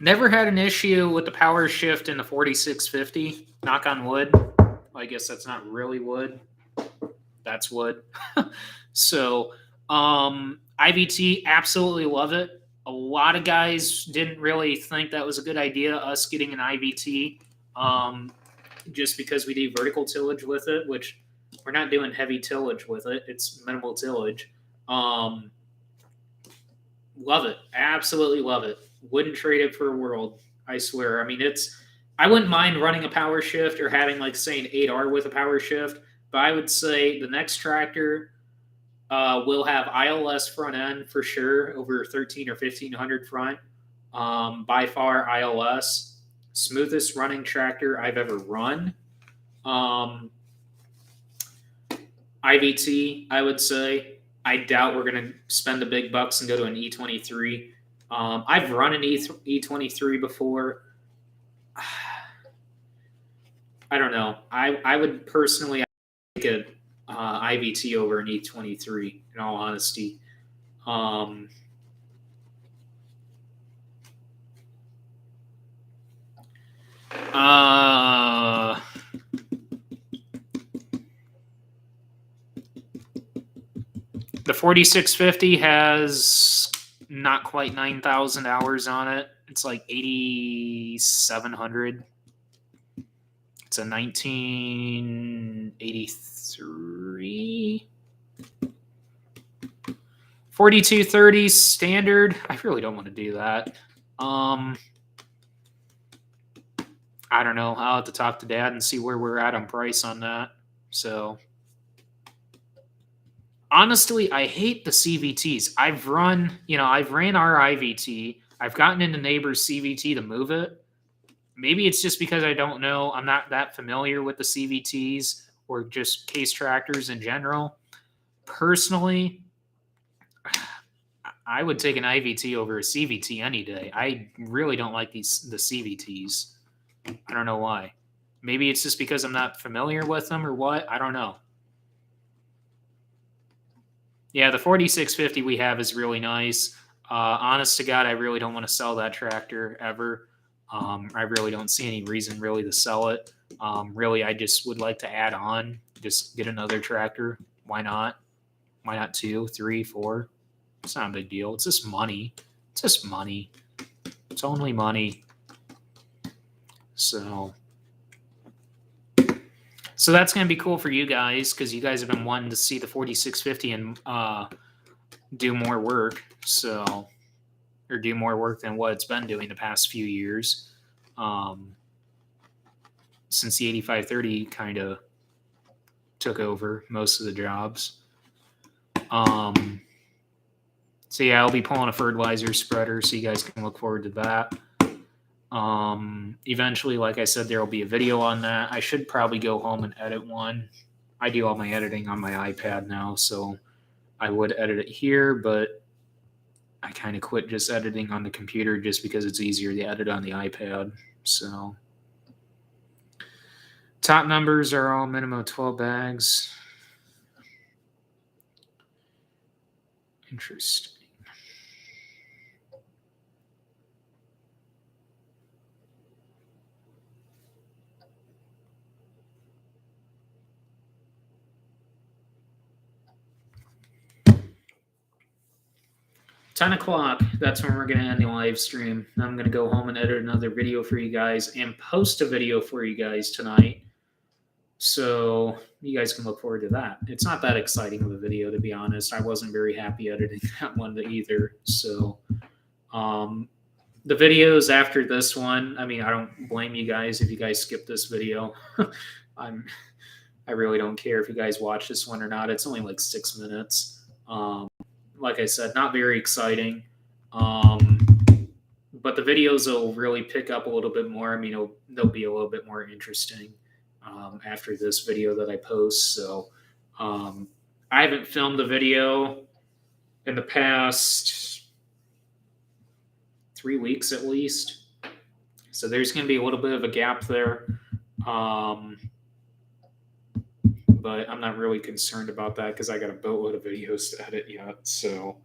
Never had an issue with the power shift in the 4650. Knock on wood. I guess that's not really wood. That's wood. So, IVT, absolutely love it. A lot of guys didn't really think that was a good idea, us getting an IVT, just because we do vertical tillage with it, which we're not doing heavy tillage with it. It's minimal tillage. Love it. Absolutely love it. Wouldn't trade it for a world. I swear. I mean, I wouldn't mind running a power shift or having, like, say, an 8R with a power shift, but I would say the next tractor will have ILS front end for sure, over 13 or 1500 front. By far ILS. smoothest running tractor I've ever run. IVT, I would say. I doubt we're going to spend the big bucks and go to an E23. I've run an E23 before. I don't know. I would personally take a IVT over an E23, in all honesty. The 4650 has not quite 9,000 hours on it. It's like 8,700. It's a 1983. 4230 standard. I really don't want to do that. I don't know. I'll have to talk to Dad and see where we're at on price on that. So, honestly, I hate the CVTs. I've ran our IVT. I've gotten into neighbor's CVT to move it. Maybe it's just because I don't know. I'm not that familiar with the CVTs or just case tractors in general. Personally, I would take an IVT over a CVT any day. I really don't like the CVTs. I don't know why. Maybe it's just because I'm not familiar with them or what. I don't know. Yeah, the 4650 we have is really nice. Honest to God, I really don't want to sell that tractor ever. I really don't see any reason really to sell it. Really, I just would like to add on, just get another tractor. Why not? Why not 2, 3, 4? It's not a big deal. It's just money. It's just money. It's only money. So that's going to be cool for you guys because you guys have been wanting to see the 4650 and do more work. Or do more work than what it's been doing the past few years. Since the 8530 kind of took over most of the jobs. So yeah, I'll be pulling a fertilizer spreader, so you guys can look forward to that. Eventually, like I said, there will be a video on that. I should probably go home and edit one. I do all my editing on my iPad now, so I would edit it here, but I kind of quit just editing on the computer just because it's easier to edit on the iPad. So top numbers are all minimum 12 bags. Interesting. $10 that's when we're going to end the live stream. I'm going to go home and edit another video for you guys and post a video for you guys tonight. So you guys can look forward to that. It's not that exciting of a video, to be honest. I wasn't very happy editing that one either. So the videos after this one, I mean, I don't blame you guys if you guys skip this video. I really don't care if you guys watch this one or not. It's only like 6 minutes. Like I said, not very exciting. But the videos will really pick up a little bit more. I mean, they'll be a little bit more interesting after this video that I post. So I haven't filmed a video in the past 3 weeks at least. So there's going to be a little bit of a gap there. But I'm not really concerned about that because I got a boatload of videos to edit yet. So,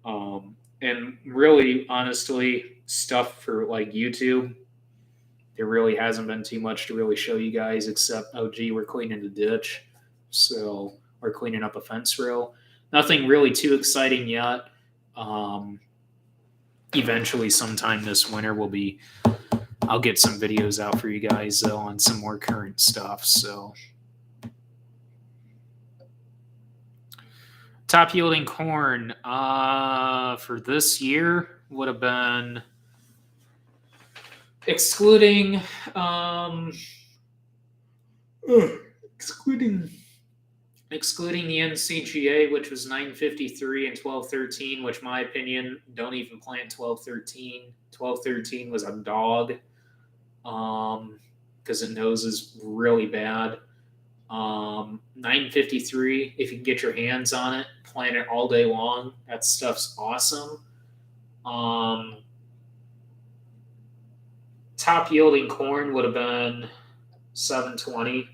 and really, honestly, stuff for like YouTube, there really hasn't been too much to really show you guys except, oh, gee, we're cleaning the ditch. So we're cleaning up a fence rail. Nothing really too exciting yet. Eventually, sometime this winter, I'll get some videos out for you guys though on some more current stuff. So. Top yielding corn for this year would have been excluding the NCGA, which was 953 and 1213, which my opinion, don't even plant 1213. 1213 was a dog. because it noses really bad. 953, if you can get your hands on it, plant it all day long. That stuff's awesome. Top yielding corn would have been 720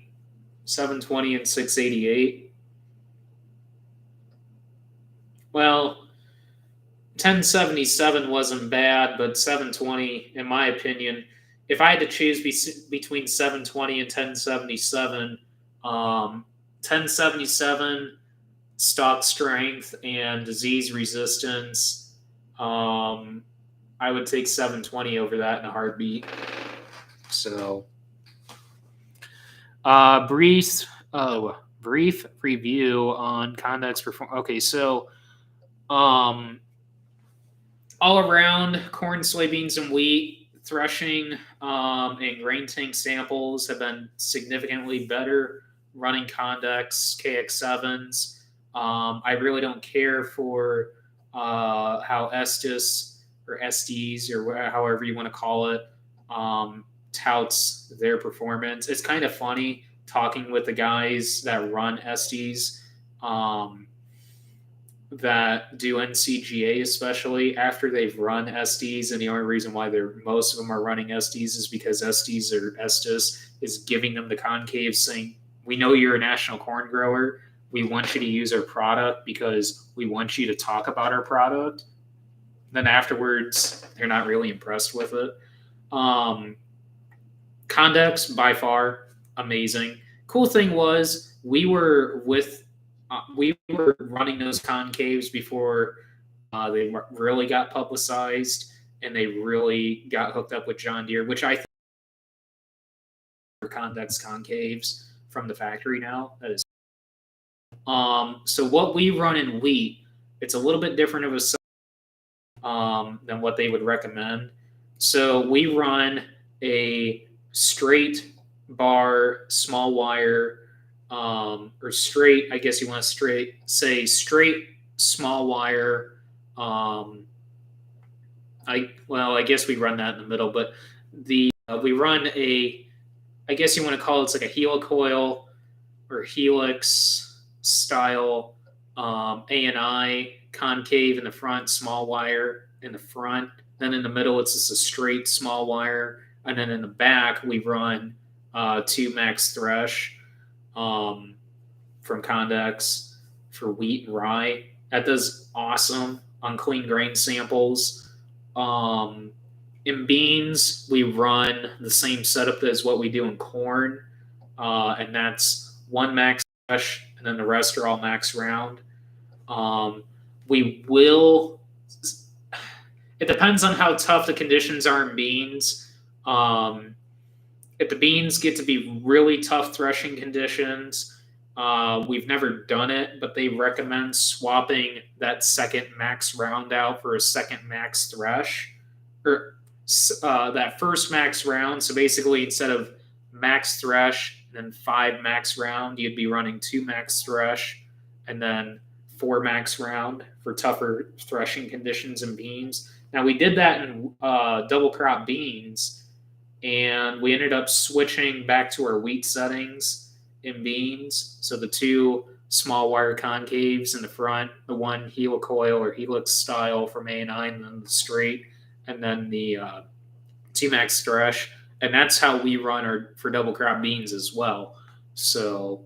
and 688. Well, 1077 wasn't bad, but 720, in my opinion, if I had to choose between 720 and 1077, 1077 stalk strength and disease resistance, I would take 720 over that in a heartbeat. So, brief review on Conduct's performance. Okay, so all around corn, soybeans, and wheat threshing and grain tank samples have been significantly better running Conduct's KX7s. I really don't care for how Estes or SDs or however you want to call it touts their performance. It's kind of funny talking with the guys that run SDs that do NCGA, especially after they've run SDs, and the only reason why most of them are running SDs is because SDs or Estes is giving them the concave, saying, we know you're a national corn grower. We want you to use our product because we want you to talk about our product. Then afterwards, they're not really impressed with it. Conduct's by far amazing. Cool thing was we were running those concaves before they really got publicized and they really got hooked up with John Deere, which I think are Conduct's concaves from the factory now. That is. So what we run in wheat, it's a little bit different of a than what they would recommend. So we run a straight bar, small wire, or straight, I guess you want to straight small wire. I guess we run that in the middle, but we run I guess you want to call it, it's like a helicoil or helix style A&I concave in the front, small wire in the front. Then in the middle, it's just a straight small wire. And then in the back, we run 2 max thresh from Conduct's for wheat and rye. That does awesome on clean grain samples. In beans, we run the same setup as what we do in corn, and that's 1 max thresh, and then the rest are all max round. It depends on how tough the conditions are in beans. If the beans get to be really tough threshing conditions, we've never done it, but they recommend swapping that second max round out for a second max thresh, or that first max round. So basically, instead of max thresh and then 5 max round, you'd be running 2 max thresh and then 4 max round for tougher threshing conditions in beans. Now, we did that in double crop beans, and we ended up switching back to our wheat settings in beans. So the 2 small wire concaves in the front, the 1 helicoil or helix style from A&I, and then the straight, and then the 2 max thresh. And that's how we run for double crop beans as well. So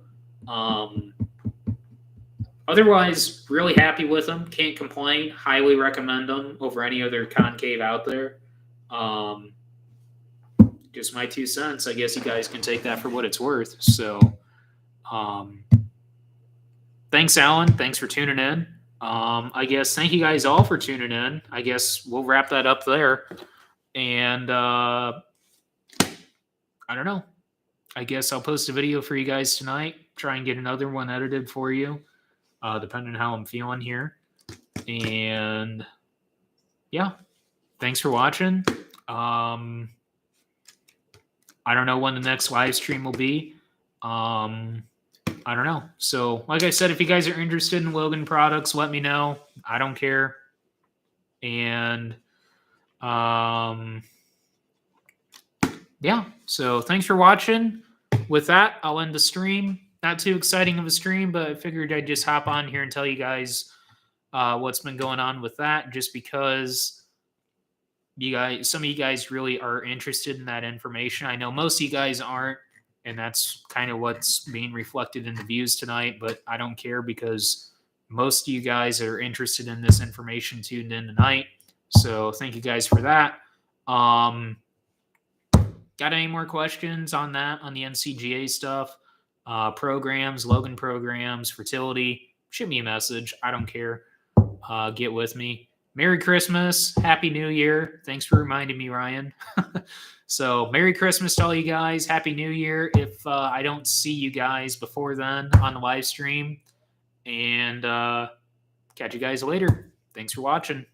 otherwise, really happy with them. Can't complain. Highly recommend them over any other concave out there. Just my 2 cents. I guess you guys can take that for what it's worth. So thanks, Alan. Thanks for tuning in. I guess thank you guys all for tuning in. I guess we'll wrap that up there. And I don't know. I guess I'll post a video for you guys tonight. Try and get another one edited for you, depending on how I'm feeling here. And yeah, thanks for watching. I don't know when the next live stream will be. I don't know. So, like I said, if you guys are interested in Logan products, let me know. I don't care. And Yeah. So thanks for watching. With that, I'll end the stream. Not too exciting of a stream, but I figured I'd just hop on here and tell you guys what's been going on with that, just because some of you guys really are interested in that information. I know most of you guys aren't, and that's kind of what's being reflected in the views tonight, but I don't care because most of you guys are interested in this information tuned in tonight. So thank you guys for that. Got any more questions on that, on the NCGA stuff? Programs, Logan programs, fertility, shoot me a message. I don't care. Get with me. Merry Christmas. Happy New Year. Thanks for reminding me, Ryan. So Merry Christmas to all you guys. Happy New Year. If I don't see you guys before then on the live stream. And catch you guys later. Thanks for watching.